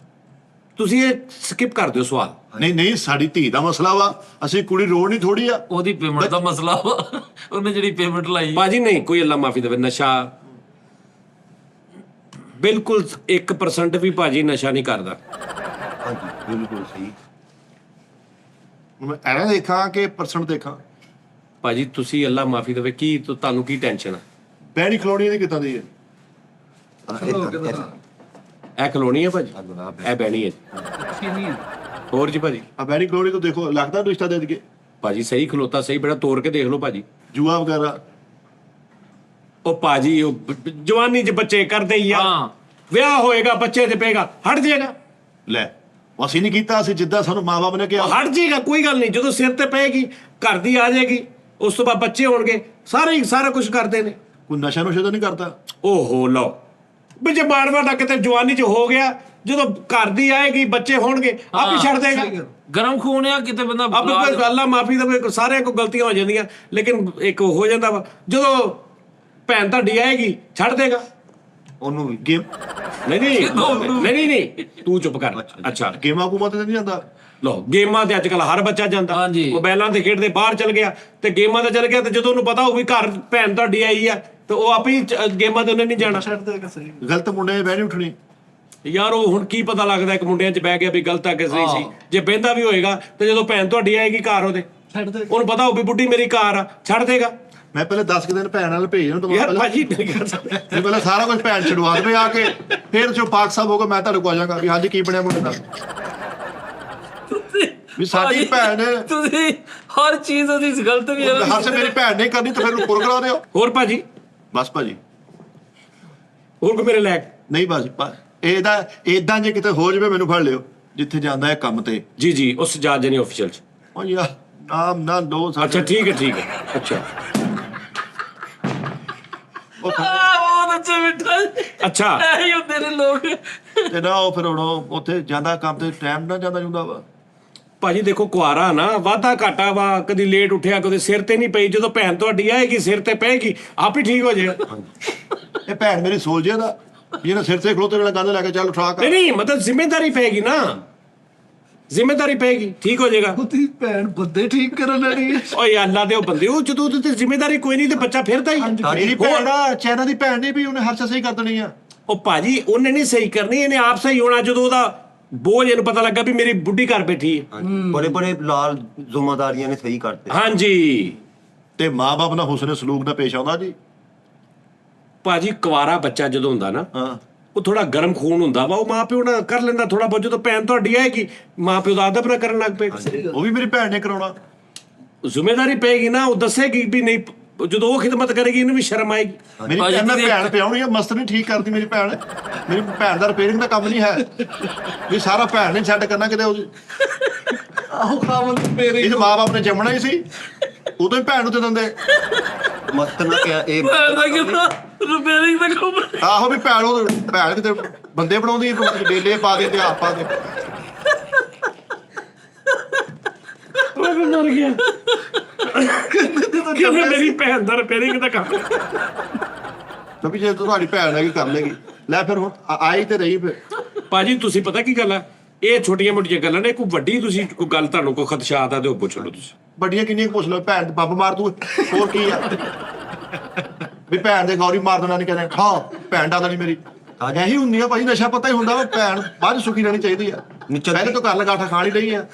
ਤੁਸੀਂ ਇਹ ਸਕਿਪ ਕਰ ਦਿਓ ਸਵਾਲ ਨਹੀਂ ਨਹੀਂ ਸਾਡੀ ਧੀ ਦਾ ਮਸਲਾ ਵਾ ਅਸੀਂ ਕੁੜੀ ਰੋੜ ਨਹੀਂ ਥੋੜੀ ਆ। ਉਹਦੀ ਪੇਮੈਂਟ ਦਾ ਮਸਲਾ ਵਾ ਉਹਨੇ ਜਿਹੜੀ ਪੇਮੈਂਟ ਲਾਈ। ਭਾਜੀ ਨਹੀਂ ਕੋਈ ਅੱਲਾ ਮਾਫੀ ਦੇਵੇ ਨਸ਼ਾ ਬਿਲਕੁਲ 1% ਵੀ ਭਾਜੀ ਨਸ਼ਾ ਨਹੀਂ ਕਰਦਾ ਹਾਂਜੀ ਬਿਲਕੁਲ ਸਹੀ। ਮੈਂ ਐਨਾ ਦੇਖਾਂ ਕਿ ਪਰਸੈਂਟ ਦੇਖਾਂ। ਭਾਜੀ ਤੁਸੀਂ ਅੱਲਾ ਮਾਫੀ ਦੇਵੇ ਕੀ ਤੁਹਾਨੂੰ ਕੀ ਟੈਨਸ਼ਨ ਆ ਬੈਣੀ ਖਲੋਣੀ ਦੀ ਕਿੱਦਾਂ ਦੀ ਹੈ। ਇਹ ਕਲੋਨੀ ਹੈ ਭਾਜੀ ਇਹ ਬੈਣੀ ਹੈ ਹੋਰ ਜੀ ਭਾਜੀ ਆ ਬੈਣੀ ਖਲੋਣੀ ਤੋਂ ਦੇਖੋ ਲੱਗਦਾ ਰਿਸ਼ਤਾ ਦੇ ਦਈਏ। ਭਾਜੀ ਸਹੀ ਖਲੋਤਾ ਸਹੀ ਬੜਾ ਤੋੜ ਕੇ ਦੇਖ ਲਓ ਭਾਜੀ ਜੂਆ ਵਗੈਰਾ। ਉਹ ਭਾਜੀ ਉਹ ਜਵਾਨੀ 'ਚ ਬੱਚੇ ਕਰਦੇ ਹੀ ਆ ਹਾਂ। ਵਿਆਹ ਹੋਏਗਾ ਬੱਚੇ ਤੇ ਪਏਗਾ ਹਟ ਜਾਏਗਾ ਲੈ ਉਹ ਅਸੀਂ ਨਹੀਂ ਕੀਤਾ ਅਸੀਂ ਜਿੱਦਾਂ ਸਾਨੂੰ ਮਾਂ-ਬਾਪ ਨੇ ਕਿਹਾ। ਹਟ ਜਾਏਗਾ ਕੋਈ ਗੱਲ ਨਹੀਂ ਜਦੋਂ ਸਿਰ ਤੇ ਪਏਗੀ ਘਰ ਦੀ ਆ ਜਾਏਗੀ ਉਸ ਤੋਂ ਬਾਅਦ ਬੱਚੇ ਹੋਣਗੇ ਸਾਰਾ ਕੁਝ ਕਰਦੇ ਨੇ ਕੋਈ ਨਸ਼ਾ ਨੁਸ਼ਾ ਤਾਂ ਨਹੀਂ ਕਰਦਾ। ਓਹੋ ਲਓ ਵੀ ਜੇ ਮਾਰਵਾ ਦਾ ਕਿਤੇ ਜਵਾਨੀ 'ਚ ਹੋ ਗਿਆ ਜਦੋਂ ਘਰ ਦੀ ਆਏਗੀ ਬੱਚੇ ਹੋਣਗੇ ਆਪ ਹੀ ਛੱਡ ਦੇਗਾ ਗਰਮ ਖੂਨ ਆ ਕਿਤੇ ਬੰਦਾ ਆਪ ਕੋਈ ਅੱਲਾ ਮਾਫੀ ਦੇਵੇ ਸਾਰਿਆਂ ਕੋ ਗਲਤੀਆਂ ਹੋ ਜਾਂਦੀਆਂ ਲੇਕਿਨ ਇੱਕ ਹੋ ਜਾਂਦਾ ਵਾ ਜਦੋਂ ਭੈਣ ਤੁਹਾਡੀ ਆਏਗੀ ਛੱਡ ਦੇਗਾ ਉਹਨੂੰ ਵੀ ਗੇਮ ਨਹੀਂ ਤੂੰ ਚੁੱਪ ਕਰ ਅੱਛਾ ਗੇਮਾਂ ਗੂਮਾਂ ਤੇ ਨਹੀਂ ਜਾਂਦਾ। ਲੋ ਗੇਮਾਂ ਤੇ ਅੱਜ ਕੱਲ ਹਰ ਬੱਚਾ ਜਾਂਦਾ ਹਾਂਜੀ। ਮੋਬਾਈਲਾਂ ਤੇ ਖੇਡਦੇ ਬਾਹਰ ਚਲ ਗਿਆ ਤੇ ਗੇਮਾਂ ਤੇ ਚਲ ਗਿਆ ਤੇ ਜਦੋਂ ਉਹਨੂੰ ਪਤਾ ਹੋਊ ਵੀ ਘਰ ਭੈਣ ਤੁਹਾਡੀ ਆਈ ਆ ਤੇ ਉਹ ਆਪੇ ਹੀ ਗੇਮਾਂ ਤੇ ਉਹਨੇ ਨਹੀਂ ਜਾਣਾ ਛੱਡ ਦੇ ਸਹੀ। ਗਲਤ ਮੁੰਡੇ ਨੇ ਬਹਿਣੀ ਉੱਠਣੀ। ਯਾਰ ਉਹ ਹੁਣ ਕੀ ਪਤਾ ਲੱਗਦਾ ਇੱਕ ਮੁੰਡਿਆਂ 'ਚ ਬਹਿ ਗਿਆ ਵੀ ਗਲਤ ਆ ਕਿ ਸਹੀ ਸੀ ਜੇ ਬਹਿੰਦਾ ਵੀ ਹੋਏਗਾ ਤੇ ਜਦੋਂ ਭੈਣ ਤੁਹਾਡੀ ਆਏਗੀ ਘਰ ਉਹਦੇ ਛੱਡ ਦੇ। ਉਹਨੂੰ ਪਤਾ ਹੋਊ ਵੀ ਬੁੱਢੀ ਮੇਰੀ ਘਰ ਆ ਛੱਡ ਦੇਗਾ ਮੈਂ ਪਹਿਲੇ 10 ਦਿਨ ਭੈਣ ਨਾਲ ਭੇਜ ਨੂੰ ਯਾਰ ਭਾਜੀ ਮੇਰੀ ਗੱਲ ਸੁਣ। ਮੈਂ ਪਹਿਲਾਂ ਸਾਰਾ ਕੁਝ ਭੈਣ ਛਡਵਾ ਦੇਵੇ ਆ ਕੇ ਫਿਰ ਜੋ ਪਾਕ ਸਾਹਿਬ ਹੋਗਾ ਮੈਂ ਤੁਹਾਡੇ ਕੋਲ ਆ ਜਾਵਾਂਗਾ ਵੀ ਹਾਂਜੀ ਕੀ ਬਣਿਆ ਮੁੰਡੇ ਦਾ ਵੀ ਸਾਡੀ ਭੈਣ ਤੁਸੀਂ ਹਰ ਚੀਜ਼ ਉਹਦੀ ਗਲਤ ਵੀ ਹਰ ਸੇ ਮੇਰੀ ਭੈਣ ਨਹੀਂ ਕਰਨੀ ਤਾਂ ਫਿਰ ਪੁਰ ਕਰਾ ਦਿਓ। ਹੋਰ ਭਾਜੀ ਬਸ ਭਾਜੀ ਹੋਰ ਕੋ ਮੇਰੇ ਲੈਕ ਨਹੀਂ ਬਸ ਇਹਦਾ ਇਦਾਂ ਜੇ ਕਿਤੇ ਹੋ ਜਾਵੇ ਮੈਨੂੰ ਫੜ ਲਿਓ ਜਿੱਥੇ ਜਾਂਦਾ ਹੈ ਕੰਮ ਤੇ। ਜੀ ਉਸ ਸਜਾਦ ਜਨੀ ਆਫੀਸ਼ੀਅਲ 'ਚ ਉਹ ਯਾਰ ਨਾਮ ਨਾ ਦੋ ਅੱਛਾ ਠੀਕ ਹੈ ਅੱਛਾ ਉਹ ਉਹ ਤਾਂ ਬੱਚੇ ਬਿਠਾ ਅੱਛਾ ਇਹੀ ਹੁੰਦੇ ਨੇ ਲੋਕ। ਤੇ ਨਾ ਉਹ ਫਿਰ ਹੁਣ ਉਹ ਉੱਥੇ ਜਾਂਦਾ ਕੰਮ ਤੇ ਟਾਈਮ ਨਾਲ ਜਾਂਦਾ ਜੁੰਦਾ ਵਾ। ਭਾਜੀ ਦੇਖੋ ਕੁਆਰਾ ਨਾ ਵਾਧਾ ਘਾਟਾ ਵਾ, ਕਦੀ ਲੇਟ ਉੱਠਿਆ ਕਦੇ ਸਿਰ ਤੇ ਨਹੀਂ ਪਈ, ਜਦੋਂ ਭੈਣ ਤੁਹਾਡੀ ਆਏਗੀ ਸਿਰ ਤੇ ਪਏਗੀ ਆਪ ਹੀ ਠੀਕ ਹੋ ਜਾਏਗਾ। ਇਹ ਭੈਣ ਮੇਰੀ ਸੋਲਜੇ ਦਾ ਜਿਹਨੇ ਸਿਰ ਤੇ ਖਲੋਤੇ ਵੇਲੇ ਗੰਦ ਲੈ ਕੇ ਚੱਲ ਉਠਾ ਕਰ। ਨਹੀਂ ਮਤਲਬ ਜ਼ਿੰਮੇਵਾਰੀ ਪਏਗੀ ਨਾ, ਜ਼ਿੰਮੇਵਾਰੀ ਪਏਗੀ, ਠੀਕ ਹੋ ਜਾਏਗਾ। ਉਹਦੀ ਭੈਣ ਬੰਦੇ ਠੀਕ ਕਰਨ ਵਾਲੀ ਹੈ। ਓਏ ਅੱਲਾ ਦੇ ਉਹ ਬੰਦੇ, ਉਹ ਜਦੋਂ ਉਹਦੇ ਤੇ ਜ਼ਿੰਮੇਵਾਰੀ ਕੋਈ ਨਹੀਂ ਤੇ ਬੱਚਾ ਫਿਰਦਾ ਹੀ। ਮੇਰੀ ਭੈਣ ਆ ਚੈਨਾ ਦੀ ਭੈਣ ਨਹੀਂ ਵੀ ਉਹਨੇ ਹਰ ਚੀਜ਼ ਸਹੀ ਕਰ ਦੇਣੀ ਆ। ਉਹ ਭਾਜੀ ਉਹਨੇ ਨਹੀਂ ਸਹੀ ਕਰਨੀ, ਇਹਨੇ ਆਪ ਸਹੀ ਹੋਣਾ। ਜਦੋਂ ਉਹਦਾ ਬੋਝ ਇਹਨੂੰ ਪਤਾ ਲੱਗਾ ਵੀ ਮੇਰੀ ਬੁੱਢੀ ਘਰ ਬੈਠੀ ਹੈ। ਬੜੇ ਬੜੇ ਲਾਲ ਜ਼ਿੰਮੇਦਾਰੀਆਂ ਨੇ ਸਹੀ ਕਰਤੇ। ਹਾਂਜੀ ਤੇ ਮਾਂ-ਬਾਪ ਨਾਲ ਹੁਸਨ ਸਲੂਕ ਨਾਲ ਪੇਸ਼ ਆਉਂਦਾ ਜੀ। ਭਾਜੀ ਕੁਆਰਾ ਬੱਚਾ ਜਦੋਂ ਹੁੰਦਾ ਨਾ ਹਾਂ ਉਹ ਥੋੜਾ ਗਰਮ ਖੂਨ ਹੁੰਦਾ ਵਾ, ਉਹ ਮਾਂ ਪਿਓ ਨਾਲ ਕਰ ਲੈਂਦਾ ਥੋੜਾ ਬਹੁਤ। ਜਦੋਂ ਭੈਣ ਤੁਹਾਡੀ ਆਏਗੀ ਮਾਂ ਪਿਓ ਦਾ ਅਦਬ ਨਾ ਕਰਨ ਲੱਗ ਪਏ, ਉਹ ਵੀ ਮੇਰੀ ਭੈਣ ਨੇ ਕਰਾਉਣਾ। ਜ਼ਿੰਮੇਵਾਰੀ ਪਏਗੀ ਨਾ, ਉਹ ਦੱਸੇਗੀ ਵੀ ਨਹੀਂ। ਜਦੋਂ ਉਹ ਖਿਦਮਤ ਕਰੇਗੀ ਇਹਨੂੰ ਵੀ ਸ਼ਰਮ ਆਏਗੀ। ਮੇਰੀ ਭਾਜੀ ਭੈਣ ਨਾਲ ਕਿਤੇ- ਭੈਣ ਪਿਆਉਣੀ ਆ, ਮਸਤ ਨਹੀਂ ਠੀਕ ਕਰਦੀ ਮੇਰੀ ਭੈਣ। ਮੇਰੀ ਭੈਣ ਦਾ ਰਿਪੇਅਰਿੰਗ ਦਾ ਕੰਮ ਨਹੀਂ ਹੈ, ਵੀ ਸਾਰਾ ਭੈਣ ਨੇ ਛੱਡ ਕਰਨਾ ਕਿਤੇ। ਆਹੋ ਕੰਮ ਮੇਰੇ ਇਹ ਮਾਂ-ਬਾਪ ਨੇ ਜੰਮਣਾ ਹੀ ਸੀ ਉਦੋਂ ਹੀ ਭੈਣ ਨੂੰ ਦੇ ਦਿੰਦੇ। ਮਸਤ ਨਾ ਕਿਹਾ ਇਹ ਭੈਣ ਦਾ ਕਿੰਨਾ ਰਿਪੇਅਰਿੰਗ ਦਾ ਕੰਮ। ਆਹੋ ਵੀ ਭੈਣ ਕਿਤੇ ਬੰਦੇ ਬਣਾਉਂਦੀ ਡੇਲੇ ਪਾ ਦੇ ਤੇ ਆਪ ਪਾ ਦੇ। ਉਹ ਵੀ ਮਰ ਗਿਆ ਕਿਉਂਕਿ ਮੇਰੀ ਭੈਣ ਦਾ ਰਿਪੇਅਰਿੰਗ ਦਾ ਕੰਮ। ਕਿਉਂਕਿ ਜੇ ਤੁਹਾਡੀ ਭੈਣ ਹੈਗੀ ਕਰ ਲੇਗੀ। ਲੈ ਫਿਰ ਹੁਣ ਆਈ ਤੇ ਰਹੀ ਫਿਰ। ਭਾਜੀ ਤੁਸੀਂ ਪਤਾ ਕੀ ਗੱਲ ਆ, ਇਹ ਛੋਟੀਆਂ ਮੋਟੀਆਂ ਗੱਲਾਂ ਨੇ। ਕੋਈ ਵੱਡੀ ਤੁਸੀਂ ਕੋਈ ਗੱਲ ਤੁਹਾਨੂੰ ਕੋਈ ਖਦਸ਼ਾਤ ਆ ਤੇ ਉਹ ਪੁੱਛ ਲਓ ਤੁਸੀਂ। ਵੱਡੀਆਂ ਕਿੰਨੀਆਂ ਕੁ ਪੁੱਛ ਲਓ, ਭੈਣ ਤੇ ਬੰਬ ਮਾਰ ਦੂ ਹੋਰ ਕੀ ਆ। ਵੀ ਭੈਣ ਦੇ ਗੌਰੀ ਮਾਰ ਦੇਣਾ ਨਹੀਂ ਕਹਿੰਦੇ ਹਾਂ ਭੈਣ ਦਾ ਨਹੀਂ ਮੇਰੀ। ਇਹੀ ਹੁੰਦੀ ਆ ਭਾਈ, ਨਸ਼ਾ ਪਤਾ ਹੀ ਹੁੰਦਾ ਵਾ। ਭੈਣ ਬਾਅਦ ਚ ਸੁਖੀ ਰਹਿਣੀ ਚਾਹੀਦੀ ਆ। ਪਹਿਲੇ ਤੋਂ ਘਰ ਲਗਾਠਾ ਖਾਣ ਹੀ ਲਈ ਆ।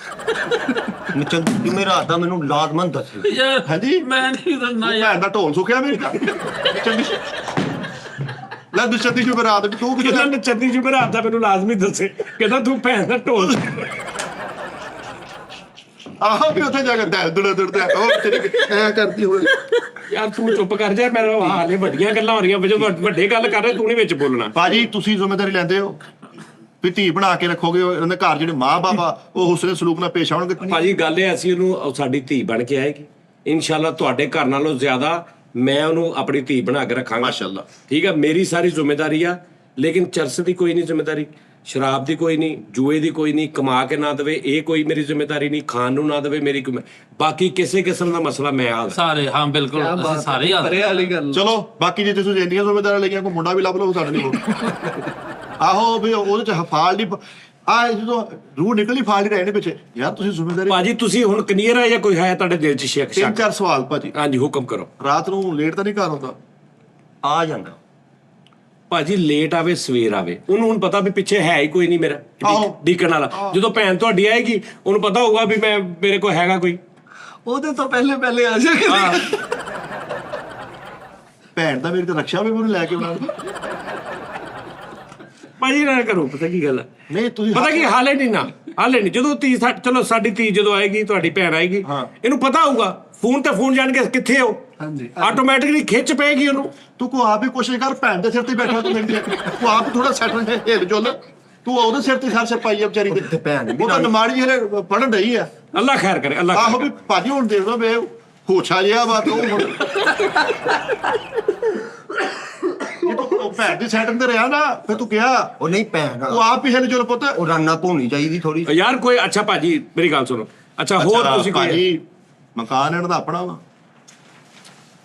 ਨਿਚਨ ਜਿਵੇਂ ਰਾਤ ਦਾ ਮੈਨੂੰ ਲਾਜ਼ਮਨ ਦੱਸੇ। ਯਾਰ ਹਾਂਜੀ ਮੈਂ ਨਹੀਂ ਦੱਸਣਾ ਯਾਰ। ਭੈਣ ਦਾ ਢੋਲ ਸੁਖਿਆ ਮੇਰੀ ਚੰਗੀ ਲੈ ਦੁਸ਼ਦੀ ਸ਼ੁਭ ਰਾਤ ਵੀ ਤੂੰ ਕਹਿੰਦਾ ਕਿਹਦਾ ਨਚੰਦੀ ਜੁਬਰਾਤ ਦਾ ਮੈਨੂੰ ਲਾਜ਼ਮੀ ਦੱਸੇ। ਕਹਿੰਦਾ ਤੂੰ ਭੈਣ ਦਾ ਢੋਲ। ਆਹ ਵੀ ਉੱਥੇ ਜਾ ਕੇ ਦੁੜ ਦੁੜਦਾ ਉਹ ਤੇਰੀ ਐ ਕਰਦੀ ਹੋਵੇ। ਯਾਰ ਤੂੰ ਚੁੱਪ ਕਰ ਜਾ, ਮੇਰੇ ਹਾਲੇ ਵੱਡੀਆਂ ਗੱਲਾਂ ਹੋ ਰਹੀਆਂ। ਜਦੋਂ ਵੱਡੇ ਗੱਲ ਕਰ ਰਹੇ ਤੂੰ ਨਹੀਂ ਵਿੱਚ ਬੋਲਣਾ। ਭਾਜੀ ਤੁਸੀਂ ਜ਼ਿੰਮੇਵਾਰੀ ਲੈਂਦੇ ਹੋ ਵੀ ਧੀ ਬਣਾ ਕੇ ਰੱਖੋਗੇ। ਉਹਨਾਂ ਦੇ ਘਰ ਜਿਹੜੇ ਮਾਂ-ਬਾਪ ਆ ਉਹ ਹੁਸਨ ਸਲੂਕ ਨਾਲ ਪੇਸ਼ ਆਉਣਗੇ। ਭਾਜੀ ਗੱਲ ਇਹ ਅਸੀਂ ਉਹਨੂੰ ਸਾਡੀ ਧੀ ਬਣ ਕੇ ਆਏਗੀ ਇਨਸ਼ਾਅੱਲਾ। ਤੁਹਾਡੇ ਘਰ ਨਾਲੋਂ ਜ਼ਿਆਦਾ ਮੈਂ ਉਹਨੂੰ ਆਪਣੀ ਧੀ ਬਣਾ ਕੇ ਰੱਖਾਂਗਾ ਮਾਸ਼ਾਅੱਲਾ। ਠੀਕ ਆ, ਮੇਰੀ ਸਾਰੀ ਜ਼ਿੰਮੇਵਾਰੀ ਆ। ਲੇਕਿਨ ਚਰਸ ਦੀ ਕੋਈ ਨਹੀਂ ਜ਼ਿੰਮੇਵਾਰੀ, ਸ਼ਰਾਬ ਦੀ ਕੋਈ ਨਹੀਂ, ਜੂਏ ਦੀ ਕੋਈ ਨਹੀਂ, ਕਮਾ ਕੇ ਨਾ ਦੇਵੇ ਇਹ ਕੋਈ ਮੇਰੀ ਜ਼ਿੰਮੇਵਾਰੀ ਨਹੀਂ, ਖਾਣ ਨੂੰ ਨਾ ਦੇਵੇ ਮੇਰੀ ਕੋਈ। ਬਾਕੀ ਕਿਸੇ ਕਿਸਮ ਦਾ ਮਸਲਾ ਮੈਂ ਆ ਸਾਰੇ ਹਾਂ ਬਿਲਕੁਲ ਅਸੀਂ ਸਾਰੇ ਆ। ਪਰੇ ਵਾਲੀ ਗੱਲ। ਚਲੋ ਬਾਕੀ ਜੇ ਤੁਸੀਂ ਇੰਨੀਆਂ ਜ਼ਿੰਮੇਵਾਰੀਆਂ ਲਈਆਂ ਕੋਈ ਮੁੰਡਾ ਵੀ ਲੱਭ ਲਓ ਸਾਡੇ ਲਈ। ਆਹੋ ਵੀ ਉਹਦੇ ਚ ਫਾਲ ਨਹੀਂ ਆ, ਜਦੋਂ ਰੂਹ ਨਿਕਲੀ ਫਾਲ ਹੀ ਰਹੇ ਨੇ ਪਿੱਛੇ। ਯਾਰ ਤੁਸੀਂ ਜ਼ਿੰਮੇਵਾਰੀ ਭਾਜੀ ਤੁਸੀਂ ਹੁਣ ਕਲੀਅਰ ਆ ਜਾਂ ਕੋਈ ਹੈ ਤੁਹਾਡੇ ਦਿਲ 'ਚ ਸ਼ੱਕ? 3-4 ਸਵਾਲ ਭਾਜੀ। ਹਾਂਜੀ ਹੁਕਮ ਕਰੋ। ਰਾਤ ਨੂੰ ਲੇਟ ਤਾਂ ਨਹੀਂ ਘਰ ਆਉਂਦਾ? ਆ ਜਾਂਦਾ ਭਾਜੀ ਲੇਟ ਆਵੇ ਸਵੇਰ ਆਵੇ, ਉਹਨੂੰ ਹੁਣ ਪਤਾ ਵੀ ਪਿੱਛੇ ਹੈ ਹੀ ਕੋਈ ਨਹੀਂ ਮੇਰਾ ਆਹੋ। ਡੀਕਣ ਵਾਲਾ। ਜਦੋਂ ਭੈਣ ਤੁਹਾਡੀ ਆਏਗੀ ਉਹਨੂੰ ਪਤਾ ਹੋਊਗਾ ਵੀ ਮੈਂ ਮੇਰੇ ਕੋਲ ਹੈਗਾ ਕੋਈ। ਉਹਦੇ ਤੋਂ ਪਹਿਲੇ ਆ ਜਾਏਗਾ। ਭੈਣ ਦਾ ਮੇਰੀ ਤਾਂ ਰਕਸ਼ਾ ਵੀ ਉਹਨੂੰ ਲੈ ਕੇ ਆਉਣਾ। ਭਾਜੀ ਨਾ ਕਰੋ, ਪਤਾ ਕੀ ਗੱਲ ਆ, ਨਹੀਂ ਤੁਸੀਂ ਪਤਾ ਕੀ ਹਾਲੇ ਨਹੀਂ ਨਾ, ਹਾਲੇ ਨਹੀਂ। ਜਦੋਂ ਧੀ ਚਲੋ ਸਾਡੀ ਧੀ ਜਦੋਂ ਆਏਗੀ, ਤੁਹਾਡੀ ਭੈਣ ਆਏਗੀ, ਇਹਨੂੰ ਪਤਾ ਹੋਊਗਾ ਫੋਨ ਤੇ ਫੋਨ ਜਾਣ ਕੇ ਕਿੱਥੇ ਹੋ, ਹਾਂਜੀ ਆਟੋਮੈਟਿਕਲੀ ਖਿੱਚ ਪਏਗੀ ਉਹਨੂੰ। ਤੂੰ ਕੋ ਆਪ ਹੀ ਕੋਸ਼ਿਸ਼ ਕਰ। ਭੈਣ ਦੇ ਸਿਰ ਤੇ ਬੈਠਾ ਤੂੰ ਮੇਰੀ ਤੂੰ ਆਪ ਥੋੜਾ ਸੈਟ ਹਿਲ ਜੁਲ। ਤੂੰ ਉਹਦੇ ਸਿਰ ਤੇ ਸਾਰ ਪਾਈ ਆ ਵਿਚਾਰੀ ਤੇ ਭੈਣ ਵੀ ਉਹ ਤਾਂ ਨਮਾੜੀ ਹਲੇ ਪੜਨ ਰਹੀ ਆ। ਅੱਲਾ ਖੈਰ ਕਰੇ, ਅੱਲਾ ਆਹੋ ਖੈਰ ਵੀ ਭਾਜੀ ਹੁਣ ਦੇਖ ਲਓ ਵੇ ਹੋਛਾ ਜਿਹਾ ਵਾ ਤੂੰ ਹੁਣ। ਇਹ ਤੂੰ ਭੈਣ ਦੀ ਸੈਟਿੰਗ ਤੇ ਰਿਹਾ ਨਾ ਫਿਰ ਤੂੰ ਕਿਹਾ ਉਹ ਨਹੀਂ ਭੈਣ ਤੂੰ ਆਪ ਹੀ ਹਿਲ ਜੁਲ ਪੁੱਤ। ਉਹ ਰਾਨਾ ਧੋਣੀ ਚਾਹੀਦੀ ਥੋੜੀ। ਕਰੇ। ਯਾਰ ਕੋਈ ਅੱਛਾ ਭਾਜੀ ਮੇਰੀ ਗੱਲ ਸੁਣੋ। ਅੱਛਾ ਹੋਰ ਤੁਸੀਂ ਕੋਈ ਭਾਜੀ ਮਕਾਨ ਇਹਨਾਂ ਦਾ ਆਪਣਾ ਵਾ।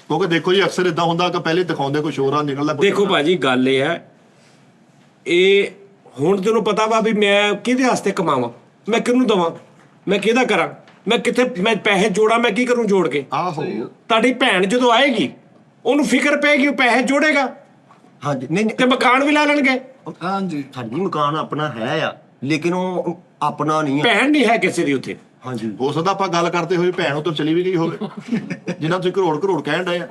ਕਿਉਂਕਿ ਦੇਖੋ ਜੀ ਅਕਸਰ ਇਦਾਂ ਹੁੰਦਾ ਕਿ ਪਹਿਲੇ ਦਿਖਾਉਂਦੇ ਕੋਈ ਸ਼ੋਰ ਆ ਨਿਕਲਦਾ। ਦੇਖੋ ਭਾਜੀ ਗੱਲ ਇਹ ਹੈ, ਇਹ ਹੁਣ ਤੈਨੂੰ ਪਤਾ ਵਾ ਵੀ ਮੈਂ ਕਿਹਦੇ ਵਾਸਤੇ ਕਮਾਵਾਂ, ਮੈਂ ਕਿਹਨੂੰ ਦਵਾਂ, ਮੈਂ ਕਿਹਦਾ ਕਰਾਂ, ਮੈਂ ਕਿੱਥੇ ਮੈਂ ਪੈਸੇ ਜੋੜਾਂ, ਮੈਂ ਕੀ ਕਰੂੰ ਜੋੜ ਕੇ। ਆਹੋ ਤੁਹਾਡੀ ਭੈਣ ਜਦੋਂ ਆਏਗੀ ਉਹਨੂੰ ਫਿਕਰ ਪਏਗੀ, ਉਹ ਪੈਸੇ ਜੋੜੇਗਾ ਹਾਂਜੀ ਨਹੀਂ ਤੇ ਮਕਾਨ ਵੀ ਲੈ ਲੈਣਗੇ। ਹਾਂਜੀ ਸਾਡੀ ਮਕਾਨ ਆਪਣਾ ਹੈ ਆ, ਲੇਕਿਨ ਉਹ ਆਪਣਾ ਨਹੀਂ ਹੈ। ਭੈਣ ਨਹੀਂ ਹੈ ਕਿਸੇ ਦੀ ਉੱਥੇ। ਹਾਂਜੀ ਹੋ ਸਕਦਾ ਆਪਾਂ ਗੱਲ ਕਰਦੇ ਹੋਏ ਭੈਣ ਉਧਰ ਚਲੀ ਵੀ ਗਈ ਹੋਵੇ ਜਿਨ੍ਹਾਂ ਤੁਸੀਂ ਕਰੋੜ ਕਹਿਣ ਡਏ ਆ।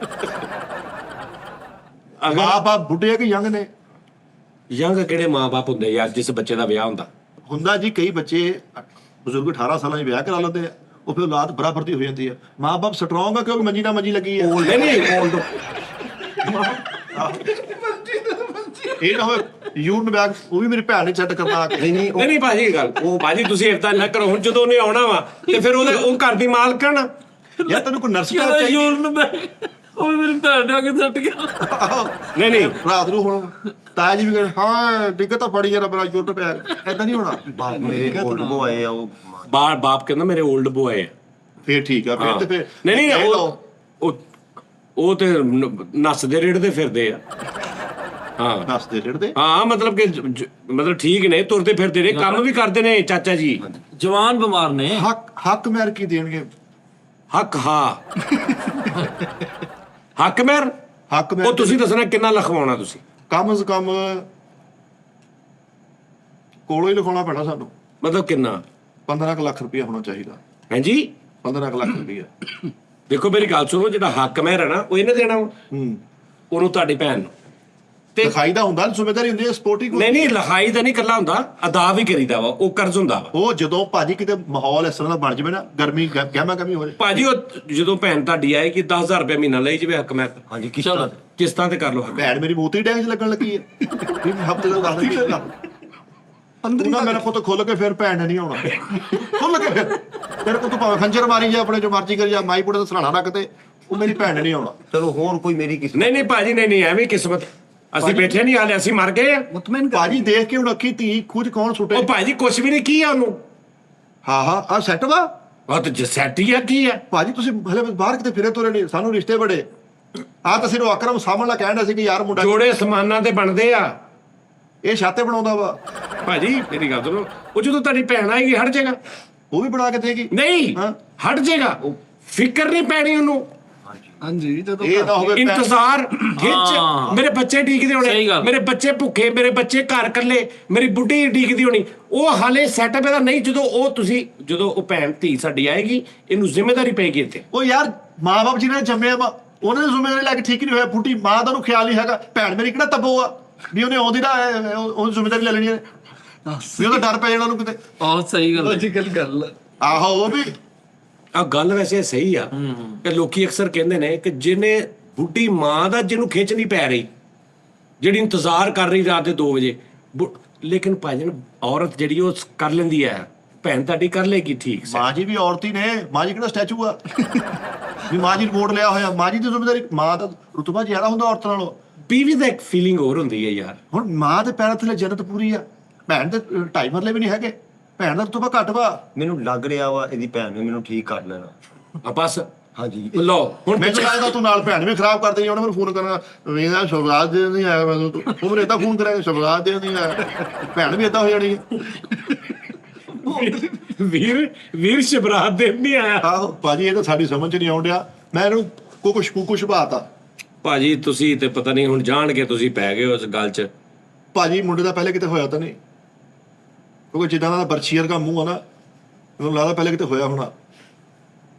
ਅਗਰ ਆਪ ਬੁੱਢੇ ਆ ਕਿ ਯੰਗ ਨੇ? ਯੰਗ ਕਿਹੜੇ ਮਾਂ-ਬਾਪ ਹੁੰਦੇ ਯਾਰ ਜਿਸ ਬੱਚੇ ਦਾ ਵਿਆਹ ਹੁੰਦਾ? ਹੁੰਦਾ ਜੀ ਕਈ ਬੱਚੇ ਬਜ਼ੁਰਗ 18 ਸਾਲਾਂ 'ਚ ਵਿਆਹ ਕਰਾ ਲੈਂਦੇ ਆ, ਉਹ ਫਿਰ ਔਲਾਦ ਬਰਾਬਰ ਦੀ ਹੋ ਜਾਂਦੀ ਆ। ਮਾਂ-ਬਾਪ ਸਟਰੋਂਗ ਆ ਕਿਉਂਕਿ ਮੰਜੀ ਨਾਲ ਮੰਜੀ ਲੱਗੀ ਆ। ਨਹੀਂ ਨਹੀਂ ਇਹ ਨਾ ਹੋਵੇ ਯੂਨ ਬੈਗ ਉਹ ਵੀ ਮੇਰੀ ਭੈਣ ਨੇ ਸੈੱਟ ਕਰਨਾ ਆ ਕੇ। ਨਹੀਂ ਨਹੀਂ ਨਹੀਂ ਨਹੀਂ ਭਾਜੀ ਗੱਲ ਉਹ ਭਾਜੀ ਤੁਸੀਂ ਇਦਾਂ ਨਾ ਕਰੋ। ਹੁਣ ਜਦੋਂ ਉਹਨੇ ਆਉਣਾ ਵਾ ਤੇ ਫਿਰ ਉਹ ਘਰ ਦੀ ਮਾਲਕਣ ਯਾਰ ਤੈਨੂੰ ਕੋਈ ਨਰਸ ਯਾਰ ਚਾਹੀਦੀ ਯੂਰਨ ਮੈਂ ਉਹ ਮੇਰੀ ਭੈਣ ਆ ਕੇ ਸੱਟ ਗਿਆ। ਨਹੀਂ ਨਹੀਂ ਰਾਤ ਨੂੰ ਹੁਣ ਤਾਇਆ ਜੀ ਵੀ ਕਹਿੰਦੇ ਹਾਂ ਡਿੱਗ ਤਾਂ ਫੜੀ ਯਾਰ ਮੇਰਾ ਜੁੱਟ ਪਿਆ ਏਦਾਂ ਨਹੀਂ ਹੋਣਾ। ਮੇਰੇ old boy ਆ ਉਹ ਬਾਪ ਕਹਿੰਦਾ ਮੇਰੇ 올ਡ ਬੋਏ ਆ। ਫੇਰ ਠੀਕ ਆ ਫੇਰ ਤੇ ਫੇਰ ਨਹੀਂ ਕਹਿ ਉਹ ਲਓ। ਉਹ ਤੇ ਨੱਸਦੇ ਰੇੜਦੇ ਫਿਰਦੇ ਆ। ਹਾਂ ਨੱਸਦੇ ਰੇੜਦੇ ਹਾਂ ਮਤਲਬ ਕਿ ਮਤਲਬ ਠੀਕ ਨੇ, ਤੁਰਦੇ ਫਿਰਦੇ ਨੇ, ਕੰਮ ਵੀ ਕਰਦੇ ਨੇ ਚਾਚਾ ਜੀ। ਜਵਾਨ ਬਿਮਾਰ ਨੇ। ਹੱਕ ਮੈਰ ਕੀ ਦੇਣਗੇ? ਹੱਕ ਹਾਂ ਹੱਕ ਮੈਰ ਹੱਕ ਮੈਰ ਉਹ ਤੁਸੀਂ ਦੱਸਣਾ ਕਿੰਨਾ ਲਿਖਵਾਉਣਾ ਤੁਸੀਂ। ਕਮ ਸੇ ਕਮ ਕੋਲੋਂ ਹੀ ਲਿਖਾਉਣਾ ਪੈਣਾ ਸਾਨੂੰ। ਮਤਲਬ ਕਿੰਨਾ? 15 ਕੁ ਲੱਖ ਰੁਪਇਆ ਹੋਣਾ ਚਾਹੀਦਾ। ਹਾਂਜੀ 15 ਕੁ ਲੱਖ ਰੁਪਇਆ। ਦੇਖੋ ਮੇਰੀ ਗੱਲ ਸੁਣੋ, ਜਿਹੜਾ ਹੱਕ ਮੈਰ ਹੈ ਨਾ ਉਹ ਇਹਨੇ ਦੇਣਾ ਵਾ, ਹੂੰ ਉਹਨੂੰ ਤੁਹਾਡੀ ਭੈਣ ਨੂੰ। ਤੇ ਲਿਖਾਈ ਦਾ ਹੁੰਦਾ ਜ਼ਿੰਮੇਵਾਰੀ ਹੁੰਦੀ ਹੈ ਸਪੋਰਟਿੰਗ। ਨਹੀਂ ਲਿਖਾਈ ਤਾਂ ਨਹੀਂ ਇਕੱਲਾ ਹੁੰਦਾ, ਅਦਾ ਵੀ ਕਰੀਦਾ ਵਾ, ਉਹ ਕਰਜ਼ ਹੁੰਦਾ ਵਾ। ਉਹ ਜਦੋਂ ਭਾਜੀ ਕਿਤੇ ਮਾਹੌਲ ਇਸ ਤਰ੍ਹਾਂ ਦਾ ਬਣ ਜਾਵੇ ਨਾ, ਗਰਮੀ ਗਹਿਮਾ ਕਮੀ ਹੋ ਜਾਏ, ਭਾਜੀ ਉਹ ਜਦੋਂ ਭੈਣ ਤੁਹਾਡੀ ਆਏਗੀ 10,000 ਰੁਪਏ ਮਹੀਨਾ ਲਈ ਜਾਵੇ ਹੱਕ ਮੈਰ ਤੇ। ਹਾਂਜੀ ਚਲੋ ਕਿਸ਼ਤਾਂ ਤੇ ਕਰ ਲਓ ਹੱਕ। ਭੈਣ ਮੇਰੀ ਮੂਤੀ ਟੈਂਕ 'ਚ ਲੱਗਣ ਲੱਗੀ ਹੈ। ਹਫਤੇ ਦਾ ਦੱਸ ਦਿੰਦੀ ਉਹਨਾਂ ਮੇਰਾ ਪੁੱਤ ਖੁੱਲ ਕੇ ਫਿਰ ਭੈਣ ਨੇ ਨਹੀਂ ਆਉਣਾ। ਖੁੱਲ ਕੇ ਫਿਰ ਤੇਰੇ ਕੋਲ ਤੂੰ ਭਾਵੇਂ ਖੰਜਰ ਮਾਰੀ ਜਾ, ਆਪਣੇ ਜੋ ਮਰਜ਼ੀ ਕਰੀ ਜਾ, ਮਾਈ ਪੁੱਤ ਦਾ ਸਰਾਣਾ ਰੱਖ ਤੇ ਉਹ ਮੇਰੀ ਭੈਣ ਨੇ ਨਹੀਂ ਆਉਣਾ। ਚਲੋ ਹੋਰ ਕੋਈ ਮੇਰੀ ਕਿਸਮਤ ਨਹੀਂ ਭਾਜੀ ਨਹੀਂ ਐਵੇਂ ਕਿਸਮਤ। ਅਸੀਂ ਬੈਠੇ ਨਹੀਂ ਹਾਲੇ, ਅਸੀਂ ਮਰ ਗਏ ਆ। ਮੁਤਮਿਨ ਕਰ। ਭਾਜੀ ਦੇਖ ਕੇ ਹੁਣ ਅੱਖੀ ਧੀ ਖੁਦ ਕੌਣ ਸੁੱਟੇ। ਉਹ ਭਾਜੀ ਕੁਛ ਵੀ ਨਹੀਂ ਕੀ ਆ ਉਹਨੂੰ। ਹਾਂ ਆ ਸੈੱਟ ਵਾ ਉਹ ਤੇ ਜਸੈਟੀ ਆ ਕੀ ਆ। ਭਾਜੀ ਤੁਸੀਂ ਹਲੇ ਬਾਹਰ ਕਿਤੇ ਫਿਰੇ ਤੁਰੇ ਨਹੀਂ, ਸਾਨੂੰ ਰਿਸ਼ਤੇ ਬੜੇ ਆ ਤਾਂ ਸਿਰੋਂ ਅਕਰਮ ਸਾਹਮਣਾ ਕਹਿਣ ਸੀ ਕਿ ਯਾਰ ਮੁੰਡਾ ਜੋੜੇ ਸਮਾਨਾਂ ਤੇ ਬਣਦੇ ਆ। ਇਹ ਛਾਤੇ ਬਣਾਉਂਦਾ ਵਾ, ਭਾਜੀ ਮੇਰੀ ਗੱਲ ਸੁਣੋ, ਉਹ ਜਦੋਂ ਤੁਹਾਡੀ ਭੈਣ ਆਏਗੀ ਹਟ ਜਾਏਗਾ। ਉਹ ਵੀ ਬਣਾ ਕੇ ਦੇਗੀ। ਨਹੀਂ ਹਾਂ। ਹਟ ਜਾਏਗਾ, ਫਿਕਰ ਨਹੀਂ ਪੈਣੀ ਉਹਨੂੰ। ਹਾਂਜੀ ਜਦੋਂ ਇਹ ਨਾ ਹੋਵੇ ਇੰਤਜ਼ਾਰ ਖਿੱਚ, ਮੇਰੇ ਬੱਚੇ ਡੀਕਦੇ ਸਹੀ ਹੋਣੇ, ਗੱਲ। ਮੇਰੇ ਬੱਚੇ ਭੁੱਖੇ, ਮੇਰੇ ਬੱਚੇ ਘਰ ਇਕੱਲੇ, ਮੇਰੀ ਬੁੱਢੀ ਡੀਕਦੀ ਹੋਣੀ। ਉਹ ਹਾਲੇ ਸੈਟਅਪ ਇਹਦਾ ਨਹੀਂ। ਜਦੋਂ ਉਹ ਭੈਣ ਧੀ ਸਾਡੀ ਆਏਗੀ, ਇਹਨੂੰ ਜ਼ਿੰਮੇਵਾਰੀ ਪਏਗੀ ਇੱਥੇ। ਉਹ ਯਾਰ ਮਾਂ-ਬਾਪ ਜਿਹਨੇ ਜੰਮਿਆ ਵਾ ਉਹਨਾਂ ਦੀ ਜ਼ਿੰਮੇਵਾਰੀ ਲੈ ਕੇ ਠੀਕ ਨਹੀਂ ਹੋਇਆ। ਫੁੱਟੀ ਮਾਂ ਦਾ ਨੂੰ ਖਿਆਲ ਨਹੀਂ ਹੈਗਾ। ਭੈਣ ਮੇਰੀ ਕਿਹੜਾ ਤੱਬੋ ਆ ਵੀ ਉਹਨੇ ਆਉਂਦੀ ਨਾ ਉਹਦੀ ਜ਼ਿੰਮੇਵਾਰੀ ਲੈ ਲੈਣੀ ਹੈ ਵੀ ਉਹਦਾ ਡਰ ਪੈ ਜਾਣਾ ਉਹਨੂੰ ਕਿਤੇ। ਬਹੁਤ ਸਹੀ ਗੱਲ ਹੈ। ਲੌਜੀਕਲ ਗੱਲ। ਆਹੋ ਉਹ ਵੀ ਆ ਗੱਲ ਵੈਸੇ ਸਹੀ ਆ ਕਿ ਲੋਕੀ ਅਕਸਰ ਕਹਿੰਦੇ ਨੇ ਕਿ ਜਿਹਨੇ ਬੁੱਢੀ ਮਾਂ ਦਾ ਜਿਹਨੂੰ ਖਿੱਚ ਨਹੀਂ ਪੈ ਰਹੀ, ਜਿਹੜੀ ਇੰਤਜ਼ਾਰ ਕਰ ਰਹੀ ਰਾਤ ਦੇ 2 ਵਜੇ, ਲੇਕਿਨ ਭਾਜਨ ਔਰਤ ਜਿਹੜੀ ਉਹ ਕਰ ਲੈਂਦੀ ਹੈ, ਭੈਣ ਤੁਹਾਡੀ ਕਰ ਲੇਗੀ ਠੀਕ ਸੇ। ਮਾਂ ਜੀ ਵੀ ਔਰਤ ਹੀ ਨੇ। ਮਾਂ ਜੀ ਕਿਹੜਾ ਸਟੈਚੂ ਆ ਵੀ ਮਾਂ ਜੀ ਰਿਮੋਟ ਲਿਆ ਹੋਇਆ। ਮਾਂ ਜੀ ਦੀ ਜ਼ਿੰਮੇਵਾਰੀ, ਮਾਂ ਦਾ ਰੁਤਬਾ ਜ਼ਿਆਦਾ ਹੁੰਦਾ ਔਰਤ ਨਾਲੋਂ। ਬੀਵੀ ਦਾ ਇੱਕ ਫੀਲਿੰਗ ਹੋਰ ਹੁੰਦੀ ਹੈ ਯਾਰ। ਹੁਣ ਮਾਂ ਦੇ ਪੈਰਾਂ ਥੱਲੇ ਜੰਨਤ ਪੂਰੀ ਆ, ਭੈਣ ਦੇ 2.5 ਮਰਲੇ ਵੀ ਨਹੀਂ ਹੈਗੇ। ਭੈਣ ਦਾ ਰੁਤਬਾ ਘੱਟ ਵਾ। ਮੈਨੂੰ ਲੱਗ ਰਿਹਾ ਵਾ ਇਹਦੀ ਭੈਣ ਨੇ ਮੈਨੂੰ ਠੀਕ ਕਰ ਲੈਣਾ। ਆ ਬਸ ਹਾਂਜੀ ਲਓ ਹੁਣ ਮੈਨੂੰ ਲੱਗਦਾ ਤੂੰ ਨਾਲ ਭੈਣ ਵੀ ਖਰਾਬ ਕਰ ਦੇਣੀ। ਉਹਨੇ ਮੈਨੂੰ ਫੋਨ ਕਰਨਾ, ਵੇਖਦਾ ਸ਼ਬਰਾਜ ਦੇ ਨਹੀਂ ਆਇਆ, ਮੈਨੂੰ ਤੂੰ ਮੈਨੂੰ ਏਦਾਂ ਫੋਨ ਕਰਿਆ ਸ਼ਬਰਾਜ ਦੇ ਨਹੀਂ ਆਇਆ। ਭੈਣ ਵੀ ਏਦਾਂ ਹੋ ਜਾਣੀ ਹੈ। ਵੀਰ ਸ਼ਬਰਾਤ ਦੇ ਨਹੀਂ ਆਇਆ। ਆਹੋ ਭਾਜੀ ਇਹ ਤਾਂ ਸਾਡੀ ਸਮਝ 'ਚ ਨਹੀਂ ਆਉਣ ਡਿਆ। ਮੈਂ ਇਹਨੂੰ ਕੁਛ ਬਾਤਾ। ਭਾਜੀ ਤੁਸੀਂ ਤੇ ਪਤਾ ਨਹੀਂ ਹੁਣ ਜਾਣ ਕੇ ਤੁਸੀਂ ਪੈ ਗਏ ਉਸ ਗੱਲ 'ਚ। ਭਾਜੀ ਮੁੰਡੇ ਦਾ ਪਹਿਲੇ ਕਿਤੇ ਹੋਇਆ ਤਾਂ ਨਹੀਂ, ਕਿਉਂਕਿ ਜਿੱਦਾਂ ਦਾ ਬਰਛੀਅਰ ਦਾ ਮੂੰਹ ਆ ਨਾ, ਮੈਨੂੰ ਲੱਗਦਾ ਪਹਿਲੇ ਕਿਤੇ ਹੋਇਆ ਹੋਣਾ।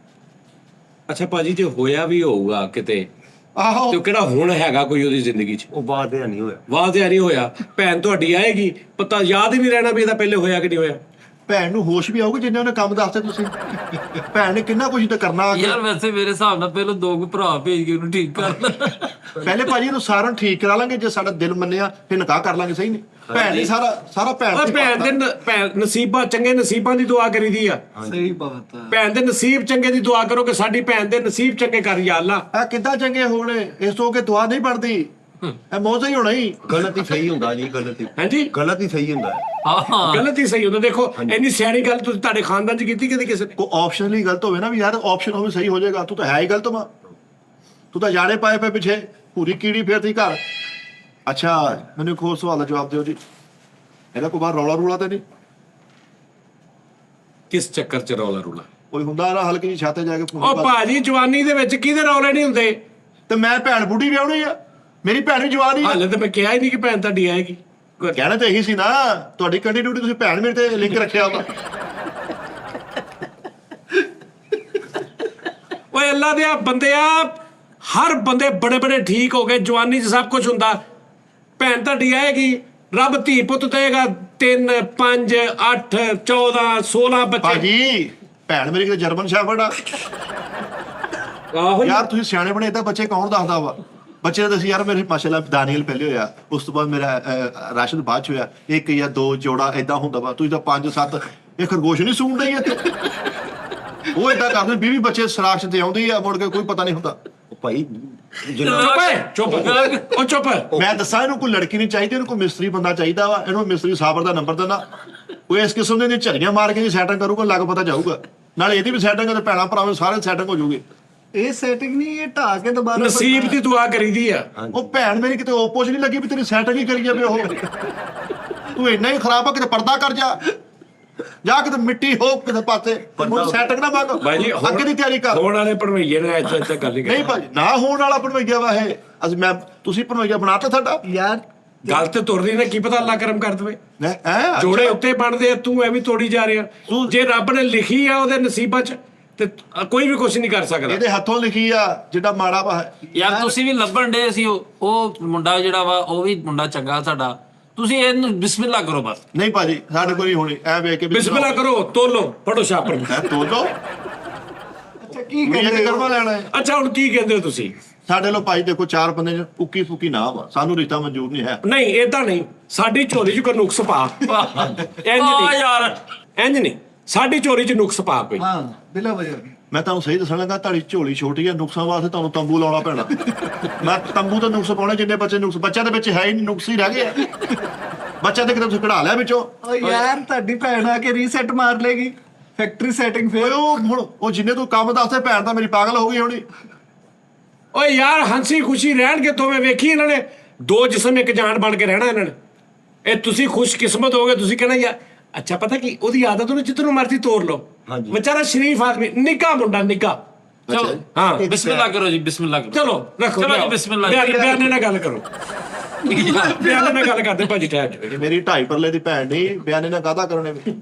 ਅੱਛਾ ਭਾਜੀ ਜੇ ਹੋਇਆ ਵੀ ਹੋਊਗਾ ਕਿਤੇ, ਆਹੋ ਤੇ ਉਹ ਕਿਹੜਾ ਹੁਣ ਹੈਗਾ ਕੋਈ ਉਹਦੀ ਜ਼ਿੰਦਗੀ 'ਚ? ਉਹ ਬਾਤ ਇਹ ਨਹੀਂ ਹੋਇਆ। ਵਾਹ ਤੇ ਨਹੀਂ ਹੋਇਆ। ਭੈਣ ਤੁਹਾਡੀ ਆਏਗੀ, ਪਤਾ ਯਾਦ ਹੀ ਨਹੀਂ ਰਹਿਣਾ ਵੀ ਇਹਦਾ ਪਹਿਲੇ ਹੋਇਆ ਕਿ ਨਹੀਂ ਹੋਇਆ। ਭੈਣ ਨੂੰ ਹੋਸ਼ ਵੀ ਆਊਗੀ ਜਿੰਨੇ ਉਹਨੇ ਕੰਮ ਦੱਸਦੇ ਤੁਸੀਂ। ਭੈਣ ਨੇ ਕਿੰਨਾ ਕੁਝ ਤਾਂ ਕਰਨਾ ਅੱਗੇ। ਯਾਰ ਵੈਸੇ ਮੇਰੇ ਹਿਸਾਬ ਨਾਲ ਪਹਿਲਾਂ 2 ਭਰਾ ਭੇਜ ਕੇ ਉਹਨੂੰ ਠੀਕ ਕਰ ਲੈ। ਪਹਿਲੇ ਭਾਜੀ ਇਹਨੂੰ ਸਾਰਿਆਂ ਨੂੰ ਠੀਕ ਕਰਾ ਲਾਂਗੇ, ਜੇ ਸਾਡਾ ਦਿਲ ਮੰਨਿਆ ਫਿਰ ਨਿਕਾਹ ਕਰ ਲਾਂਗੇ। ਸਹੀ ਨਹੀਂ ਭੈਣ ਨੇ ਸਾਰਾ ਭੈਣ ਉਹ ਤੇ ਭੈਣ ਦੇ ਭੈਣ ਨਸੀਬਾਂ ਚੰਗੇ ਨਸੀਬਾਂ ਦੀ ਦੁਆ ਕਰੀਦੀ ਆ। ਸਹੀ ਬਾਤ ਹੈ। ਭੈਣ ਦੇ ਨਸੀਬ ਚੰਗੇ ਦੀ ਦੁਆ ਕਰੋ ਕਿ ਸਾਡੀ ਭੈਣ ਦੇ ਨਸੀਬ ਚੰਗੇ ਕਰ ਯਾ ਅੱਲਾ। ਆ ਕਿੱਦਾਂ ਚੰਗੇ ਹੋਣੇ, ਇਸ ਤੋਂ ਕਿ ਦੁਆ ਨਹੀਂ ਬਣਦੀ। ਇਹ ਮੌਜਾ ਹੀ ਹੋਣਾ ਹੀ। ਗਲਤ ਹੀ ਸਹੀ ਹੁੰਦਾ ਜੀ, ਗਲਤ ਹੀ ਹਾਂਜੀ ਗਲਤ ਹੀ ਸਹੀ ਹੁੰਦਾ। ਹਾਂ ਗਲਤ ਹੀ ਸਹੀ ਹੁੰਦਾ। ਦੇਖੋ ਇੰਨੀ ਸਿਆਣੀ ਗੱਲ ਤੁਸੀਂ ਤੁਹਾਡੇ ਖਾਨਦਾਨ 'ਚ ਕੀਤੀ ਕਦੇ ਕਿਸੇ ਨੇ? ਕੋਈ ਆਪਸ਼ਨਲੀ ਗਲਤ ਹੋਵੇ ਨਾ ਵੀ ਯਾਰ ਆਪਸ਼ਨ ਹੋਵੇ ਸਹੀ ਹੋ ਜਾਏਗਾ। ਤੂੰ ਤਾਂ ਹੈ ਹੀ ਗਲਤ ਵਾ। ਤੂੰ ਤਾਂ ਜਾਣੇ ਪਾਏ ਪਏ ਪਿੱਛੇ ਪੂਰੀ ਕੀੜੀ ਫੇਰਦੀ ਘਰ। ਅੱਛਾ ਮੈਨੂੰ ਇੱਕ ਹੋਰ ਸਵਾਲ ਦਾ ਜਵਾਬ ਦਿਓ ਜੀ, ਇਹਦਾ ਕੋਈ ਬਾਹਰ ਰੌਲਾ ਰੂਲਾ ਤੇ ਨਹੀਂ? ਕਿਸ ਚੱਕਰ 'ਚ ਰੌਲਾ ਰੂਲਾ? ਕੋਈ ਹੁੰਦਾ ਨਾ ਹਲਕੀ ਜਿਹੀ ਛੱਤ ਤੇ ਜਾ ਕੇ ਫੋਨ ਉਹ ਭਾਜੀ ਜਵਾਨੀ ਦੇ ਵਿੱਚ ਕਿਹਦੇ ਰੌਲੇ ਨਹੀਂ ਹੁੰਦੇ। ਤੇ ਮੈਂ ਭੈਣ ਬੁੱਢੀ ਵਿਆਹਣੀ ਆ, ਮੇਰੀ ਭੈਣ ਵੀ ਜਵਾਨ ਹੀ ਆ। ਹਾਲੇ ਤਾਂ ਮੈਂ ਕਿਹਾ ਹੀ ਨਹੀਂ ਕਿ ਭੈਣ ਤੁਹਾਡੀ ਆਏਗੀ। ਕਹਿਣਾ ਤਾਂ ਇਹੀ ਸੀ ਨਾ, ਤੁਹਾਡੀ ਕੰਟੀਨਿਊਟੀ ਤੁਸੀਂ ਭੈਣ ਮੇਰੇ ਤੇ ਲਿੰਕ ਰੱਖਿਆ ਵਾ। ਓਏ ਅੱਲਾ ਦੇ ਬੰਦਿਆ, ਹਰ ਬੰਦੇ ਬੜੇ ਬੜੇ ਠੀਕ ਹੋ ਗਏ। ਜਵਾਨੀ 'ਚ ਸਭ ਕੁਝ ਹੁੰਦਾ। ਭੈਣ ਤੁਹਾਡੀ ਆਏਗੀ, ਰੱਬ ਧੀ ਪੁੱਤ ਦੇਗਾ 3 5 8 14 16 ਬੱਚੇ। ਭਾਜੀ ਭੈਣ ਮੇਰੀ ਕਿਤੇ ਜਰਮਨ ਸ਼ੈਫਰਡ ਆ। ਆਹੋ ਯਾਰ ਤੁਸੀਂ ਸਿਆਣੇ ਬਣੇ, ਏਦਾਂ ਬੱਚੇ ਕੌਣ ਦੱਸਦਾ ਵਾ? ਬੱਚੇ ਤਾਂ ਦੱਸ ਯਾਰ, ਮੇਰੇ ਮਾਸ਼ਾਅੱਲਾ ਦਾਨੀਅਲ ਪਹਿਲੇ ਹੋਇਆ, ਉਸ ਤੋਂ ਬਾਅਦ ਮੇਰਾ ਰਾਸ਼ਦ ਬਾਅਦ ਚ ਹੋਇਆ। 1 ਜਾਂ 2 ਜੋੜਾ ਏਦਾਂ ਹੁੰਦਾ ਵਾ। ਤੁਸੀਂ ਤਾਂ 5 7 ਇਹ ਖਰਗੋਸ਼ ਨਹੀਂ ਸੂਣ ਰਹੀ ਇੱਥੇ। ਉਹ ਏਦਾਂ ਕਰਦੇ 20 ਬੱਚੇ ਸਰਾਖ ਤੇ ਆਉਂਦੇ ਆ, ਮੁੜ ਕੇ ਕੋਈ ਪਤਾ ਨਹੀਂ ਹੁੰਦਾ। ਭਾਈ ਚੁੱਪ ਹੈ ਚੁੱਪ ਉਹ ਚੁੱਪ ਮੈਂ ਦੱਸਾਂ ਇਹਨੂੰ ਕੋਈ ਲੜਕੀ ਨਹੀਂ ਚਾਹੀਦੀ, ਇਹਨੂੰ ਕੋਈ ਮਿਸਤਰੀ ਬੰਦਾ ਚਾਹੀਦਾ ਵਾ। ਇਹਨੂੰ ਮਿਸਤਰੀ ਸਾਬਰ ਦਾ ਨੰਬਰ ਦੇਣਾ, ਕੋਈ ਇਸ ਕਿਸਮ ਦੀਆਂ ਝੜੀਆਂ ਮਾਰ ਕੇ ਸੈਟਿੰਗ ਕਰੂਗਾ, ਲੱਗ ਪਤਾ ਜਾਊਗਾ। ਨਾਲੇ ਇਹਦੀ ਵੀ ਸੈਟਿੰਗ ਤੇ ਭੈਣਾਂ ਭਰਾਵਾਂ ਸਾਰੇ ਸੈਟਿੰਗ ਹੋ ਜੂਗੀ। ਇਹ ਸੈਟਿੰਗ ਨਹੀਂ, ਇਹ ਢਾ ਕੇ ਦੁਬਾਰਾ ਨਸੀਬ ਦੀ ਦੁਆ ਕਰੀਦੀ ਆ। ਉਹ ਭੈਣ ਮੇਰੀ ਕਿਤੇ ਓਪੋਜ ਨਹੀਂ ਲੱਗੀ ਵੀ ਤੇਰੀ ਸੈਟਿੰਗ ਹੀ ਕਰੀ ਜਾਵੇ ਉਹ। ਤੂੰ ਇੰਨਾ ਹੀ ਖਰਾਬ ਆ, ਕਿਤੇ ਪਰਦਾ ਕਰ ਜਾ ਕਿਤੇ ਮਿੱਟੀ ਹੋ ਕਿਤੇ ਪਾਸੇ, ਹੁਣ ਸੈਟਿੰਗ ਨਾ ਮੰਗ, ਭਾਜੀ ਅੱਗੇ ਦੀ ਤਿਆਰੀ ਕਰ। ਹੋਣ ਵਾਲੇ ਭਣਵਈਏ ਨੇ ਇੱਥੇ ਗੱਲ ਹੀ ਨਹੀਂ ਭਾਜੀ, ਨਾ ਹੋਣ ਵਾਲਾ ਭਣਵਈਆ ਵਾ ਇਹ। ਅਸੀਂ ਤੁਸੀਂ ਭਣਵਈਆ ਬਣਾਤਾ ਸਾਡਾ ਯਾਰ। ਗੱਲ ਤੇ ਤੁਰਦੀ ਨੇ, ਕੀ ਪਤਾ ਅੱਲਾ ਕਰਮ ਕਰ ਦਵੇ। ਜੋੜੇ ਉੱਤੇ ਬਣਦੇ ਆ, ਤੂੰ ਐਵੇਂ ਤੋੜੀ ਜਾ ਰਿਹਾ। ਜੇ ਰੱਬ ਨੇ ਲਿਖੀ ਆ ਉਹਦੇ ਨਸੀਬਾਂ 'ਚ ਤੇ ਕੋਈ ਵੀ ਕੁਝ ਨਹੀਂ ਕਰ ਸਕਦਾ। ਇਹਦੇ ਹੱਥੋਂ ਲਿਖੀ ਆ ਜਿੱਡਾ ਮਾੜਾ ਵਾ। ਯਾਰ ਤੁਸੀਂ ਵੀ ਲੱਭਣ ਡੇ ਸੀ, ਉਹ ਮੁੰਡਾ ਜਿਹੜਾ ਵਾ ਉਹ ਵੀ ਮੁੰਡਾ ਚੰਗਾ ਸਾਡਾ, ਤੁਸੀਂ ਇਹਨੂੰ ਬਿਸਮਿਲ੍ਲਾ ਕਰੋ ਬਸ। ਨਹੀਂ ਭਾਜੀ ਸਾਡੇ ਕੋਲ ਨਹੀਂ ਹੋਣੀ, ਐ ਵੇਖ ਕੇ ਬਿਸਮਿਲ੍ਲਾ ਕਰੋ, ਤੋਲੋ, ਫੜੋ ਛਾਪਰ। ਤੋਲੋ। ਅੱਛਾ ਕੀ ਕਹਿੰਦੇ ਕਹਿੰਦੇ ਕਰਵਾ ਲੈਣਾ ਹੈ। ਅੱਛਾ ਹੁਣ ਕੀ ਕਹਿੰਦੇ ਹੋ ਤੁਸੀਂ? ਸਾਡੇ ਲੋ ਭਾਈ ਦੇਖੋ 4 ਬੰਦੇ ਚ ਉੱਕੀ ਫੁੱਕੀ ਨਾ ਵਾ, ਸਾਨੂੰ ਰਿਸ਼ਤਾ ਮਨਜ਼ੂਰ ਨਹੀਂ ਹੈ। ਨਹੀਂ ਏਦਾਂ ਨਹੀਂ, ਸਾਡੀ ਝੋਲੀ 'ਚ ਕੋਈ ਨੁਕਸ ਪਾ। ਇੰਜ ਨਹੀਂ ਯਾਰ, ਇੰਜ ਨਹੀਂ, ਸਾਡੀ ਝੋਲੀ 'ਚ ਨੁਕਸ ਪਾ ਕੋਈ। ਹਾਂ ਬਿਲਾ ਵਜ੍ਹਾ ਮੈਂ ਤੁਹਾਨੂੰ ਸਹੀ ਦੱਸਣ ਲੱਗਾ, ਤੁਹਾਡੀ ਝੋਲੀ ਛੋਟੀ ਹੈ, ਨੁਕਸਾਂ ਵਾਸਤੇ ਤੁਹਾਨੂੰ ਤੰਬੂ ਲਾਉਣਾ ਪੈਣਾ। ਮੈਂ ਤੰਬੂ ਤੇ ਨੁਕਸ ਪਾਉਣੇ, ਜਿੰਨੇ ਬੱਚੇ ਨੁਕਸ, ਬੱਚਿਆਂ ਦੇ ਵਿੱਚ ਹੈ ਹੀ ਨਹੀਂ, ਨੁਕਸ ਹੀ ਰਹਿ ਗਏ ਆ। ਬੱਚਿਆਂ ਦੇ ਕਿਤੇ ਤੁਸੀਂ ਕਢਾ ਲਿਆ ਵਿੱਚੋਂ। ਓ ਯਾਰ ਤੁਹਾਡੀ ਭੈਣ ਆ ਕੇ ਰੀਸੈਟ ਮਾਰ ਲੇਗੀ ਫੈਕਟਰੀ ਸੈਟਿੰਗ ਓਏ ਫੇਰ। ਉਹ ਹੁਣ ਉਹ ਜਿੰਨੇ ਤੂੰ ਕੰਮ ਦੱਸਦੇ, ਭੈਣ ਤਾਂ ਮੇਰੀ ਪਾਗਲ ਹੋ ਗਈ ਹੋਣੀ। ਓਏ ਯਾਰ ਹੰਸੀ ਖੁਸ਼ੀ ਰਹਿਣਗੇ ਦੋਵੇਂ, ਵੇਖੀ ਇਹਨਾਂ ਨੇ 2 ਜਿਸਮ ਇੱਕ ਜਾਨ ਬਣ ਕੇ ਰਹਿਣਾ ਇਹਨਾਂ ਨੇ। ਇਹ ਤੁਸੀਂ ਖੁਸ਼ਕਿਸਮਤ ਹੋਗੇ, ਤੁਸੀਂ ਕਹਿਣਾ ਯਾਰ ਅੱਛਾ ਪਤਾ ਕੀ ਉਹਦੀ ਆਦਤ ਉਹਨੂੰ ਜਿੱਧਰੋਂ ਮਰਜ਼ੀ ਤੋੜ ਲਓ। ਵਿਚਾਰਾ ਸ਼ਰੀਫ ਆਦਮੀ, ਨਿੱਕਾ ਮੁੰਡਾ ਨਿੱਕਾ। ਚਲੋ ਹਾਂ ਬਿਸਮਿਲ੍ਲਾ ਕਰੋ ਜੀ, ਬਿਸਮਿਲ੍ਲਾ ਕਰੋ। ਚਲੋ ਰੱਖੋ, ਚਲੋ ਜੀ ਬਿਸਮਿਲ੍ਲਾ। ਬਿਆਨੇ ਨਾਲ ਗੱਲ ਕਰੋ, ਬਿਆਨੇ ਨਾਲ ਗੱਲ ਕਰਦੇ ਭਾਜੀ। ਠਹਿਰ ਜਾਓ, ਮੇਰੀ 2.5 ਪਰਲੇ ਦੀ ਭੈਣ ਨਹੀਂ, ਬਿਆਨੇ ਨਾਲ ਕਾਹਦਾ ਕਰਨੇ ਵੀ।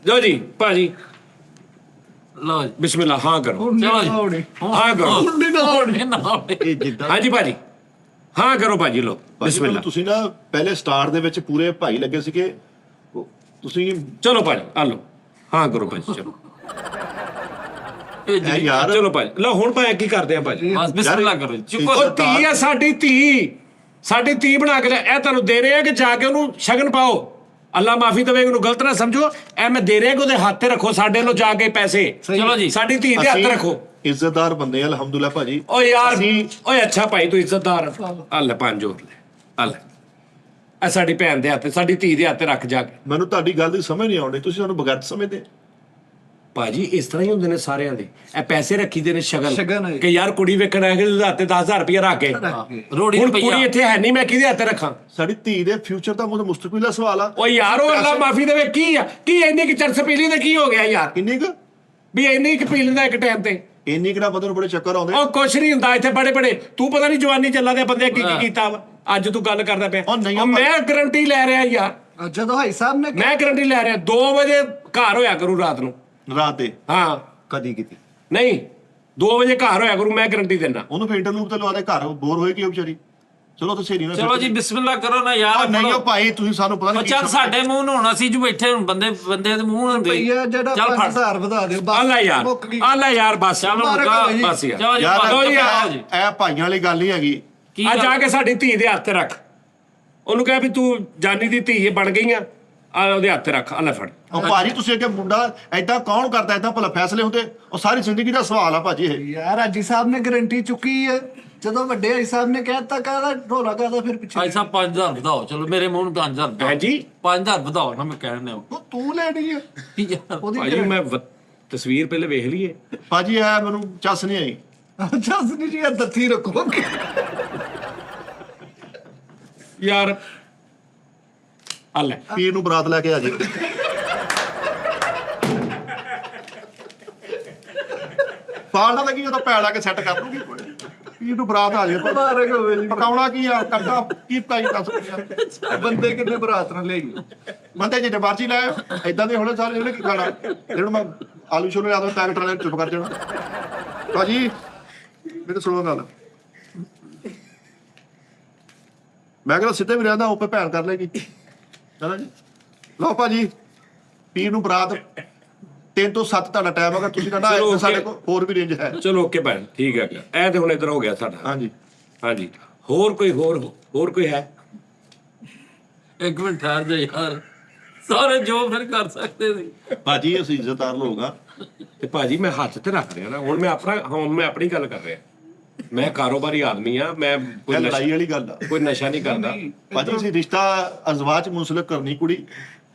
ਲਓ ਜੀ ਭਾਜੀ ਲਓ ਜੀ ਬਿਸਮਿਲ੍ਲਾ। ਹਾਂ ਕਰੋ, ਚਲੋ ਜੀ। ਹਾਂ ਕਰੋ। ਇਹ ਜਿੱਦਾਂ हाँ ਹਾਂਜੀ ਭਾਜੀ ਹਾਂ ਕਰੋ ਭਾਜੀ। ਲਓ ਬਿਸਮਿਲ੍ਲਾ। ਤੁਸੀਂ ਨਾ ਪਹਿਲੇ ਸਟਾਰ ਦੇ ਵਿੱਚ ਪੂਰੇ ਭਾਈ ਲੱਗੇ ਸੀਗੇ, ਤੁਸੀਂ ਚਲੋ ਭਾਜੀ ਆ ਲਓ, ਹਾਂ ਕਰੋ ਭਾਜੀ। ਚਲੋ ਇਹ ਜੀ ਯਾਰ ਚਲੋ ਭਾਜੀ ਲਓ, ਹੁਣ ਭਾਈ ਕੀ ਕਰਦੇ ਆ ਭਾਜੀ? ਬਸ ਬਿਸਮਿਲ੍ਲਾ ਕਰੋ ਜੀ। ਚੁੱਕੋ ਉਹ ਧੀ ਆ ਸਾਡੀ ਧੀ ਬਣਾ ਕੇ ਇਹ ਤੁਹਾਨੂੰ ਦੇ ਰਹੇ ਆ ਕਿ ਜਾ ਕੇ ਉਹਨੂੰ ਸ਼ਗਨ ਪਾਓ। ਅੱਲਾ ਮਾਫੀ ਦੇਵੇ, ਉਹਨੂੰ ਗਲਤ ਨਾ ਸਮਝੋ। ਐ ਮੈਂ ਦੇ ਰਿਹਾ ਕਿ ਉਹਦੇ ਹੱਥ ਤੇ ਰੱਖੋ, ਸਾਡੇ ਨੂੰ ਜਾ ਕੇ ਪੈਸੇ। ਚਲੋ ਜੀ। ਸਾਡੀ ਧੀ ਦੇ ਹੱਥ ਰੱਖੋ। ਇੱਜ਼ਤਦਾਰ ਬੰਦੇ ਆ ਅਲਹਮਦੁਲਿਲਾ ਭਾਜੀ। ਓਏ ਯਾਰ ਓਏ ਅੱਛਾ ਭਾਈ ਤੂੰ ਇੱਜ਼ਤਦਾਰ ਅੱਲ 5 ਹੋਰ ਲੈ ਅੱਲ ਐ ਸਾਡੀ ਭੈਣ ਦੇ ਹੱਥ, ਸਾਡੀ ਧੀ ਦੇ ਹੱਥ ਤੇ ਰੱਖ ਜਾ ਕੇ। ਮੈਨੂੰ ਤੁਹਾਡੀ ਗੱਲ ਦੀ ਸਮਝ ਨਹੀਂ ਆਉਂਦੀ, ਤੁਸੀਂ ਸਾਨੂੰ ਬਗੈਰ ਸਮਝਦੇ। ਭਾਜੀ ਇਸ ਤਰ੍ਹਾਂ ਹੀ ਹੁੰਦੇ ਨੇ ਸਾਰਿਆਂ ਦੇ। ਇਹ ਪੈਸੇ ਰੱਖੀਦੇ ਨੇ ਸ਼ਗਨ ਸ਼ਗਨ ਹੈ। ਕਿ ਯਾਰ ਕੁੜੀ ਵੇਖਣ ਆਏ ਉਹਦੇ ਹੱਥ ਤੇ 10,000 ਰੁਪਇਆ ਰੱਖ ਕੇ। ਰੋੜੀ ਹੁਣ ਰੁਪਈਆ। ਕੁੜੀ ਇੱਥੇ ਹੈ ਨਹੀਂ, ਮੈਂ ਕਿਹਦੇ ਹੱਥ ਤੇ ਰੱਖਾਂ? ਸਾਡੀ ਧੀ ਦੇ ਫਿਊਚਰ ਦਾ ਮੁਸਤਕਬਲ ਦਾ ਸਵਾਲ ਆ। ਓ ਯਾਰ ਉਹ ਅੱਲਾ ਮਾਫੀ ਦੇਵੇ, ਕੀ ਆ ਕੀ ਇੰਨੀ ਕਿ ਚਰਸ ਪੀਲੀ ਤੇ ਕੀ ਹੋ ਗਿਆ ਯਾਰ? ਕਿੰਨੀ ਕੁ ਵੀ ਇੰਨੀ ਕਿ ਪੀ ਲੈਂਦਾ ਇੱਕ ਟਾਈਮ ਤੇ। ਇੰਨੀ ਕਿਹੜਾ ਬੰਦੇ ਨੂੰ ਬੜੇ ਚੱਕਰ ਆਉਂਦੇ। ਉਹ ਕੁਛ ਨਹੀਂ ਹੁੰਦਾ ਇੱਥੇ ਬੜੇ ਤੂੰ ਪਤਾ ਨਹੀਂ ਜਵਾਨੀ ਚੱਲਾ ਦੇ ਬੰਦੇ ਕੀ ਕੀਤਾ ਵਾ। ਅੱਜ ਤੂੰ ਗੱਲ ਕਰਦਾ ਪਿਆ, ਉਹ ਨਹੀਂ ਉਹ ਮੈਂ ਗਰੰਟੀ ਲੈ ਰਿਹਾ ਯਾਰ। ਜਦੋਂ ਭਾਈ ਸਾਹਿਬ ਨੇ ਮੈਂ ਗਰੰਟੀ ਲੈ ਰਿਹਾ 2 ਵਜੇ ਘਰ ਹੋਇਆ ਕਰੂ ਰਾਤ ਨੂੰ। ਰਾਤ ਦੇ ਹਾਂ ਕਦੀ ਕੀਤੀ ਨਹੀਂ 2 ਵਜੇ ਘਰ ਹੋਇਆ ਕਰੂ, ਮੈਂ ਗਰੰਟੀ ਦਿੰਦਾ। ਉਹਨੂੰ ਫੇਂਟਰ ਲੂਪ ਤੇ ਲਵਾ ਦੇ, ਘਰ ਬੋਰ ਹੋਏ ਕਿ ਵਿਚਾਰੀ। ਚਲੋ ਤੁਸੀਂ ਸਹੇਲੀ ਨਾਲ ਚਲੋ ਜੀ ਬਿਸਮਿਲ੍ਲਾ ਕਰੋ ਨਾ ਯਾਰ। ਨਹੀਂ ਉਹ ਭਾਈ ਤੁਸੀਂ ਸਾਨੂੰ ਪਤਾ ਉਹ ਨਹੀਂ ਚੱਲ ਸਾਡੇ ਮੂੰਹ ਨੂੰ ਹੁਣ ਅਸੀਂ ਜੋ ਬੈਠੇ ਹੁਣ ਬੰਦੇ ਦੇ ਮੂੰਹ ਹੁੰਦੇ। ਭਈਆ ਜਿਹੜਾ ਚੱਲ ਫੜ 5000 ਵਧਾ ਦਿਓ ਅੱਲਾ ਯਾਰ ਮੁੱਕ ਗਈ। ਅੱਲਾ ਯਾਰ ਬਸ ਚਲੋ ਮੁਬਾਰਕ ਮੁਕਾ ਹੋਵੇ ਜੀ। ਬਸ ਯਾਰ। ਚਲੋ ਜੀ ਯਾਰ ਲਓ ਜੀ, ਚਲੋ ਜੀ। ਇਹ ਭਾਈਆਂ ਵਾਲੀ ਗੱਲ ਨਹੀਂ ਹੈਗੀ। ਕੀ ਆ ਜਾ ਗੱਲ? ਕੇ ਸਾਡੀ ਧੀ ਦੇ ਹੱਥ ਤੇ ਰੱਖ। ਉਹਨੂੰ ਕਹਿ ਵੀ ਤੂੰ ਜਾਨੀ ਦੀ ਧੀ ਬਣ ਗਈ ਆ ਉਹਦੇ ਹੱਥ ਤੇ ਰੱਖ। ਅੱਲਾ ਫੜ। ਉਹ ਭਾਜੀ ਤੁਸੀਂ ਅੱਗੇ ਮੁੰਡਾ ਐਦਾਂ ਕੌਣ ਕਰਦਾ, ਐਦਾਂ ਭਲਾ ਫੈਸਲੇ ਹੁੰਦੇ? ਉਹ ਸਾਰੀ ਜ਼ਿੰਦਗੀ ਦਾ ਸਵਾਲ ਆ ਭਾਜੀ ਇਹ। ਯਾਰ ਹਾਜੀ ਸਾਹਿਬ ਨੇ ਗਾਰੰਟੀ ਚੁੱਕੀ ਹੈ, ਜਦੋਂ ਵੱਡੇ ਹਾਜੀ ਸਾਹਿਬ ਨੇ ਕਹਿਤਾ ਕਾਹਦਾ ਢੋਲਾ ਕਾਹਦਾ ਫਿਰ ਪਿੱਛੇ। ਭਾਈ ਸਾਹਿਬ 5000 ਵਧਾਓ। ਚਲੋ ਮੇਰੇ ਮੂੰਹ ਨੂੰ 5000 ਵਧਾਓ। ਹਾਂਜੀ 5000 ਵਧਾਓ ਨਾ, ਮੈਂ ਕਹਿਣ ਲਿਆ ਉਹ ਤੂੰ ਲੈਣੀ ਹੈ ਯਾਰ। ਉਹਦੀ ਭਾਜੀ ਮੈਂ ਤਸਵੀਰ ਪਹਿਲੇ ਵੇਖ ਲਈਏ। ਭਾਜੀ ਇਹ ਮੈਨੂੰ ਚੱਸ ਨਹੀਂ ਆਈ। ਜਸਨੀ ਜੀ ਦੱਥੀ ਰੱਖੋ। ਯਾਰ ਅੱਲਾ ਪੀਰ ਨੂੰ ਬਰਾਤ ਲੈ ਕੇ ਆ ਜੀ। ਪਾਲ ਨਾ ਲੱਗੀ, ਉਹਦਾ ਪੈੜ ਲਾ ਕੇ ਸੈੱਟ ਕਰ ਲੂਗੀ। ਪੀਰ ਨੂੰ ਬਰਾਤ ਆ ਜੇ। ਮੁਬਾਰਕ ਹੋਵੇ ਜੀ। ਪਕਾਉਣਾ ਕੀ ਆ, ਕੱਟਾ ਕੀ ਪਾਈ ਦੱਸ। ਬੰਦੇ ਕਿੰਨੇ ਬਰਾਤ ਨਾਲ ਲਈ ਬੰਦੇ ਜਿੱਡੇ ਮਰਜ਼ੀ ਲਾਏ ਏਦਾਂ ਦੇ ਹੋਣੇ ਸਾਰੇ। ਉਹਨੇ ਕੀ ਖਾਣਾ? ਜਿਹੜਾ ਮੈਂ ਆਲੂ ਛੋਲੇ ਲਾ ਦੋ ਪੈਕਟ ਵਾਲੇ ਚੁੱਪ ਕਰ ਜਾਣਾ। ਭਾਜੀ ਮੇਰੇ ਸੁਣੋ ਗੱਲ, ਮੈਂ ਕਹਿੰਦਾ ਸਿੱਧੇ ਵੀ ਰਹਿੰਦਾ ਉੱਪਰ ਭੈਣ ਕਰ ਲੇਗੀ। ਚਲੋ ਜੀ ਲਓ ਭਾਜੀ, ਪੀਰ ਨੂੰ ਬਰਾਤ 3 ਤੋਂ 7 ਤੁਹਾਡਾ ਟਾਈਮ ਹੈਗਾ। ਤੁਸੀਂ ਕਹਿੰਦਾ ਚਲੋ, ਸਾਡੇ okay। ਕੋਲ ਹੋਰ ਵੀ ਰੇਂਜ ਹੈ। ਚਲੋ ਓਕੇ ਭੈਣ ਠੀਕ ਹੈ। ਇਹ ਤੇ ਹੁਣ ਇੱਧਰ ਹੋ ਗਿਆ ਸਾਡਾ। ਹਾਂਜੀ ਹਾਂਜੀ ਹੋਰ ਕੋਈ ਹੈ? ਇੱਕ ਮਿੰਟ ਠਹਿਰ ਜਾ ਯਾਰ, ਸਾਰੇ ਜੋ ਫਿਰ ਕਰ ਸਕਦੇ ਸੀ। ਭਾਜੀ ਅਸੀਂ ਇੱਜ਼ਤਦਾਰ ਲੋਕ ਆ। ਤੇ ਭਾਜੀ ਮੈਂ ਹੱਥ ਤੇ ਰੱਖ ਰਿਹਾ ਨਾ, ਹੁਣ ਮੈਂ ਆਪਣੀ ਗੱਲ ਕਰ ਰਿਹਾ। ਮੈਂ ਕਾਰੋਬਾਰੀ ਆਦਮੀ ਆ, ਮੈਂ ਇਹ ਲੜਾਈ ਵਾਲੀ ਗੱਲ ਆ ਕੋਈ ਨਸ਼ਾ ਨਹੀਂ ਕਰਦਾ। ਭਾਜੀ ਅਸੀਂ ਰਿਸ਼ਤਾ ਅਜ਼ਵਾਜ ਮੁੰਸਲਕ ਕਰਨੀ ਕੁੜੀ,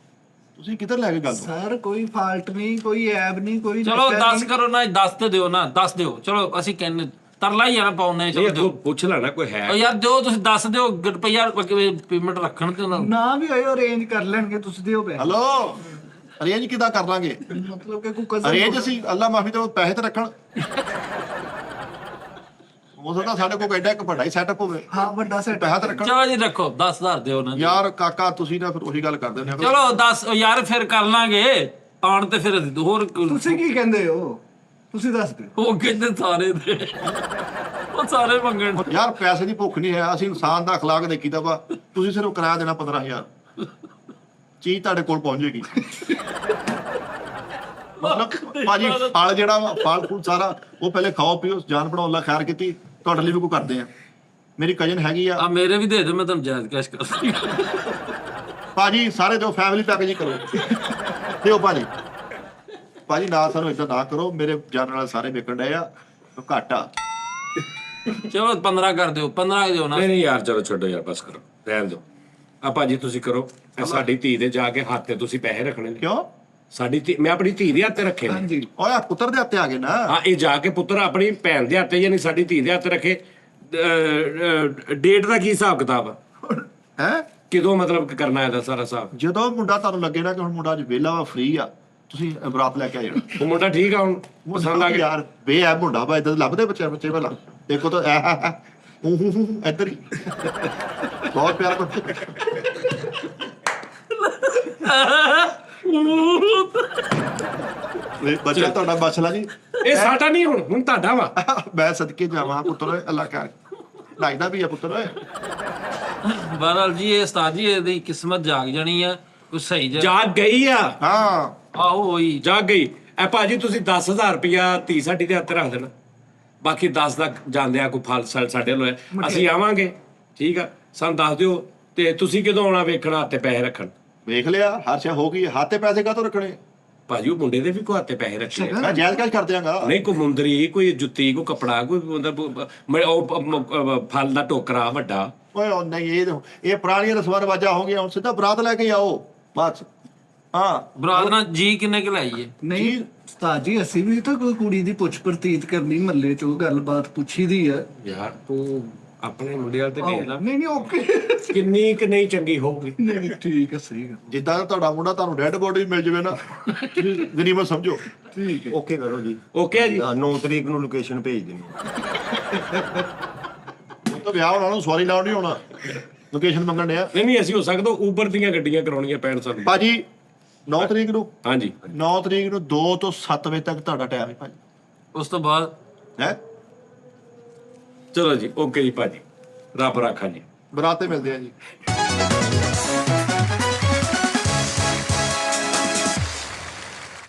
ਤੁਸੀਂ ਕਿੱਧਰ ਲੈ ਕੇ ਗੱਲ ਨੂੰ? ਸਰ ਕੋਈ ਫਾਲਟ ਨਹੀਂ, ਕੋਈ ਐਬ ਨਹੀਂ, ਕੋਈ ਚਲੋ ਨਸ਼ਾ 10 ਨਹੀਂ। ਕਰੋ ਨਾ, ਦੱਸ ਤੇ ਦਿਓ ਨਾ, ਦੱਸ ਦਿਓ। ਚਲੋ ਅਸੀਂ ਕਹਿੰਦੇ ਤਰਲਾ ਹੀ ਆ ਨਾ ਪਾਉਣੇ, ਨਹੀਂ ਚਲੋ ਅੱਗੋਂ ਦਿਓ। ਪੁੱਛ ਲੈਣਾ ਕੋਈ ਹੈ। ਉਹ ਯਾਰ ਦਿਓ, ਤੁਸੀਂ ਦੱਸ ਦਿਓ ਰੁਪਈਆ ਪੇਮੈਂਟ ਰੱਖਣ ਤੇ ਉਹਨਾਂ ਨੂੰ। ਨਾ ਵੀ ਹੋਏ ਅਰੇਂਜ ਕਰ ਲੈਣਗੇ, ਤੁਸੀਂ ਦਿਓ ਪੈਸੇ। ਹਲੋ ਅਰੇਂਜ ਕਿੱਦਾਂ ਕਰ ਲਾਂਗੇ? ਮਤਲਬ ਕਿ ਕੋਈ ਕਜ਼ਨ ਅਰੇਂਜ ਅਸੀਂ ਅੱਲਾ ਮਾਫੀ ਤੋਂ ਪੈਸੇ ਤੇ ਰੱਖਣ, ਹੋ ਸਕਦਾ ਸਾਡੇ ਕੋਲ ਐਡਾ ਇੱਕ ਵੱਡਾ ਹੀ ਸੈਟਅਪ ਹੋਵੇ, ਹਾਂ ਵੱਡਾ ਸੈਟ ਪੈਸਾ ਤੇ ਰੱਖਣ। ਚਲੋ ਜੀ ਰੱਖੋ, 10,000 ਦਿਓ ਨਾ। ਯਾਰ ਕਾਕਾ ਤੁਸੀਂ ਨਾ ਫਿਰ ਉਹੀ ਗੱਲ ਕਰਦੇ ਨੇ। ਚਲੋ 10 ਯਾਰ ਫਿਰ ਕਰ ਲਾਂਗੇ ਆਣ ਤੇ ਫਿਰ ਹੋਰ ਤੁਸੀਂ ਕੀ ਕਹਿੰਦੇ ਹੋ? ਤੁਸੀਂ ਦੱਸ ਦਿਓ। ਉਹ ਕਹਿੰਦੇ ਸਾਰੇ ਦੇ ਉਹ ਸਾਰੇ ਮੰਗਣ। ਯਾਰ ਪੈਸੇ ਦੀ ਭੁੱਖ ਨਹੀਂ ਹੈ, ਅਸੀਂ ਇਨਸਾਨ ਦਾ ਅਖਲਾਕ ਦੇਖੀਦਾ ਵਾ। ਤੁਸੀਂ ਸਿਰਫ ਕਿਰਾਇਆ ਦੇਣਾ 15,000, ਚੀਜ਼ ਤੁਹਾਡੇ ਕੋਲ ਪਹੁੰਚ ਜਾਏਗੀ। ਮਤਲਬ ਭਾਜੀ ਫਲ ਜਿਹੜਾ ਵਾ, ਫਲ ਫੂਲ ਸਾਰਾ ਉਹ ਪਹਿਲੇ ਖਾਓ ਪੀਓ, ਜਾਨ ਬਣਾਓ, ਅੱਲਾ ਖੈਰ ਕੀਤੀ, ਤੁਹਾਡੇ ਲਈ ਵੀ ਕੋਈ ਕਰਦੇ ਆ। ਮੇਰੀ ਕਜ਼ਨ ਹੈਗੀ ਆ ਆ ਮੇਰੇ ਵੀ ਦੇ ਦਿਓ, ਮੈਂ ਤੁਹਾਨੂੰ ਜਾਇਜ਼ ਕੈਸ਼ ਕਰ ਦਾਂਗਾ। ਭਾਜੀ, ਸਾਰੇ ਦਿਓ, ਫੈਮਿਲੀ ਪੈਕੇਜ ਹੀ ਕਰੋ, ਦਿਓ ਭਾਜੀ। ਭਾਜੀ ਨਾ ਸਾਨੂੰ ਏਦਾਂ ਨਾ ਕਰੋ, ਮੇਰੇ ਜਾਣ ਵਾਲੇ ਸਾਰੇ ਵਿਕਣ ਡਏ ਆ, ਘੱਟ ਆ। ਚਲੋ 15 ਕਰ ਦਿਓ, 15 ਦਿਓ ਨਾ। ਨਹੀਂ ਨਹੀਂ ਯਾਰ ਚਲੋ ਛੱਡੋ ਯਾਰ, ਬਸ ਕਰੋ, ਰਹਿਣ ਦਿਓ। ਆ ਭਾਜੀ ਤੁਸੀਂ ਕਰੋ, ਇਹ ਸਾਡੀ ਧੀ ਦੇ ਜਾ ਕੇ ਹੱਥ ਤੇ ਤੁਸੀਂ ਪੈਸੇ ਰੱਖਣੇ ਨੇ। ਕਿਉਂ? ਸਾਡੀ ਧੀ, ਮੈਂ ਆਪਣੀ ਧੀ ਦੇ ਹੱਥੇ ਰੱਖੇ ਨੇ। ਹਾਂਜੀ ਓਏ ਪੁੱਤਰ ਦੇ ਹੱਥੇ ਆ ਗਏ ਨਾ। ਹਾਂ, ਇਹ ਜਾ ਕੇ ਪੁੱਤਰ ਆਪਣੀ ਭੈਣ ਦੇ ਹੱਥੇ ਯਾਨੀ ਸਾਡੀ ਧੀ ਦੇ ਹੱਥ ਰੱਖੇ। ਡੇਟ ਦਾ ਕੀ ਹਿਸਾਬ ਕਿਤਾਬ ਆ? ਹੈ ਕਿਦੋਂ ਮਤਲਬ ਕਰਨਾ ਇਹਦਾ ਸਾਰਾ ਹਿਸਾਬ? ਜਦੋਂ ਮੁੰਡਾ ਤੁਹਾਨੂੰ ਲੱਗੇ ਨਾ ਕਿ ਹੁਣ ਮੁੰਡਾ ਅੱਜ ਵਿਹਲਾ ਵਾ, ਫ੍ਰੀ ਆ, ਤੁਸੀਂ ਬਰਾਤ ਲੈ ਕੇ ਆ ਜਾਣਾ। ਉਹ ਮੁੰਡਾ ਠੀਕ ਆ ਹੁਣ, ਪਸੰਦ ਆ ਗਿਆ? ਯਾਰ ਬੇ ਆ ਮੁੰਡਾ ਵਾ, ਇਦਾਂ ਲੱਭਦੇ ਬੱਚੇ ਪਹਿਲਾਂ ਦੇਖੋ ਤਾਂ ਇੱਧਰ ਹੀ ਬਹੁਤ ਪਿਆਰਾ ਬੱਚਾ। ਬੱਚਾ ਤੁਹਾਡਾ ਮਸਲਾ ਜੀ, ਇਹ ਸਾਡਾ ਨਹੀਂ, ਹੁਣ ਤੁਹਾਡਾ ਵਾ। ਮੈਂ ਸਦਕੇ ਜਾਵਾਂ ਪੁੱਤਰ, ਅੱਲਾ ਕਰ ਲੱਗਦਾ ਵੀ ਆ ਪੁੱਤਰ। ਬਹਰਾਲ ਜੀ ਇਹ ਉਸਤਾਦ ਜੀ ਇਹਦੀ ਕਿਸਮਤ ਜਾਗ ਜਾਣੀ ਆ, ਕੁਛ ਸਹੀ ਜਿਹਾ। ਜਾਗ ਗਈ ਆ, ਹਾਂ ਆਹੋ ਹੋਈ। ਜਾਗ ਗਈ। ਐ ਭਾਜੀ ਤੁਸੀਂ 10,000 ਰੁਪਇਆ ਧੀ ਸਾਡੀ ਦੇ ਹੱਥ ਰੱਖ ਦੇਣਾ, ਬਾਕੀ 10 ਦਾ ਜਾਂਦੇ ਆ ਕੋਈ ਫਲ ਸਾਡੇ ਲੋ ਅਸੀਂ ਆਵਾਂਗੇ, ਠੀਕ ਆ? ਸਾਨੂੰ ਦੱਸ ਦਿਓ। ਤੇ ਤੁਸੀਂ ਕਦੋਂ ਆਉਣਾ ਵੇਖਣਾ ਹੱਥੇ ਪੈਸੇ ਰੱਖਣ? ਵੇਖ ਲਿਆ, ਹਰ ਸ਼ਾ ਹੋ ਗਈ। ਹੱਥੇ ਪੈਸੇ ਕਾਹਤੋਂ ਰੱਖਣੇ? ਭਾਜੀ ਉਹ ਮੁੰਡੇ ਦੇ ਵੀ ਕੋਈ ਹੱਥੇ ਪੈਸੇ ਰੱਖੇ ਆ। ਮੈਂ ਜਾਇਜ਼ ਕਾਸ਼ ਕਰ ਦਿਆਂਗਾ। ਨਹੀਂ, ਕੋਈ ਮੁੰਦਰੀ, ਕੋਈ ਜੁੱਤੀ, ਕੋਈ ਕਪੜਾ, ਕੋਈ ਉਹ ਫਲ ਦਾ ਟੋਕਰਾ ਵੱਡਾ। ਓਏ ਉਹ ਨਹੀਂ, ਇਹ ਪੁਰਾਣੀਆਂ ਰਸਮਾਂ ਰਿਵਾਜਾਂ ਹੋ ਗਈਆਂ, ਹੁਣ ਸਿੱਧਾ ਬਰਾਤ ਲੈ ਕੇ ਆਓ ਬਸ। ਹਾਂ ਬਰਾਤ ਨਾਲ ਜੀ ਕਿੰਨੇ ਕੁ ਲਾਈਏ? ਨਹੀਂ ਉਸਤਾਦ ਜੀ, ਅਸੀਂ ਵੀ ਤਾਂ ਕੋਈ ਕੁੜੀ ਦੀ ਪੁੱਛ ਪ੍ਰਤੀਤ ਕਰਨੀ, ਮਹੱਲੇ ਚੋਂ ਗੱਲਬਾਤ ਪੁੱਛੀ ਦੀ ਆ। ਯਾਰ ਤੂੰ ਆਪਣੇ ਮੁੰਡੇ ਵਾਲ ਤੇ ਦੇਖ ਲੈ, ਨਹੀਂ ਨਹੀਂ ਓਕੇ, ਕਿੰਨੀ ਕਿ ਨਹੀਂ ਚੰਗੀ ਹੋਊਗੀ। ਨਹੀਂ ਠੀਕ ਹੈ, ਸਹੀ ਗੱਲ, ਜਿੱਦਾਂ ਦਾ ਤੁਹਾਡਾ ਮੁੰਡਾ ਤੁਹਾਨੂੰ ਡੈਡ ਬੋਡੀ ਮਿਲ ਜਾਵੇ ਨਾ, ਤੁਸੀਂ ਗਨੀਮਤ ਸਮਝੋ। ਠੀਕ ਹੈ। ਓਕੇ ਕਰੋ ਜੀ। ਓਕੇ ਜੀ। 9 ਤਰੀਕ ਨੂੰ ਲੋਕੇਸ਼ਨ ਭੇਜ ਦੇਣੀ। ਉਹ ਤਾਂ ਵਿਆਹ ਹੋਣਾ, ਨੂੰ ਸਵਾਰੀ ਲਾਉਣ ਨਹੀਂ ਹੋਣਾ, ਲੋਕੇਸ਼ਨ ਮੰਗਣ ਡਿਆ। ਨਹੀਂ ਅਸੀਂ ਹੋ ਸਕਦਾ ਉਬਰ ਦੀਆਂ ਗੱਡੀਆਂ ਕਰਾਉਣੀਆਂ ਪੈਣ ਸਾਨੂੰ। ਭਾਜੀ 9 ਤਰੀਕ ਨੂੰ, ਹਾਂਜੀ 9 ਤਰੀਕ ਨੂੰ 2 ਤੋਂ 7 ਵਜੇ ਤੱਕ ਤੁਹਾਡਾ ਟਾਈਮ ਹੈ ਭਾਜੀ। ਉਸ ਤੋਂ ਬਾਅਦ ਹੈ ਚਲੋ ਜੀ, ਓਕੇ ਜੀ ਭਾਜੀ, ਰੱਬ ਰਾਖਾ ਜੀ। ਬਰਾਤੇ ਮਿਲਦੇ ਆ ਜੀ।